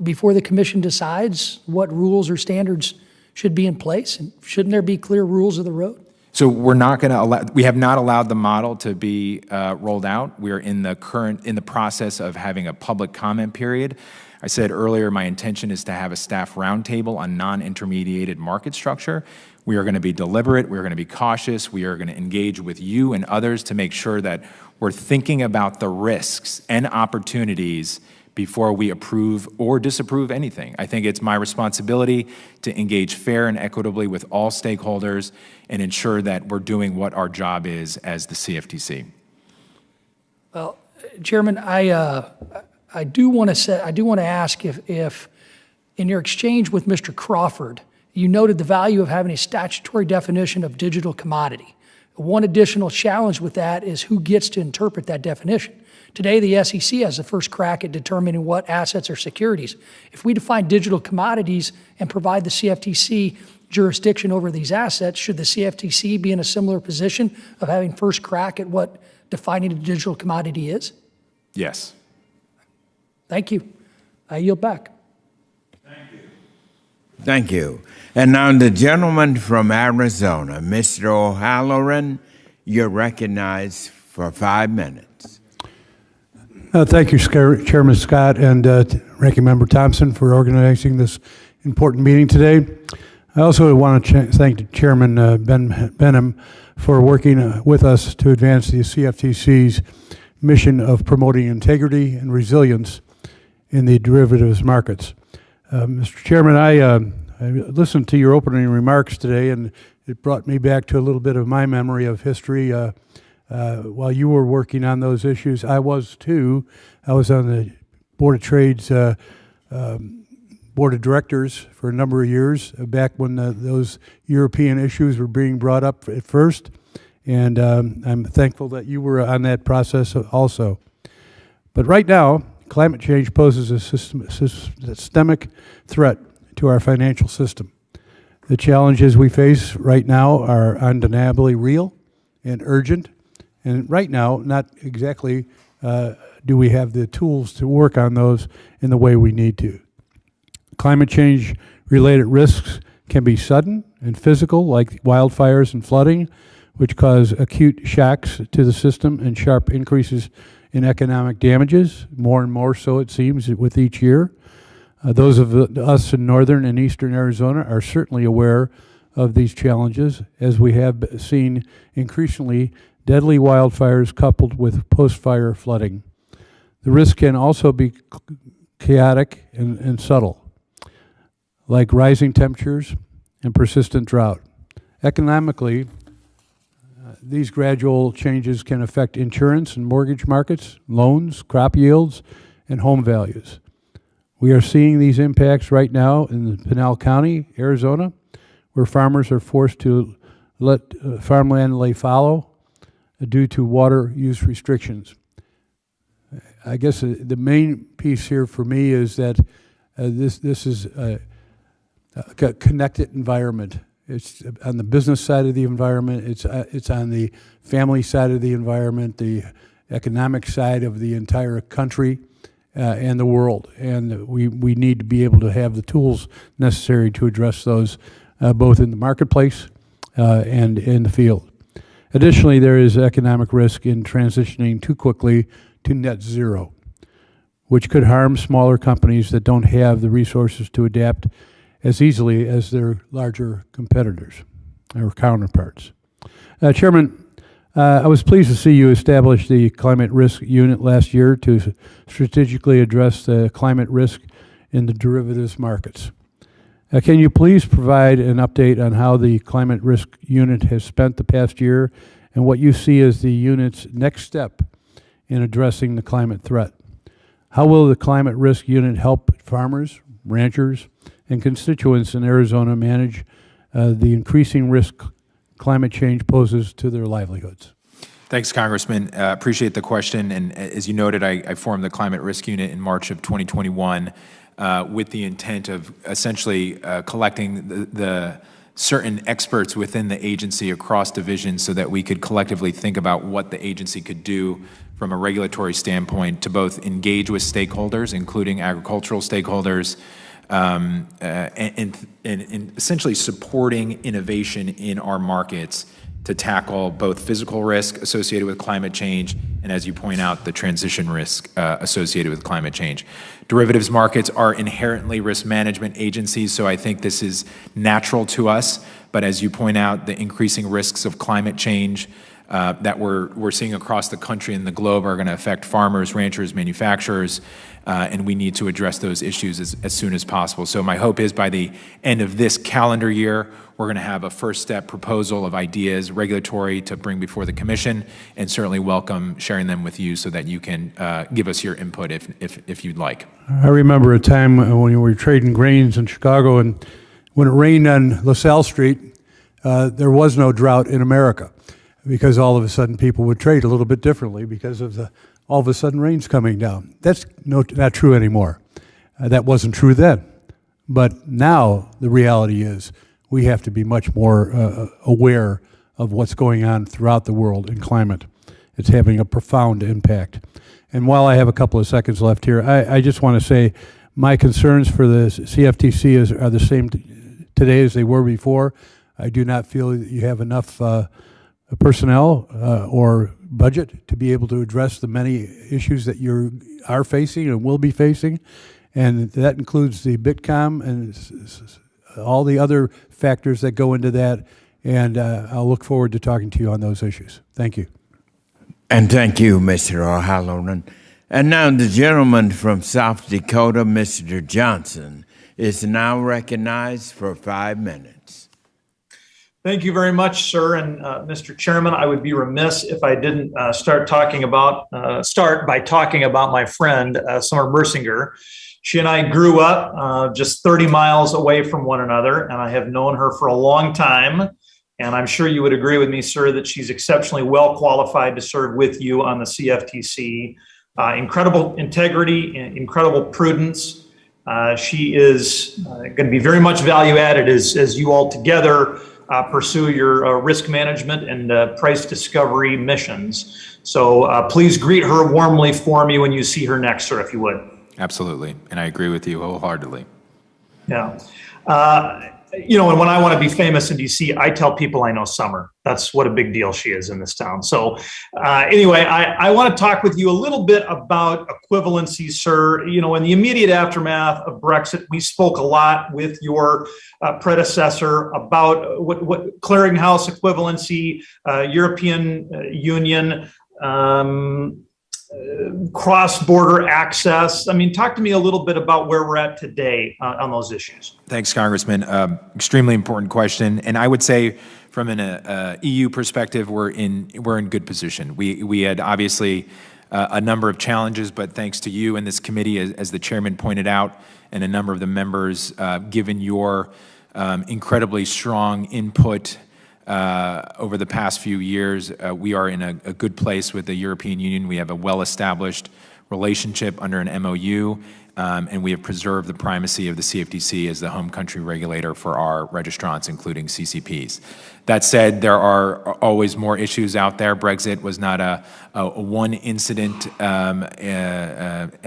before the Commission decides what rules or standards should be in place? And shouldn't there be clear rules of the road? So we have not allowed the model to be rolled out. We are in the process of having a public comment period. I said earlier, my intention is to have a staff roundtable on non-intermediated market structure. We are going to be deliberate. We are going to be cautious. We are going to engage with you and others to make sure that we're thinking about the risks and opportunities before we approve or disapprove anything. I think it's my responsibility to engage fair and equitably with all stakeholders and ensure that we're doing what our job is as the CFTC. Well, Chairman, I do want to ask if in your exchange with Mr. Crawford, you noted the value of having a statutory definition of digital commodity. One additional challenge with that is who gets to interpret that definition. Today, the SEC has the first crack at determining what assets are securities. If we define digital commodities and provide the CFTC jurisdiction over these assets, should the CFTC be in a similar position of having first crack at what defining a digital commodity is? Yes. Thank you. I yield back. Thank you. And now the gentleman from Arizona, Mr. O'Halloran, you're recognized for 5 minutes. Thank you, Chairman Scott and Ranking Member Thompson for organizing this important meeting today. I also want to thank Chairman Benham for working with us to advance the CFTC's mission of promoting integrity and resilience in the derivatives markets. Mr. Chairman, I listened to your opening remarks today, and it brought me back to a little bit of my memory of history. While you were working on those issues, I was too. I was on the Board of Trade's Board of Directors for a number of years, back when those European issues were being brought up at first. And I'm thankful that you were on that process also. But right now, climate change poses a systemic threat to our financial system. The challenges we face right now are undeniably real and urgent. And right now, not exactly do we have the tools to work on those in the way we need to. Climate change related risks can be sudden and physical, like wildfires and flooding, which cause acute shocks to the system and sharp increases in economic damages, more and more so it seems with each year. Those of us in northern and eastern Arizona are certainly aware of these challenges, as we have seen increasingly deadly wildfires coupled with post-fire flooding. The risk can also be chaotic and subtle, like rising temperatures and persistent drought. Economically, these gradual changes can affect insurance and mortgage markets, loans, crop yields, and home values. We are seeing these impacts right now in Pinal County, Arizona, where farmers are forced to let farmland lay fallow due to water use restrictions. I guess the main piece here for me is that this is a connected environment. It's on the business side of the environment, it's on the family side of the environment, the economic side of the entire country and the world. And we need to be able to have the tools necessary to address those both in the marketplace and in the field. Additionally, there is economic risk in transitioning too quickly to net zero, which could harm smaller companies that don't have the resources to adapt as easily as their larger competitors or counterparts. Chairman, I was pleased to see you establish the Climate Risk Unit last year to strategically address the climate risk in the derivatives markets. Can you please provide an update on how the Climate Risk Unit has spent the past year and what you see as the unit's next step in addressing the climate threat? How will the Climate Risk Unit help farmers, ranchers, and constituents in Arizona manage the increasing risk climate change poses to their livelihoods? Thanks, Congressman. Appreciate the question. And as you noted, I formed the Climate Risk Unit in March of 2021 with the intent of essentially collecting the certain experts within the agency across divisions so that we could collectively think about what the agency could do from a regulatory standpoint to both engage with stakeholders, including agricultural stakeholders, and essentially supporting innovation in our markets to tackle both physical risk associated with climate change and, as you point out, the transition risk associated with climate change. Derivatives markets are inherently risk management agencies, so I think this is natural to us. But as you point out, the increasing risks of climate change that we're seeing across the country and the globe are going to affect farmers, ranchers, manufacturers, and we need to address those issues as soon as possible. So my hope is by the end of this calendar year, we're going to have a first step proposal of ideas, regulatory, to bring before the commission, and certainly welcome sharing them with you so that you can give us your input if you'd like. I remember a time when we were trading grains in Chicago, and when it rained on LaSalle Street, there was no drought in America, because all of a sudden people would trade a little bit differently because of the all of a sudden rain's coming down. That's not true anymore. That wasn't true then. But now the reality is we have to be much more aware of what's going on throughout the world in climate. It's having a profound impact. And while I have a couple of seconds left here, I just want to say my concerns for the CFTC are the same today as they were before. I do not feel that you have enough personnel or budget to be able to address the many issues that you are facing and will be facing, and that includes the Bitcom and all the other factors that go into that, and I'll look forward to talking to you on those issues. Thank you. And thank you, Mr. O'Halloran. And now the gentleman from South Dakota, Mr. Johnson, is now recognized for 5 minutes. Thank you very much, sir. And Mr. Chairman, I would be remiss if I didn't start by talking about my friend, Summer Mersinger. She and I grew up just 30 miles away from one another, and I have known her for a long time. And I'm sure you would agree with me, sir, that she's exceptionally well qualified to serve with you on the CFTC. Incredible integrity, incredible prudence. She is going to be very much value added as you all together pursue your risk management and price discovery missions. So please greet her warmly for me when you see her next, sir, if you would. Absolutely. And I agree with you wholeheartedly. Yeah. You know, and when I want to be famous in DC, I tell people I know Summer. That's what a big deal she is in this town. So anyway, I want to talk with you a little bit about equivalency, sir. You know, in the immediate aftermath of Brexit, we spoke a lot with your predecessor about what clearinghouse equivalency, European Union, cross-border access. I mean, talk to me a little bit about where we're at today on those issues. Thanks, Congressman. Extremely important question. And I would say from an EU perspective, we're in good position. We had obviously a number of challenges, but thanks to you and this committee, as the chairman pointed out, and a number of the members, given your incredibly strong input over the past few years, we are in a good place with the European Union. We have a well-established relationship under an MOU, and we have preserved the primacy of the CFTC as the home country regulator for our registrants, including CCPs. That said, there are always more issues out there. Brexit was not a one-incident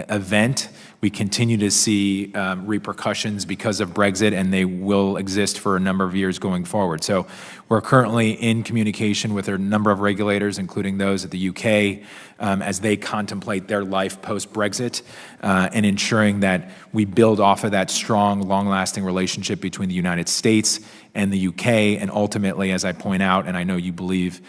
event. We continue to see repercussions because of Brexit, and they will exist for a number of years going forward. So we're currently in communication with a number of regulators, including those at the UK, as they contemplate their life post-Brexit, and ensuring that we build off of that strong, long-lasting relationship between the United States and the UK, and ultimately, as I point out, and I know you believe,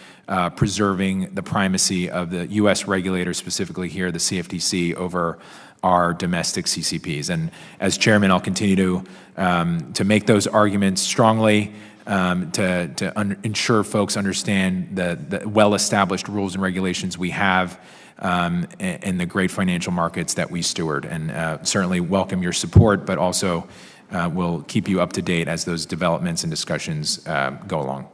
preserving the primacy of the US regulator, specifically here, the CFTC, over our domestic CCPs. And as chairman, I'll continue to make those arguments strongly, to ensure folks understand the well-established rules and regulations we have, and the great financial markets that we steward. And certainly welcome your support, but also we'll keep you up to date as those developments and discussions go along.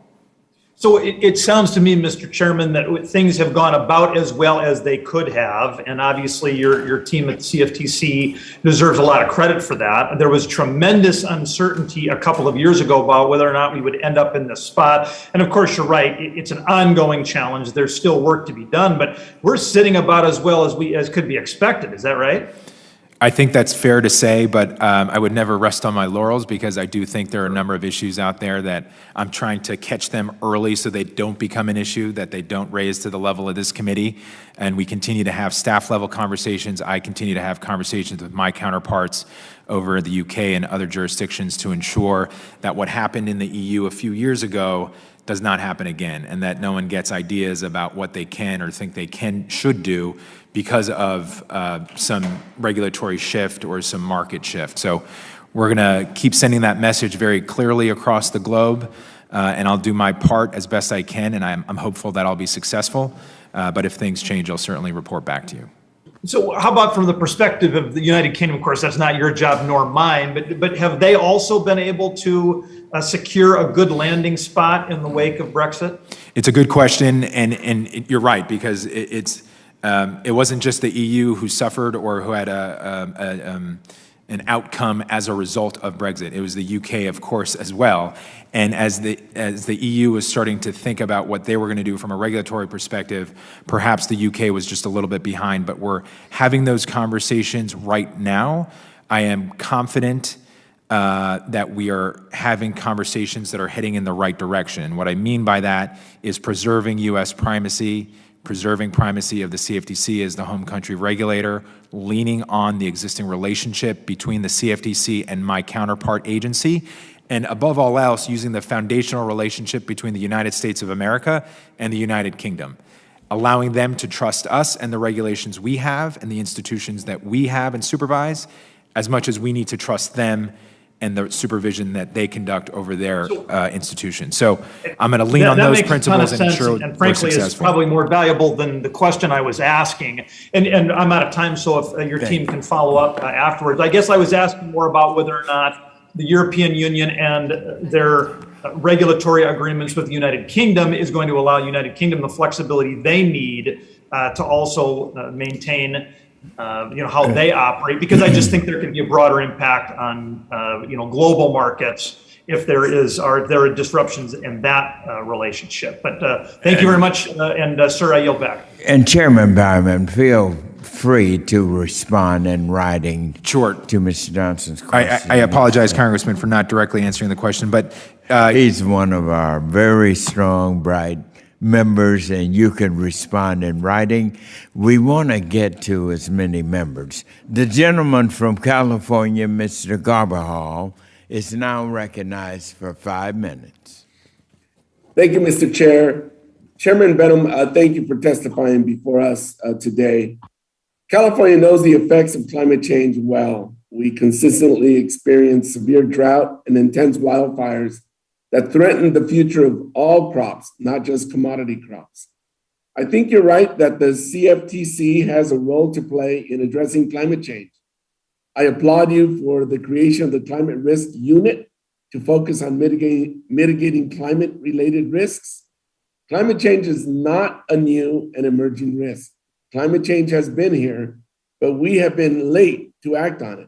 So it sounds to me, Mr. Chairman, that things have gone about as well as they could have, and obviously your team at the CFTC deserves a lot of credit for that. There was tremendous uncertainty a couple of years ago about whether or not we would end up in this spot, and of course you're right, it's an ongoing challenge. There's still work to be done, but we're sitting about as well as could be expected. Is that right? I think that's fair to say, but I would never rest on my laurels, because I do think there are a number of issues out there that I'm trying to catch them early so they don't become an issue, that they don't raise to the level of this committee. And we continue to have staff level conversations. I continue to have conversations with my counterparts over the UK and other jurisdictions to ensure that what happened in the EU a few years ago does not happen again, and that no one gets ideas about what they can or think they should do because of some regulatory shift or some market shift. So we're going to keep sending that message very clearly across the globe, and I'll do my part as best I can, and I'm hopeful that I'll be successful. But if things change, I'll certainly report back to you. So how about from the perspective of the United Kingdom? Of course, that's not your job nor mine, but have they also been able to secure a good landing spot in the wake of Brexit? It's a good question, and you're right, because it wasn't just the EU who suffered or who had an outcome as a result of Brexit. It was the UK, of course, as well. And as the EU was starting to think about what they were going to do from a regulatory perspective, perhaps the UK was just a little bit behind, but we're having those conversations right now. I am confident that we are having conversations that are heading in the right direction. What I mean by that is preserving U.S. primacy, preserving primacy of the CFTC as the home country regulator, leaning on the existing relationship between the CFTC and my counterpart agency, and above all else, using the foundational relationship between the United States of America and the United Kingdom, allowing them to trust us and the regulations we have and the institutions that we have and supervise, as much as we need to trust them and the supervision that they conduct over their institution. So I'm going to lean on those principles and ensure and frankly, we're it's successful. probably more valuable than the question I was asking. And I'm out of time, so if your team can follow up afterwards. I guess I was asking more about whether or not the European Union and their regulatory agreements with the United Kingdom is going to allow United Kingdom the flexibility they need to also maintain how they operate, because I just think there could be a broader impact on global markets if there are disruptions in that relationship. But thank you very much, and sir, I yield back. And Chairman Byron, feel free to respond in writing to Mr. Johnson's question. I apologize, Congressman, for not directly answering the question, but he's one of our very strong, bright members, and you can respond in writing. We want to get to as many members. The gentleman from California, Mr. Garbahal, is now recognized for 5 minutes. Thank you, Mr. Chair. Chairman Benham, thank you for testifying before us today. California knows the effects of climate change well. We consistently experience severe drought and intense wildfires that threaten the future of all crops, not just commodity crops. I think you're right that the CFTC has a role to play in addressing climate change. I applaud you for the creation of the Climate Risk Unit to focus on mitigating climate-related risks. Climate change is not a new and emerging risk. Climate change has been here, but we have been late to act on it.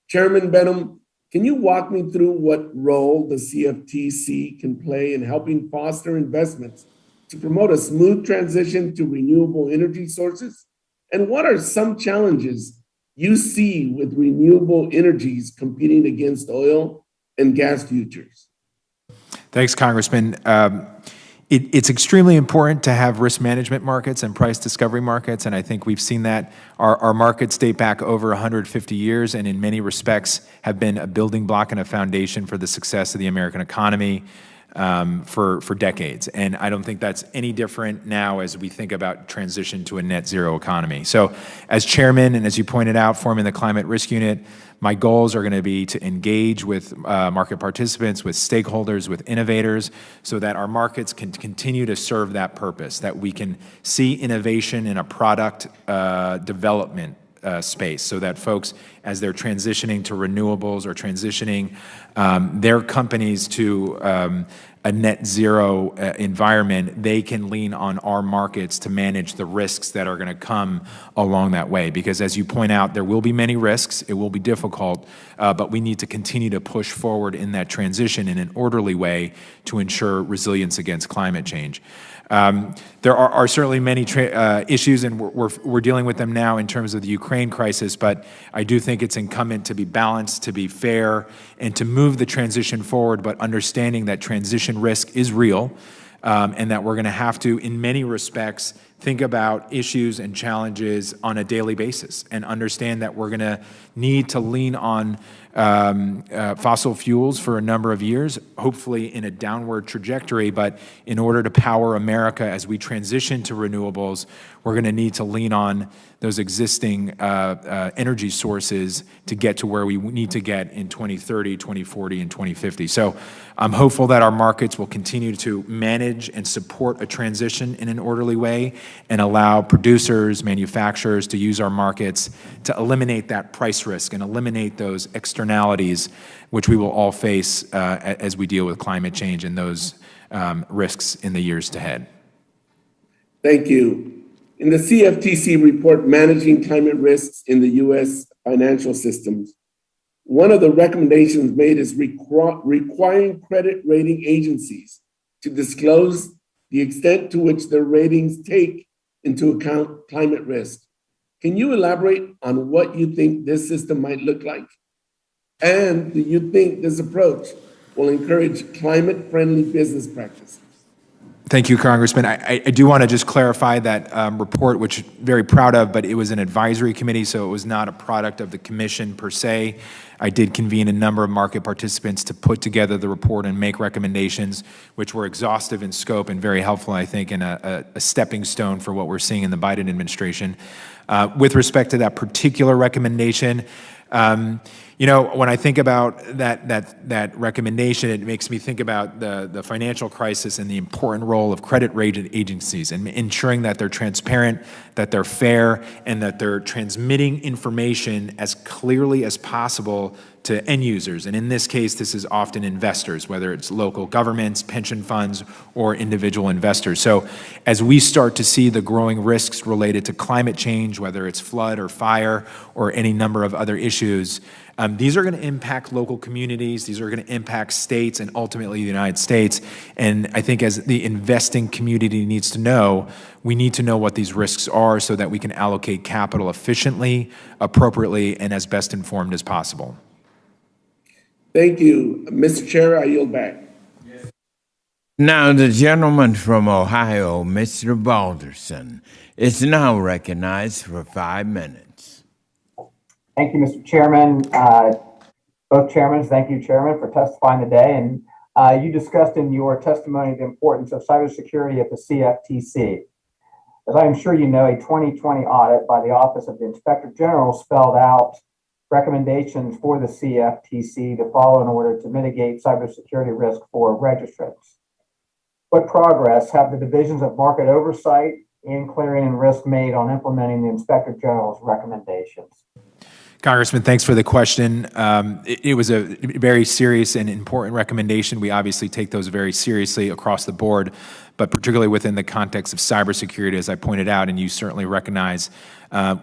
Chairman Benham, can you walk me through what role the CFTC can play in helping foster investments to promote a smooth transition to renewable energy sources? And what are some challenges you see with renewable energies competing against oil and gas futures? Thanks, Congressman. It's extremely important to have risk management markets and price discovery markets, and I think we've seen that. Our markets date back over 150 years and in many respects have been a building block and a foundation for the success of the American economy for decades. And I don't think that's any different now as we think about transition to a net zero economy. So as chairman, and as you pointed out, forming the Climate Risk Unit, my goals are going to be to engage with market participants, with stakeholders, with innovators, so that our markets can continue to serve that purpose, that we can see innovation in a product development space, so that folks, as they're transitioning to renewables or transitioning their companies to a net zero environment, they can lean on our markets to manage the risks that are going to come along that way. Because as you point out, there will be many risks, it will be difficult, but we need to continue to push forward in that transition in an orderly way to ensure resilience against climate change. There are certainly many issues, and we're dealing with them now in terms of the Ukraine crisis, but I do think it's incumbent to be balanced, to be fair, and to move the transition forward, but understanding that transition risk is real, and that we're going to have to, in many respects, think about issues and challenges on a daily basis and understand that we're going to need to lean on fossil fuels for a number of years, hopefully in a downward trajectory, but in order to power America as we transition to renewables, we're going to need to lean on those existing energy sources to get to where we need to get in 2030, 2040, and 2050. So I'm hopeful that our markets will continue to manage and support a transition in an orderly way and allow producers, manufacturers to use our markets to eliminate that price risk and eliminate those externalities which we will all face as we deal with climate change and those risks in the years ahead. Thank you. In the CFTC report, Managing Climate Risks in the U.S. Financial Systems, one of the recommendations made is requiring credit rating agencies to disclose the extent to which their ratings take into account climate risk. Can you elaborate on what you think this system might look like? And do you think this approach will encourage climate-friendly business practices? Thank you, Congressman. I do want to just clarify that report, which I'm very proud of, but it was an advisory committee, so it was not a product of the commission per se. I did convene a number of market participants to put together the report and make recommendations, which were exhaustive in scope and very helpful, I think, and a stepping stone for what we're seeing in the Biden administration. With respect to that particular recommendation, You know, when I think about that recommendation, it makes me think about the financial crisis and the important role of credit rating agencies and ensuring that they're transparent, that they're fair, and that they're transmitting information as clearly as possible to end users. And in this case, this is often investors, whether it's local governments, pension funds, or individual investors. So as we start to see the growing risks related to climate change, whether it's flood or fire or any number of other issues, these are going to impact local communities, these are going to impact states and ultimately the United States. And I think as the investing community needs to know, we need to know what these risks are so that we can allocate capital efficiently, appropriately, and as best informed as possible. Thank you. Mr. Chair, I yield back. Now, the gentleman from Ohio, Mr. Balderson, is now recognized for 5 minutes. Thank you, Mr. Chairman. Both chairmen, thank you, Chairman, for testifying today. And you discussed in your testimony the importance of cybersecurity at the CFTC. As I'm sure you know, a 2020 audit by the Office of the Inspector General spelled out recommendations for the CFTC to follow in order to mitigate cybersecurity risk for registrants. What progress have the divisions of market oversight and clearing and risk made on implementing the Inspector General's recommendations? Congressman, thanks for the question. It was a very serious and important recommendation. We obviously take those very seriously across the board, but particularly within the context of cybersecurity, as I pointed out, and you certainly recognize,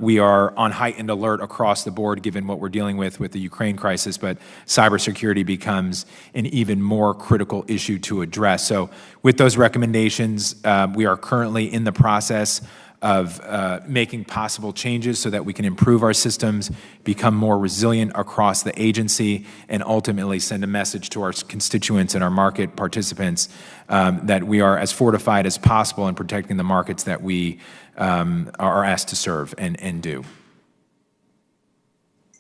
we are on heightened alert across the board given what we're dealing with the Ukraine crisis, but cybersecurity becomes an even more critical issue to address. So with those recommendations, we are currently in the process of making possible changes so that we can improve our systems, become more resilient across the agency, and ultimately send a message to our constituents and our market participants that we are as fortified as possible in protecting the markets that we are asked to serve and do.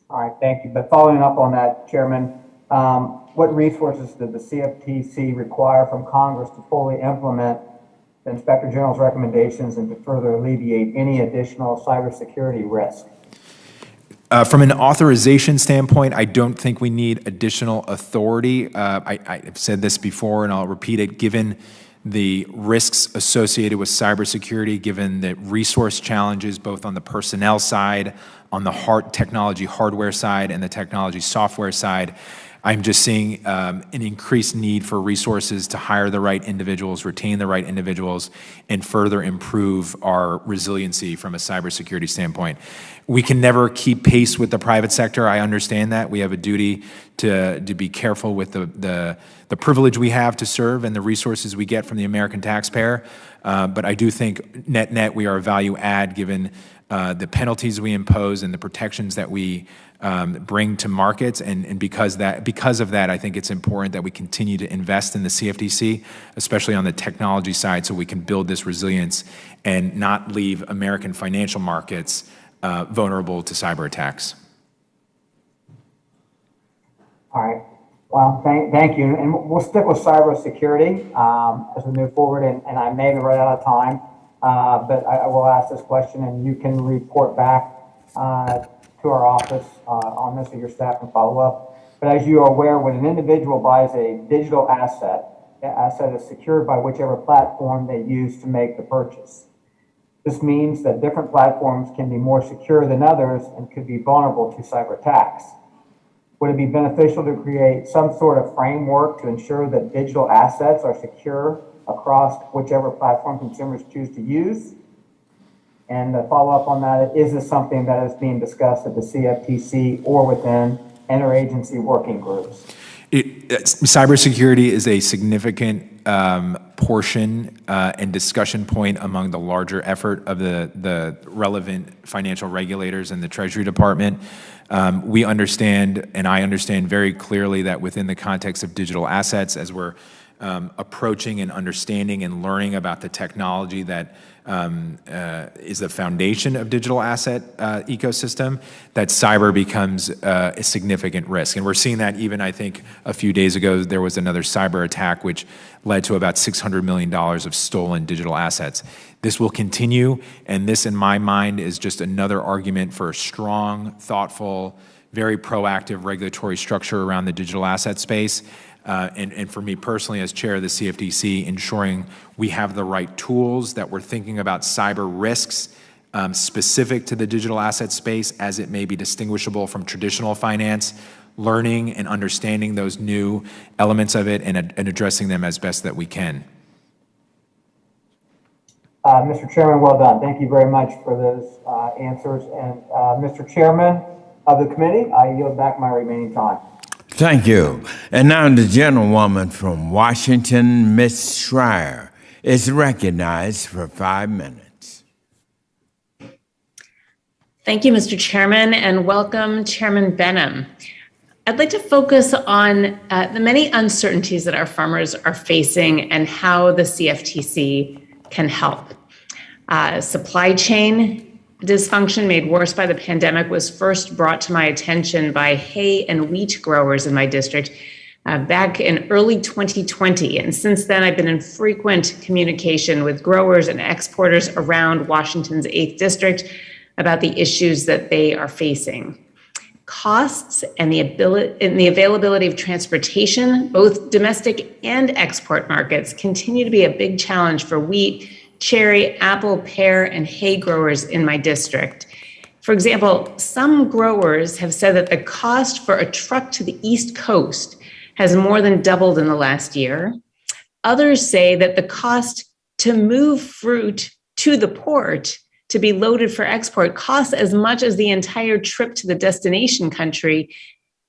All right, thank you. But following up on that, Chairman, what resources did the CFTC require from Congress to fully implement the Inspector General's recommendations and to further alleviate any additional cybersecurity risk? From an authorization standpoint, I don't think we need additional authority. I've said this before, and I'll repeat it, given the risks associated with cybersecurity, given the resource challenges both on the personnel side, on the technology hardware side, and the technology software side, I'm just seeing an increased need for resources to hire the right individuals, retain the right individuals, and further improve our resiliency from a cybersecurity standpoint. We can never keep pace with the private sector. I understand that. We have a duty to be careful with the privilege we have to serve and the resources we get from the American taxpayer. But I do think net we are a value add given the penalties we impose and the protections that we bring to markets, and because of that, I think it's important that we continue to invest in the CFTC, especially on the technology side, so we can build this resilience and not leave American financial markets vulnerable to cyber attacks. All right. Well, thank you. And we'll stick with cybersecurity as we move forward, and I may run out of time, but I will ask this question, and you can report back to our office on this, or your staff can follow up. But as you are aware, when an individual buys a digital asset, the asset is secured by whichever platform they use to make the purchase. This means that different platforms can be more secure than others and could be vulnerable to cyber attacks. Would it be beneficial to create some sort of framework to ensure that digital assets are secure across whichever platform consumers choose to use? And the follow-up on that, is this something that is being discussed at the CFTC or within interagency working groups? Cybersecurity is a significant portion and discussion point among the larger effort of the relevant financial regulators and the Treasury Department. We understand, and I understand very clearly, that within the context of digital assets, as we're approaching and understanding and learning about the technology that is the foundation of digital asset ecosystem, that cyber becomes a significant risk. And we're seeing that even, I think, a few days ago, there was another cyber attack which led to about $600 million of stolen digital assets. This will continue, and this, in my mind, is just another argument for a strong, thoughtful, very proactive regulatory structure around the digital asset space. And for me personally, as chair of the CFTC, ensuring we have the right tools, that we're thinking about cyber risks specific to the digital asset space as it may be distinguishable from traditional finance, learning and understanding those new elements of it and addressing them as best that we can. Mr. Chairman, well done. Thank you very much for those answers. And Mr. Chairman of the committee, I yield back my remaining time. Thank you. And now the gentlewoman from Washington, Ms. Schreier, is recognized for 5 minutes. Thank you, Mr. Chairman, and welcome, Chairman Benham. I'd like to focus on the many uncertainties that our farmers are facing and how the CFTC can help. Supply chain dysfunction made worse by the pandemic was first brought to my attention by hay and wheat growers in my district back in early 2020. And since then, I've been in frequent communication with growers and exporters around Washington's 8th District about the issues that they are facing. Costs and the availability of transportation, both domestic and export markets, continue to be a big challenge for wheat, cherry, apple, pear, and hay growers in my district. For example, some growers have said that the cost for a truck to the East Coast has more than doubled in the last year. Others say that the cost to move fruit to the port to be loaded for export costs as much as the entire trip to the destination country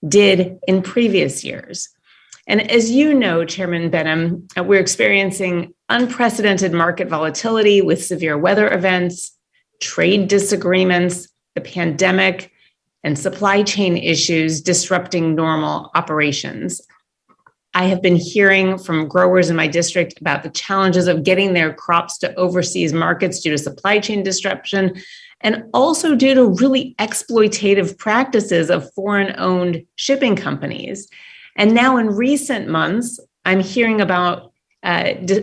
did in previous years. And as you know, Chairman Benham, we're experiencing unprecedented market volatility with severe weather events, trade disagreements, the pandemic, and supply chain issues disrupting normal operations. I have been hearing from growers in my district about the challenges of getting their crops to overseas markets due to supply chain disruption, and also due to really exploitative practices of foreign-owned shipping companies. And now in recent months, I'm hearing about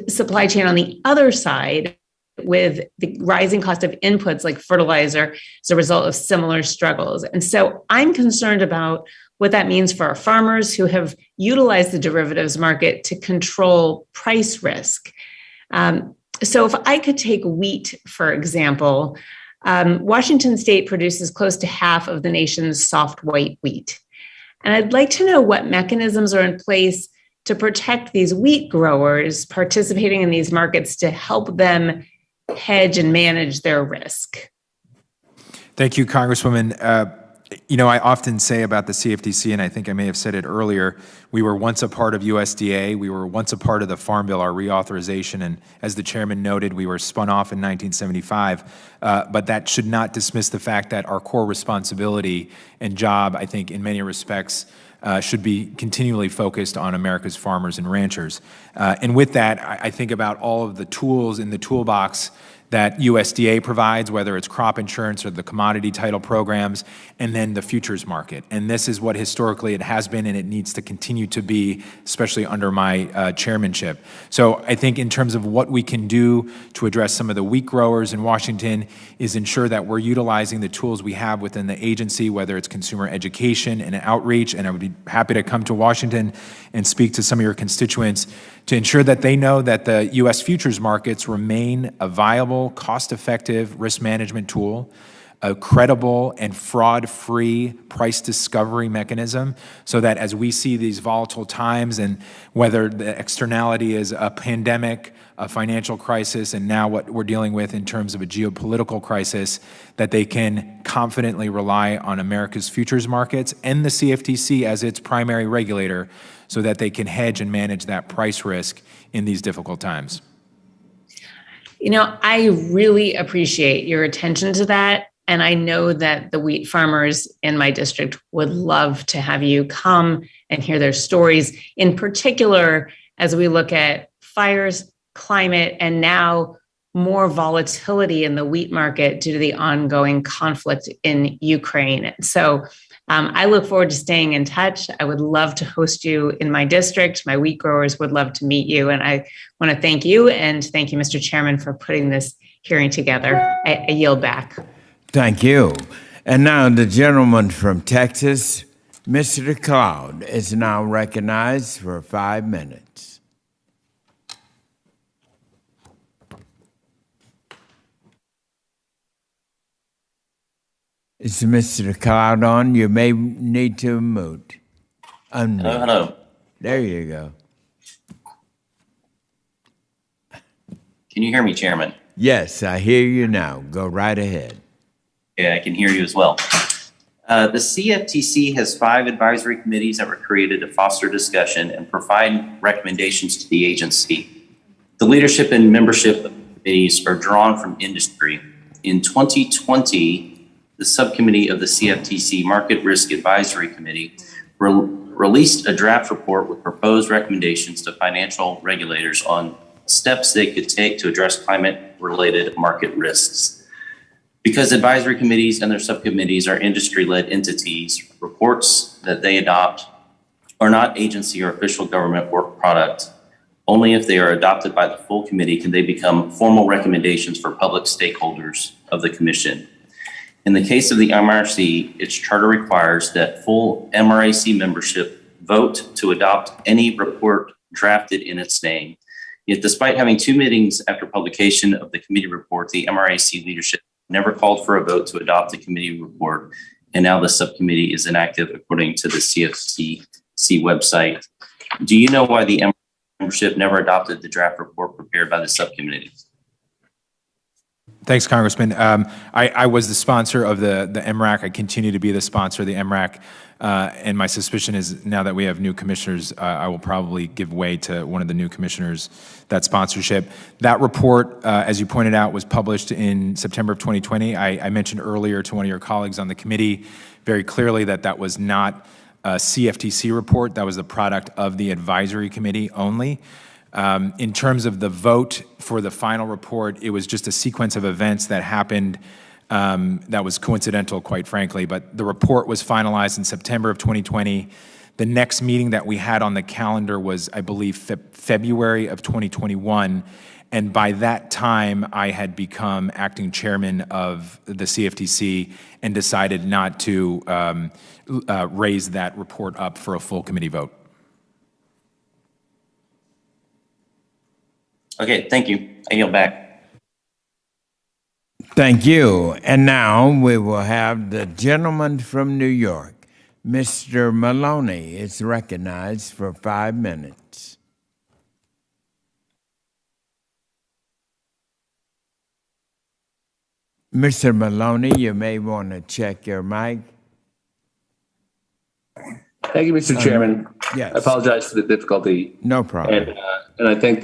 supply chain on the other side with the rising cost of inputs like fertilizer as a result of similar struggles. And so I'm concerned about what that means for our farmers who have utilized the derivatives market to control price risk. So if I could take wheat, for example, Washington State produces close to half of the nation's soft white wheat. And I'd like to know what mechanisms are in place to protect these wheat growers participating in these markets to help them hedge and manage their risk. Thank you, Congresswoman. I often say about the CFTC, and I think I may have said it earlier, we were once a part of USDA. We were once a part of the Farm Bill, our reauthorization. And as the chairman noted, we were spun off in 1975. But that should not dismiss the fact that our core responsibility and job, I think, in many respects, should be continually focused on America's farmers and ranchers. And with that, I think about all of the tools in the toolbox that USDA provides, whether it's crop insurance or the commodity title programs, and then the futures market. And this is what historically it has been, and it needs to continue to be, especially under my chairmanship. So I think in terms of what we can do to address some of the wheat growers in Washington is ensure that we're utilizing the tools we have within the agency, whether it's consumer education and outreach, and I would be happy to come to Washington and speak to some of your constituents to ensure that they know that the U.S. futures markets remain a viable, cost-effective risk management tool, a credible and fraud-free price discovery mechanism, so that as we see these volatile times, and whether the externality is a pandemic, a financial crisis, and now what we're dealing with in terms of a geopolitical crisis, that they can confidently rely on America's futures markets and the CFTC as its primary regulator, so that they can hedge and manage that price risk in these difficult times. You know, I really appreciate your attention to that. And I know that the wheat farmers in my district would love to have you come and hear their stories, in particular, as we look at fires, climate, and now more volatility in the wheat market due to the ongoing conflict in Ukraine. So I look forward to staying in touch. I would love to host you in my district. My wheat growers would love to meet you. And I want to thank you and thank you, Mr. Chairman, for putting this hearing together. I yield back. Thank you. And now the gentleman from Texas, Mr. Cloud, is now recognized for 5 minutes. Is Mr. Cloud on? You may need to unmute. Hello, hello. There you go. Can you hear me, Chairman? Yes, I hear you now. Go right ahead. Yeah, I can hear you as well. The CFTC has 5 advisory committees that were created to foster discussion and provide recommendations to the agency. The leadership and membership of committees are drawn from industry. In 2020, the subcommittee of the CFTC Market Risk Advisory Committee released a draft report with proposed recommendations to financial regulators on steps they could take to address climate-related market risks. Because advisory committees and their subcommittees are industry-led entities, reports that they adopt are not agency or official government work product. Only if they are adopted by the full committee can they become formal recommendations for public stakeholders of the Commission. In the case of the MRC, its charter requires that full MRAC membership vote to adopt any report drafted in its name. Yet despite having 2 meetings after publication of the committee report, the MRAC leadership never called for a vote to adopt the committee report, and now the subcommittee is inactive according to the CFTC website. Do you know why the MRAC membership never adopted the draft report prepared by the subcommittee? Thanks, Congressman. I was the sponsor of the MRAC. I continue to be the sponsor of the MRAC. And my suspicion is now that we have new commissioners, I will probably give way to one of the new commissioners that sponsorship. That report, as you pointed out, was published in September of 2020. I mentioned earlier to one of your colleagues on the committee very clearly that that was not a CFTC report. That was the product of the advisory committee only. In terms of the vote for the final report, it was just a sequence of events that happened that was coincidental, quite frankly. But the report was finalized in September of 2020. The next meeting that we had on the calendar was, I believe, February of 2021. And by that time, I had become acting chairman of the CFTC and decided not to raise that report up for a full committee vote. Okay, thank you. I yield back. Thank you. And now we will have the gentleman from New York, Mr. Maloney, is recognized for 5 minutes. Mr. Maloney, you may want to check your mic. Thank you, Mr. Chairman. Yes. I apologize for the difficulty. No problem. And I thank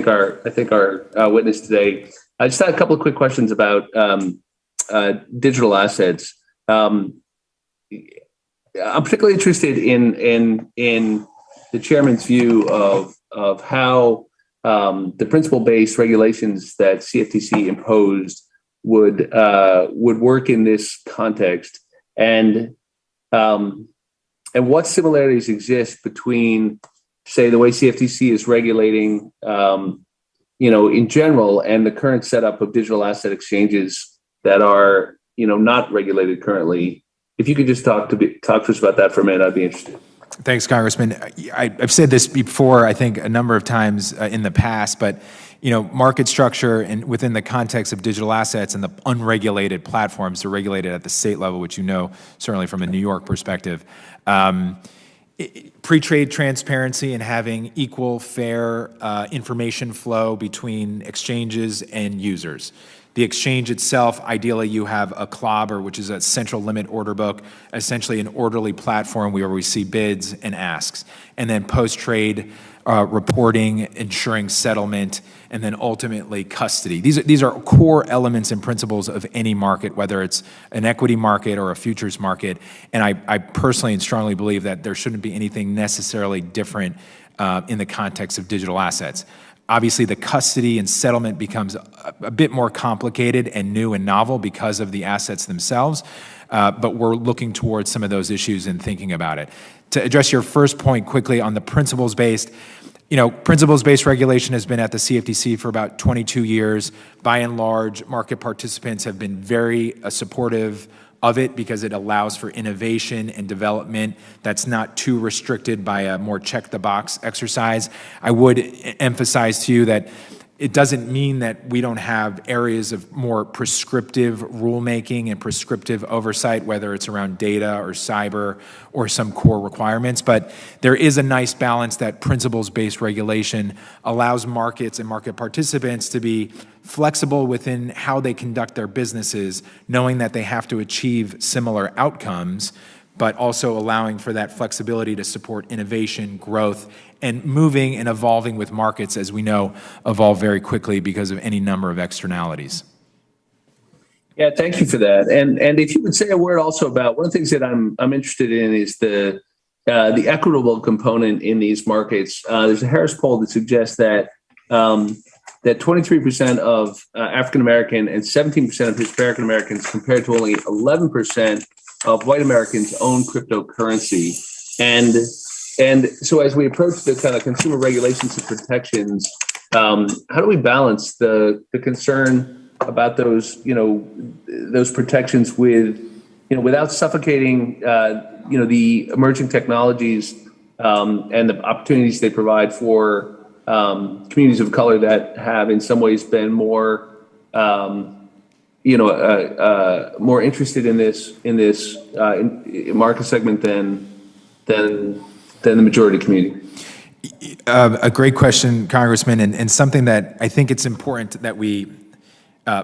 our witness today. I just had a couple of quick questions about digital assets. I'm particularly interested in the chairman's view of how the principle-based regulations that CFTC imposed would work in this context, and what similarities exist between, say, the way CFTC is regulating, in general, and the current setup of digital asset exchanges that are, not regulated currently. If you could just talk to us about that for a minute, I'd be interested. Thanks, Congressman. I've said this before, I think, a number of times in the past, but market structure and within the context of digital assets and the unregulated platforms, they're regulated at the state level, which certainly from a New York perspective. Pre-trade transparency and having equal, fair information flow between exchanges and users. The exchange itself, ideally you have a CLOBR, which is a central limit order book, essentially an orderly platform where we see bids and asks. And then post-trade reporting, ensuring settlement, and then ultimately custody. These are core elements and principles of any market, whether it's an equity market or a futures market. And I personally and strongly believe that there shouldn't be anything necessarily different in the context of digital assets. Obviously, the custody and settlement becomes a bit more complicated and new and novel because of the assets themselves, but we're looking towards some of those issues and thinking about it. To address your first point quickly on the principles-based, principles-based regulation has been at the CFTC for about 22 years. By and large, market participants have been very supportive of it because it allows for innovation and development that's not too restricted by a more check-the-box exercise. I would emphasize to you that it doesn't mean that we don't have areas of more prescriptive rulemaking and prescriptive oversight, whether it's around data or cyber or some core requirements. But there is a nice balance that principles-based regulation allows markets and market participants to be flexible within how they conduct their businesses, knowing that they have to achieve similar outcomes, but also allowing for that flexibility to support innovation, growth, and moving and evolving with markets, as we know, evolve very quickly because of any number of externalities. Yeah, thank you for that. And if you would say a word also about one of the things that I'm interested in is the equitable component in these markets. There's a Harris poll that suggests that that 23% of African American and 17% of Hispanic Americans, compared to only 11% of white Americans, own cryptocurrency. And so as we approach the kind of consumer regulations and protections, how do we balance the concern about those, those protections with, without suffocating, the emerging technologies and the opportunities they provide for communities of color that have in some ways been more, more interested in this market segment than the majority community? A great question, Congressman, and something that I think it's important that we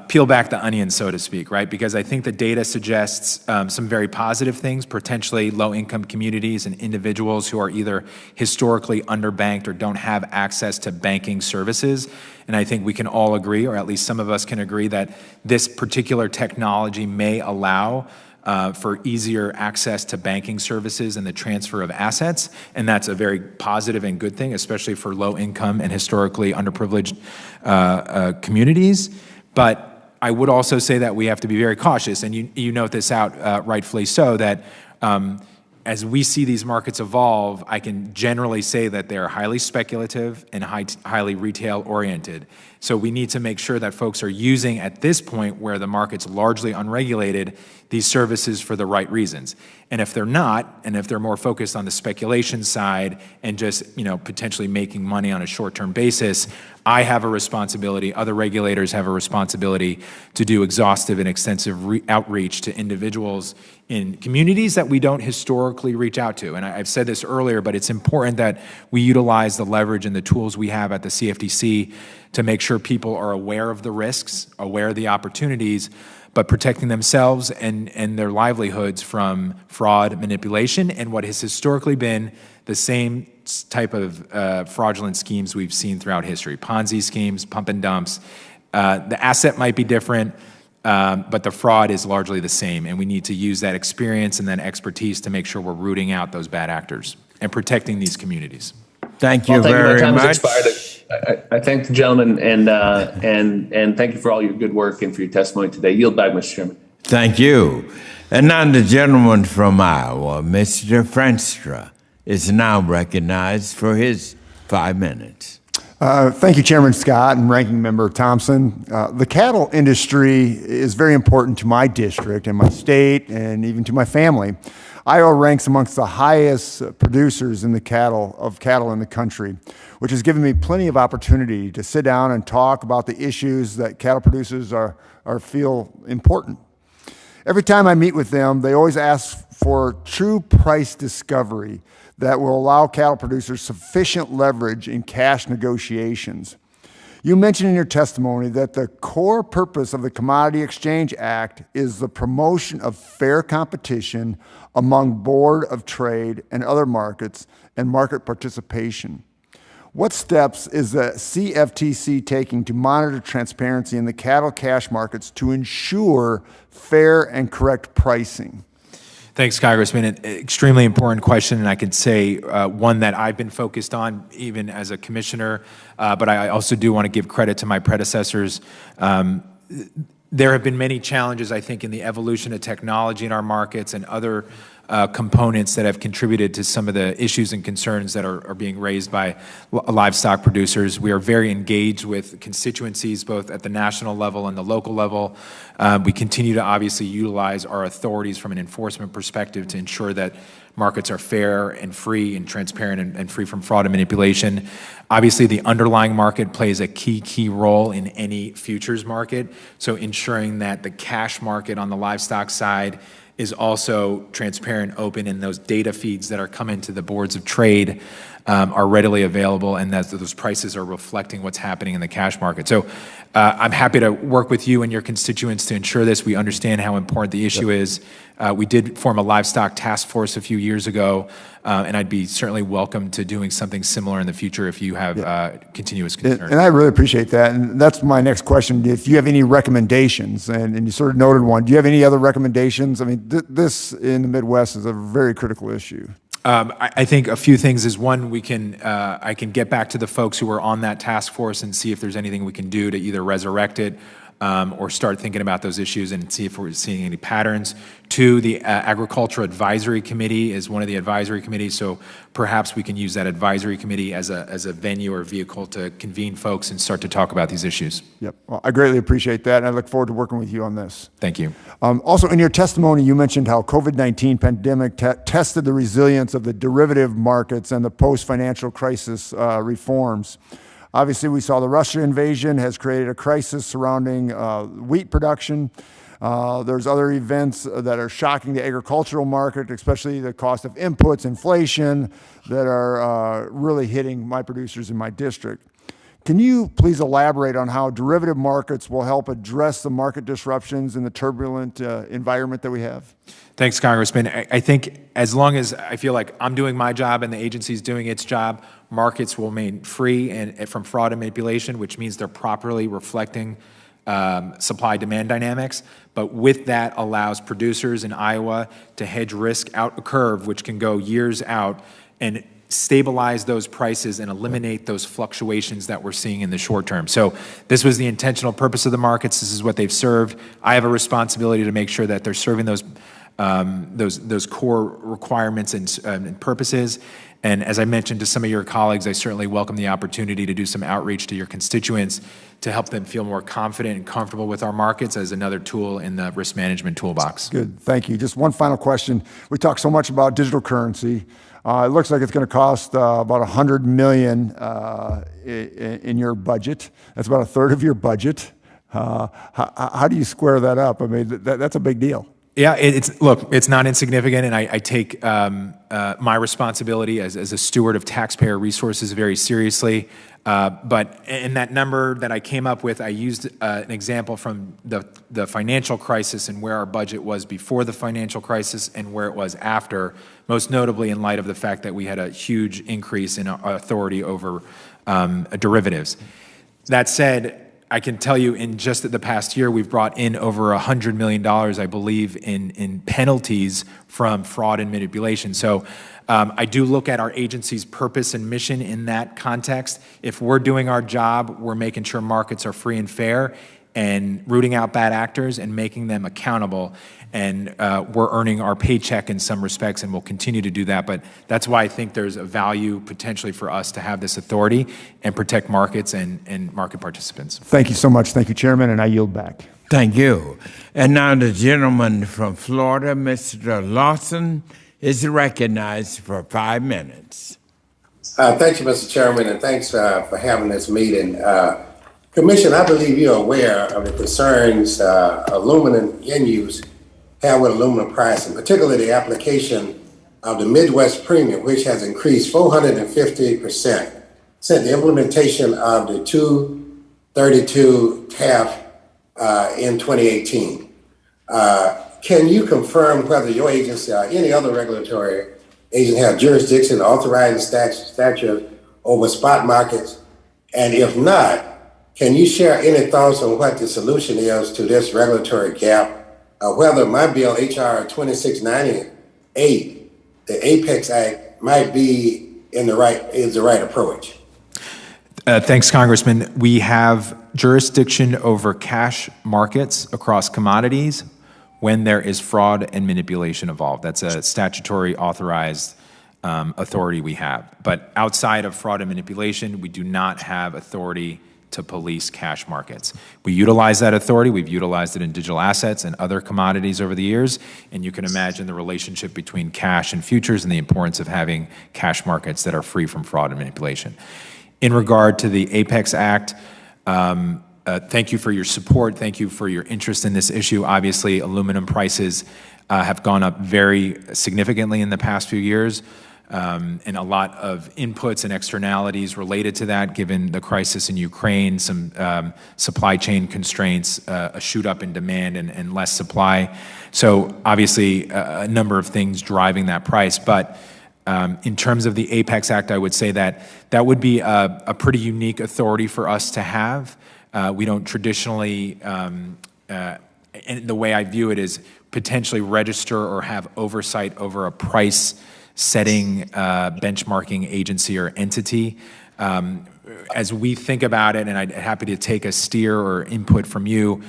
peel back the onion, so to speak, right? Because I think the data suggests some very positive things, potentially low-income communities and individuals who are either historically underbanked or don't have access to banking services. And I think we can all agree, or at least some of us can agree, that this particular technology may allow for easier access to banking services and the transfer of assets. And that's a very positive and good thing, especially for low-income and historically underprivileged communities. But I would also say that we have to be very cautious, and you note this out rightfully so, that as we see these markets evolve, I can generally say that they're highly speculative and highly retail-oriented. So we need to make sure that folks are using, at this point where the market's largely unregulated, these services for the right reasons. And if they're not, and if they're more focused on the speculation side and just potentially making money on a short-term basis, I have a responsibility, other regulators have a responsibility to do exhaustive and extensive outreach to individuals in communities that we don't historically reach out to. And I've said this earlier, but it's important that we utilize the leverage and the tools we have at the CFTC to make sure people are aware of the risks, aware of the opportunities, but protecting themselves and their livelihoods from fraud, manipulation, and what has historically been the same type of fraudulent schemes we've seen throughout history. Ponzi schemes, pump and dumps. The asset might be different, but the fraud is largely the same, and we need to use that experience and that expertise to make sure we're rooting out those bad actors and protecting these communities. Thank you very much. I thank the gentleman and thank you for all your good work and for your testimony today. Yield back, Mr. Chairman. Thank you. And now the gentleman from Iowa, Mr. Frenstra, is now recognized for his 5 minutes. Thank you, Chairman Scott and Ranking Member Thompson. The cattle industry is very important to my district and my state and even to my family. Iowa ranks amongst the highest producers in the cattle in the country, which has given me plenty of opportunity to sit down and talk about the issues that cattle producers feel important. Every time I meet with them, they always ask for true price discovery that will allow cattle producers sufficient leverage in cash negotiations. You mentioned in your testimony that the core purpose of the Commodity Exchange Act is the promotion of fair competition among Board of Trade and other markets and market participation. What steps is the CFTC taking to monitor transparency in the cattle cash markets to ensure fair and correct pricing? Thanks, Congressman. An extremely important question, and I could say one that I've been focused on even as a commissioner, but I also do want to give credit to my predecessors. There have been many challenges, I think, in the evolution of technology in our markets and other components that have contributed to some of the issues and concerns that are being raised by livestock producers. We are very engaged with constituencies, both at the national level and the local level. We continue to obviously utilize our authorities from an enforcement perspective to ensure that markets are fair and free and transparent and free from fraud and manipulation. Obviously, the underlying market plays a key role in any futures market. So ensuring that the cash market on the livestock side is also transparent, open, and those data feeds that are coming to the boards of trade are readily available, and that those prices are reflecting what's happening in the cash market. So I'm happy to work with you and your constituents to ensure this. We understand how important the issue is. We did form a livestock task force a few years ago, and I'd be certainly welcome to doing something similar in the future if you have continuous concerns. And I really appreciate that. And that's my next question. If you have any recommendations, and you sort of noted one, do you have any other recommendations? I mean, this in the Midwest is a very critical issue. I think a few things is one, I can get back to the folks who were on that task force and see if there's anything we can do to either resurrect it or start thinking about those issues and see if we're seeing any patterns. Two, the Agricultural Advisory Committee is one of the advisory committees, so perhaps we can use that advisory committee as a venue or vehicle to convene folks and start to talk about these issues. Yep. Well, I greatly appreciate that, and I look forward to working with you on this. Thank you. Also, in your testimony, you mentioned how COVID-19 pandemic tested the resilience of the derivative markets and the post-financial crisis reforms. Obviously, we saw the Russia invasion has created a crisis surrounding wheat production. There's other events that are shocking the agricultural market, especially the cost of inputs, inflation, that are really hitting my producers in my district. Can you please elaborate on how derivative markets will help address the market disruptions in the turbulent environment that we have? Thanks, Congressman. I think as long as I feel like I'm doing my job and the agency's doing its job, markets will remain free and from fraud and manipulation, which means they're properly reflecting supply-demand dynamics. But with that allows producers in Iowa to hedge risk out a curve, which can go years out, and stabilize those prices and eliminate those fluctuations that we're seeing in the short term. So this was the intentional purpose of the markets. This is what they've served. I have a responsibility to make sure that they're serving those core requirements and purposes. And as I mentioned to some of your colleagues, I certainly welcome the opportunity to do some outreach to your constituents to help them feel more confident and comfortable with our markets as another tool in the risk management toolbox. Good, thank you. Just one final question. We talk so much about digital currency. It looks like it's going to cost about $100 million in your budget. That's about a third of your budget. How do you square that up? I mean, that's a big deal. Yeah, it's not insignificant, and I take my responsibility as a steward of taxpayer resources very seriously. But in that number that I came up with, I used an example from the financial crisis and where our budget was before the financial crisis and where it was after, most notably in light of the fact that we had a huge increase in our authority over derivatives. That said, I can tell you in just the past year, we've brought in over $100 million, I believe, in penalties from fraud and manipulation. So I do look at our agency's purpose and mission in that context. If we're doing our job, we're making sure markets are free and fair and rooting out bad actors and making them accountable. And we're earning our paycheck in some respects, and we'll continue to do that. But that's why I think there's a value potentially for us to have this authority and protect markets and market participants. Thank you so much. Thank you, Chairman, and I yield back. Thank you. And now the gentleman from Florida, Mr. Lawson, is recognized for 5 minutes. Thank you, Mr. Chairman, and thanks for having this meeting. Commission, I believe you're aware of the concerns aluminum end use have with aluminum pricing, particularly the application of the Midwest Premium, which has increased 450% since the implementation of the 232 tariff in 2018. Can you confirm whether your agency or any other regulatory agency have jurisdiction authorizing statute over spot markets? And if not, can you share any thoughts on what the solution is to this regulatory gap? Whether my bill, HR 2690, the Apex Act might be is the right approach? Thanks, Congressman. We have jurisdiction over cash markets across commodities when there is fraud and manipulation involved. That's a statutory authorized authority we have. But outside of fraud and manipulation, we do not have authority to police cash markets. We utilize that authority. We've utilized it in digital assets and other commodities over the years, and you can imagine the relationship between cash and futures and the importance of having cash markets that are free from fraud and manipulation. In regard to the Apex Act, thank you for your support. Thank you for your interest in this issue. Obviously, aluminum prices have gone up very significantly in the past few years. And a lot of inputs and externalities related to that, given the crisis in Ukraine, some supply chain constraints, a shoot up in demand and less supply. So obviously a number of things driving that price. But in terms of the Apex Act, I would say that that would be a pretty unique authority for us to have. We don't traditionally, and the way I view it is potentially register or have oversight over a price setting benchmarking agency or entity. As we think about it, and I'm happy to take a steer or input from you,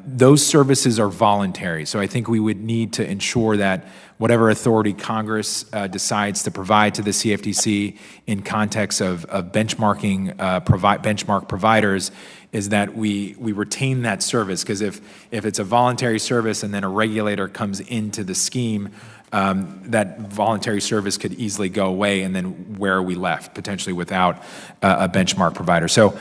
those services are voluntary. So I think we would need to ensure that whatever authority Congress decides to provide to the CFTC in context of benchmarking benchmark providers is that we retain that service. Because if it's a voluntary service and then a regulator comes into the scheme, that voluntary service could easily go away, and then where are we left, potentially without a benchmark provider? So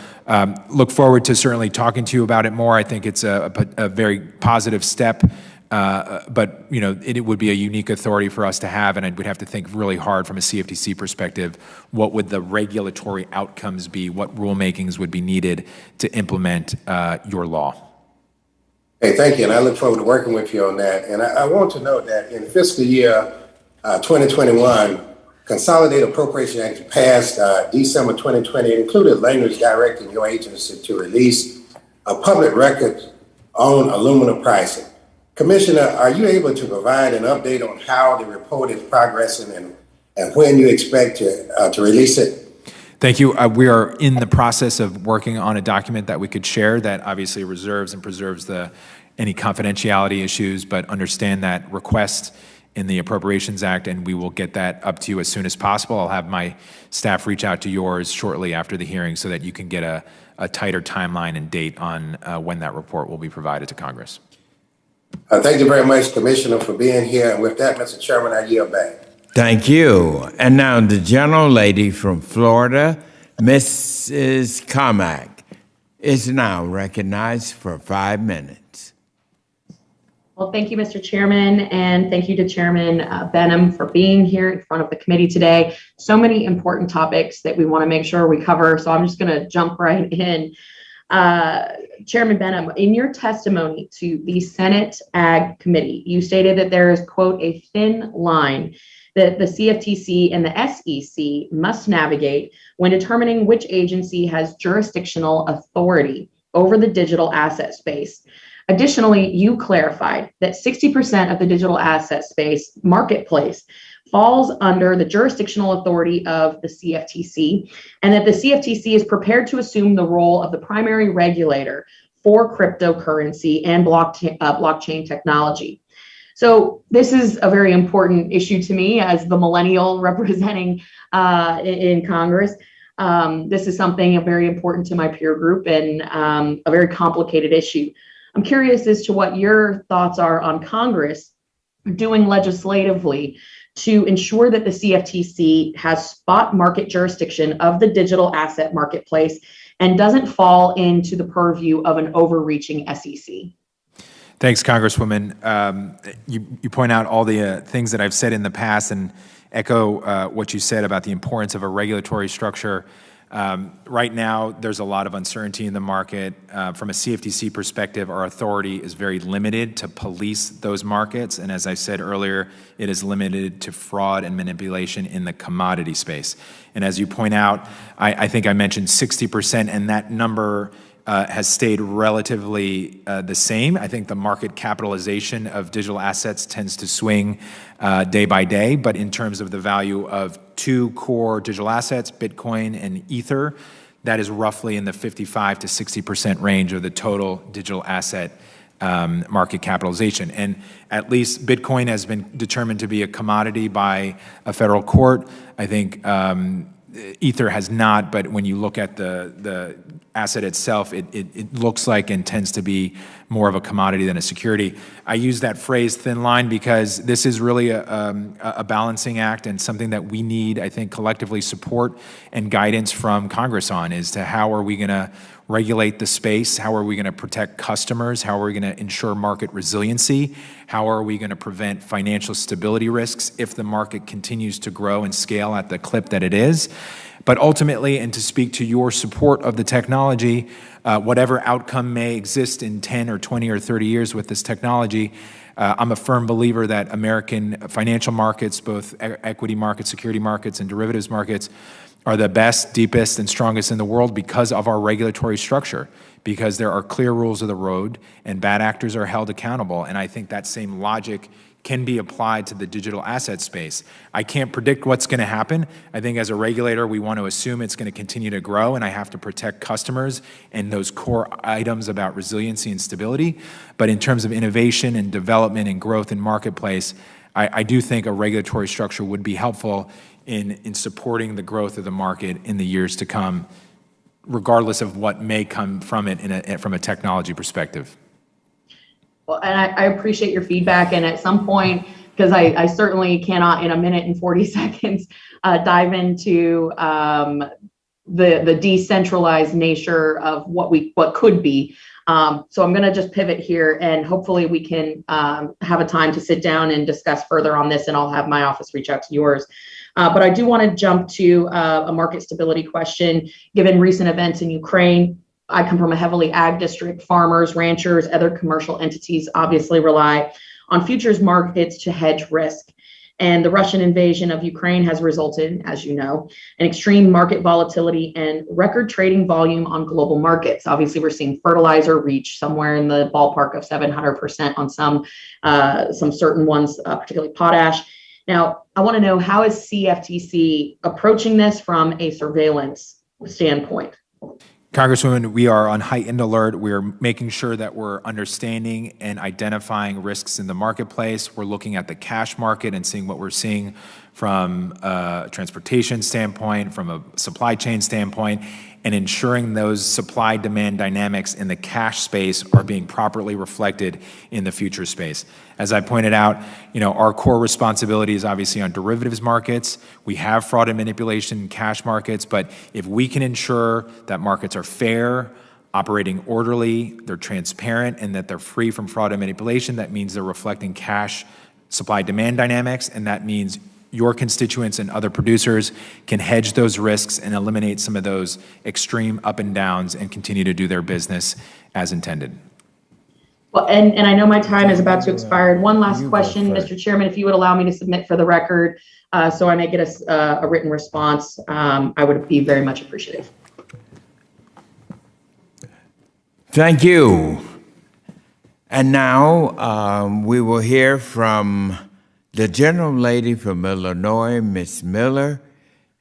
look forward to certainly talking to you about it more. I think it's a very positive step, but you know, it would be a unique authority for us to have, and we'd have to think really hard from a CFTC perspective, what would the regulatory outcomes be, what rulemakings would be needed to implement your law. Hey, thank you, and I look forward to working with you on that. And I want to note that in fiscal year 2021, Consolidated Appropriation Act passed December 2020. It included language directing your agency to release a public record on aluminum pricing. Commissioner, are you able to provide an update on how the report is progressing and when you expect to release it? Thank you. We are in the process of working on a document that we could share that obviously reserves and preserves any confidentiality issues, but understand that request in the Appropriations Act, and we will get that up to you as soon as possible. I'll have my staff reach out to yours shortly after the hearing so that you can get a tighter timeline and date on when that report will be provided to Congress. Thank you very much, Commissioner, for being here. And with that, Mr. Chairman, I yield back. Thank you. And now the gentlelady from Florida, Mrs. Carmack, is now recognized for 5 minutes. Well, thank you, Mr. Chairman, and thank you to Chairman Benham for being here in front of the committee today. So many important topics that we want to make sure we cover, so I'm just going to jump right in. Chairman Benham, in your testimony to the Senate Ag Committee, you stated that there is, quote, a thin line that the CFTC and the SEC must navigate when determining which agency has jurisdictional authority over the digital asset space. Additionally, you clarified that 60% of the digital asset space marketplace falls under the jurisdictional authority of the CFTC, and that the CFTC is prepared to assume the role of the primary regulator for cryptocurrency and blockchain technology. So this is a very important issue to me as the millennial representing in Congress. This is something very important to my peer group and a very complicated issue. I'm curious as to what your thoughts are on Congress doing legislatively to ensure that the CFTC has spot market jurisdiction of the digital asset marketplace and doesn't fall into the purview of an overreaching SEC. Thanks, Congresswoman. You point out all the things that I've said in the past and echo what you said about the importance of a regulatory structure. Right now, there's a lot of uncertainty in the market. From a CFTC perspective, our authority is very limited to police those markets. And as I said earlier, it is limited to fraud and manipulation in the commodity space. And as you point out, I think I mentioned 60%, and that number has stayed relatively the same. I think the market capitalization of digital assets tends to swing day by day, but in terms of the value of two core digital assets, Bitcoin and Ether, that is roughly in the 55 to 60% range of the total digital asset market capitalization. And at least Bitcoin has been determined to be a commodity by a federal court. I think Ether has not, but when you look at the asset itself, it looks like and tends to be more of a commodity than a security. I use that phrase thin line because this is really a balancing act and something that we need, I think, collectively support and guidance from Congress on as to how are we going to regulate the space, how are we going to protect customers, how are we going to ensure market resiliency, how are we going to prevent financial stability risks if the market continues to grow and scale at the clip that it is. But ultimately, and to speak to your support of the technology, whatever outcome may exist in 10 or 20 or 30 years with this technology, I'm a firm believer that American financial markets, both equity markets, security markets, and derivatives markets, are the best, deepest, and strongest in the world because of our regulatory structure, because there are clear rules of the road and bad actors are held accountable. And I think that same logic can be applied to the digital asset space. I can't predict what's going to happen. I think as a regulator, we want to assume it's going to continue to grow, and I have to protect customers and those core items about resiliency and stability. But in terms of innovation and development and growth in marketplace, I do think a regulatory structure would be helpful in supporting the growth of the market in the years to come, regardless of what may come from it from a technology perspective. Well, and I appreciate your feedback. And at some point, because I certainly cannot in a minute and 40 seconds dive into the decentralized nature of what could be. So I'm going to just pivot here, and hopefully we can have a time to sit down and discuss further on this, and I'll have my office reach out to yours. But I do want to jump to a market stability question. Given recent events in Ukraine, I come from a heavily ag district. Farmers, ranchers, other commercial entities obviously rely on futures markets to hedge risk. And the Russian invasion of Ukraine has resulted, as you know, in extreme market volatility and record trading volume on global markets. Obviously, we're seeing fertilizer reach somewhere in the ballpark of 700% on some certain ones, particularly potash. Now, I want to know, how is CFTC approaching this from a surveillance standpoint? Congresswoman, we are on heightened alert. We are making sure that we're understanding and identifying risks in the marketplace. We're looking at the cash market and seeing what we're seeing from a transportation standpoint, from a supply chain standpoint, and ensuring those supply-demand dynamics in the cash space are being properly reflected in the future space. As I pointed out, our core responsibility is obviously on derivatives markets. We have fraud and manipulation in cash markets, but if we can ensure that markets are fair, operating orderly, they're transparent, and that they're free from fraud and manipulation, that means they're reflecting cash supply-demand dynamics, and that means your constituents and other producers can hedge those risks and eliminate some of those extreme up and downs and continue to do their business as intended. Well, and I know my time is about to expire. And one last question, Mr. Chairman, if you would allow me to submit for the record so I may get a written response, I would be very much appreciative. Thank you. And now we will hear from the gentlelady from Illinois, Ms. Miller,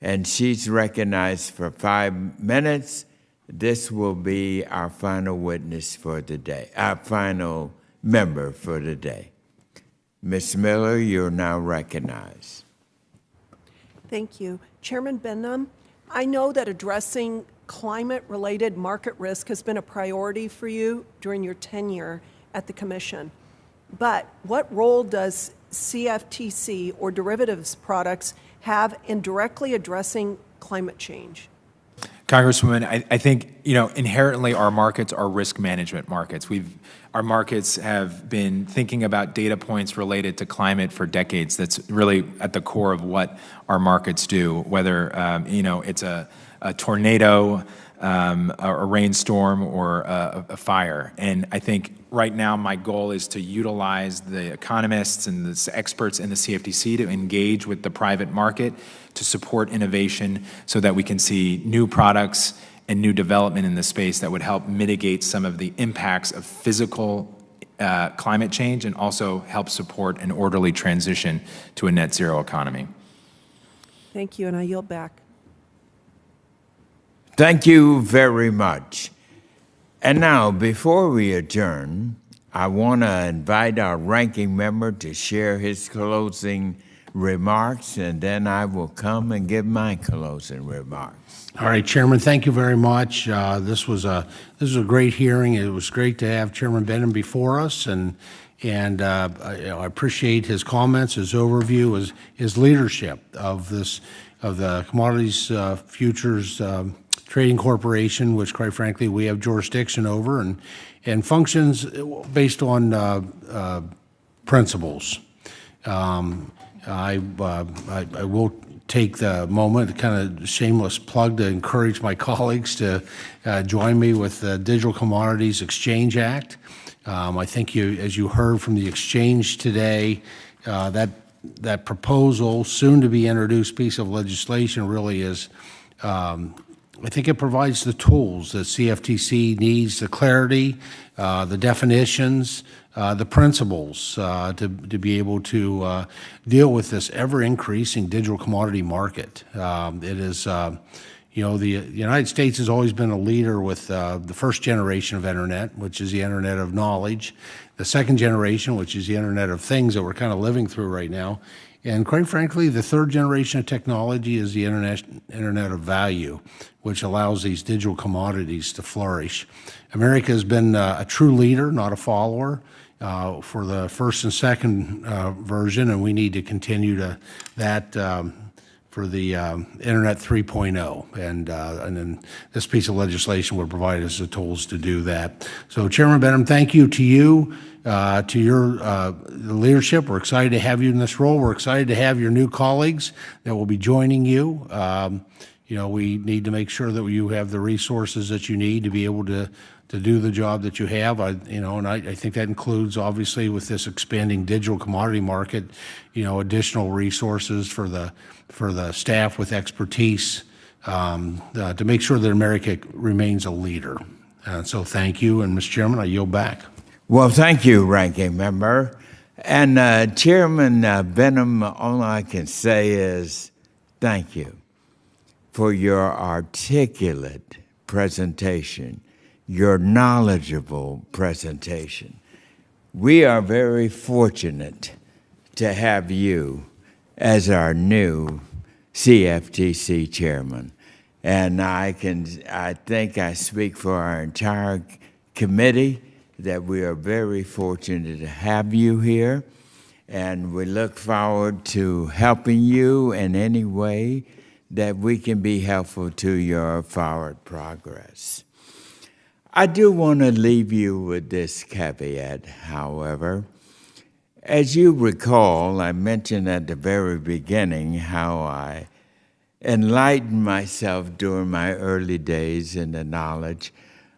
and she's recognized for 5 minutes. This will be our final witness for the day, our final member for the day. Ms. Miller, you're now recognized. Thank you. Chairman Benham, I know that addressing climate-related market risk has been a priority for you during your tenure at the Commission. But what role does CFTC or derivatives products have in directly addressing climate change? Congresswoman, I think, inherently our markets are risk management markets. Our markets have been thinking about data points related to climate for decades. That's really at the core of what our markets do, whether, it's a tornado, a rainstorm, or a fire. And I think right now my goal is to utilize the economists and the experts in the CFTC to engage with the private market to support innovation so that we can see new products and new development in the space that would help mitigate some of the impacts of physical climate change and also help support an orderly transition to a net zero economy. Thank you, and I yield back. Thank you very much. And now, before we adjourn, I want to invite our ranking member to share his closing remarks, and then I will come and give my closing remarks. All right, Chairman, thank you very much. This was a great hearing. It was great to have Chairman Benham before us, and I appreciate his comments, his overview, his leadership of the Commodities Futures Trading Corporation, which, quite frankly, we have jurisdiction over, and functions based on principles. I will take the moment, kind of shameless plug, to encourage my colleagues to join me with the Digital Commodities Exchange Act. I think as you heard from the exchange today, that proposal, soon to be introduced piece of legislation, really is, I think it provides the tools that CFTC needs, the clarity, the definitions, the principles to be able to deal with this ever-increasing digital commodity market. It is, the United States has always been a leader with the first generation of Internet, which is the Internet of Knowledge, the second generation, which is the Internet of Things that we're kind of living through right now, and quite frankly, the third generation of technology is the Internet of Value, which allows these digital commodities to flourish. America has been a true leader, not a follower, for the first and second version, and we need to continue that for the Internet 3.0, and then this piece of legislation will provide us the tools to do that. So, Chairman Benham, thank you to you, to your leadership. We're excited to have you in this role. We're excited to have your new colleagues that will be joining you. We need to make sure that you have the resources that you need to be able to do the job that you have. And I think that includes, obviously, with this expanding digital commodity market, additional resources for the staff with expertise to make sure that America remains a leader. So thank you, and Mr. Chairman, I yield back. Well, thank you, Ranking Member. And Chairman Benham, all I can say is thank you for your articulate presentation, your knowledgeable presentation. We are very fortunate to have you as our new CFTC chairman. And I think I speak for our entire committee that we are very fortunate to have you here. And we look forward to helping you in any way that we can be helpful to your forward progress. I do want to leave you with this caveat, however. As you recall, I mentioned at the very beginning how I enlightened myself during my early days in the knowledge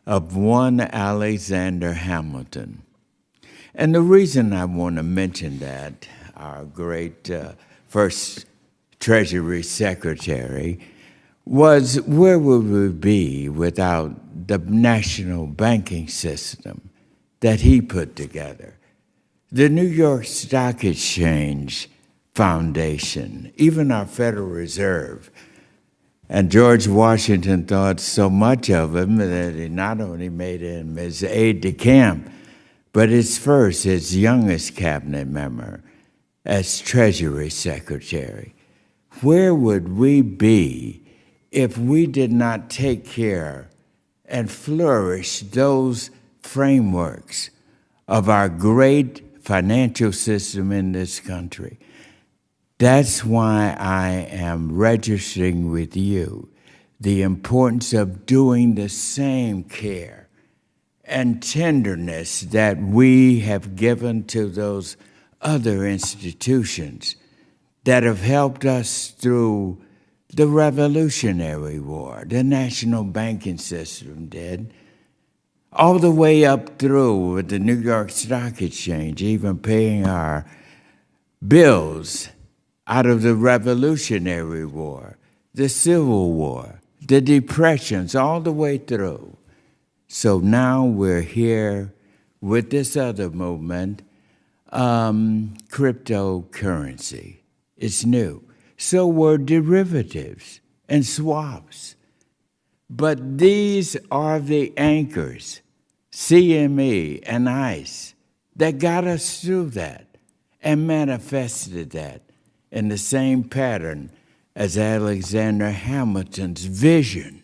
of one Alexander Hamilton. And the reason I want to mention that, our great first Treasury Secretary, was where would we be without the national banking system that he put together? The New York Stock Exchange Foundation, even our Federal Reserve. And George Washington thought so much of him that he not only made him his aide-de-camp, but his youngest cabinet member as Treasury Secretary. Where would we be if we did not take care and flourish those frameworks of our great financial system in this country? That's why I am registering with you the importance of doing the same care and tenderness that we have given to those other institutions that have helped us through the Revolutionary War. The national banking system did, all the way up through with the New York Stock Exchange, even paying our bills out of the Revolutionary War, the Civil War, the depressions all the way through. So now we're here with this other movement, cryptocurrency. It's new. So were derivatives and swaps. But these are the anchors, CME and ICE, that got us through that and manifested that in the same pattern as Alexander Hamilton's vision.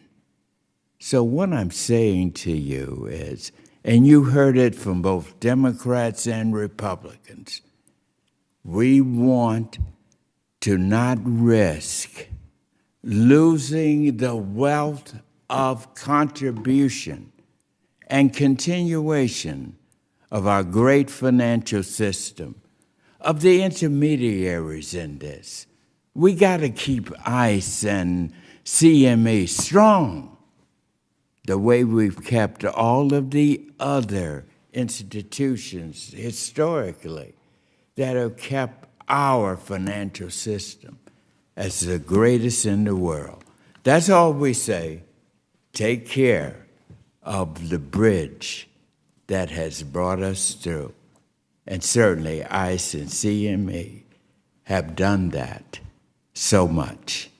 So what I'm saying to you is, and you heard it from both Democrats and Republicans, we want to not risk losing the wealth of contribution and continuation of our great financial system, of the intermediaries in this. We got to keep ICE and CME strong, the way we've kept all of the other institutions historically that have kept our financial system as the greatest in the world. That's all we say. Take care of the bridge that has brought us through. And certainly ICE and CME have done that so much.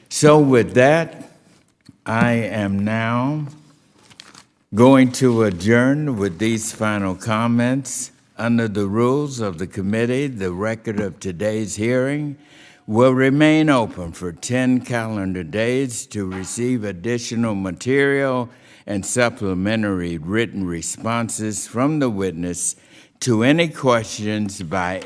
So with that, I am now going to adjourn with these final comments. Under the rules of the committee, the record of today's hearing will remain open for 10 calendar days to receive additional material and supplementary written responses from the witness to any questions by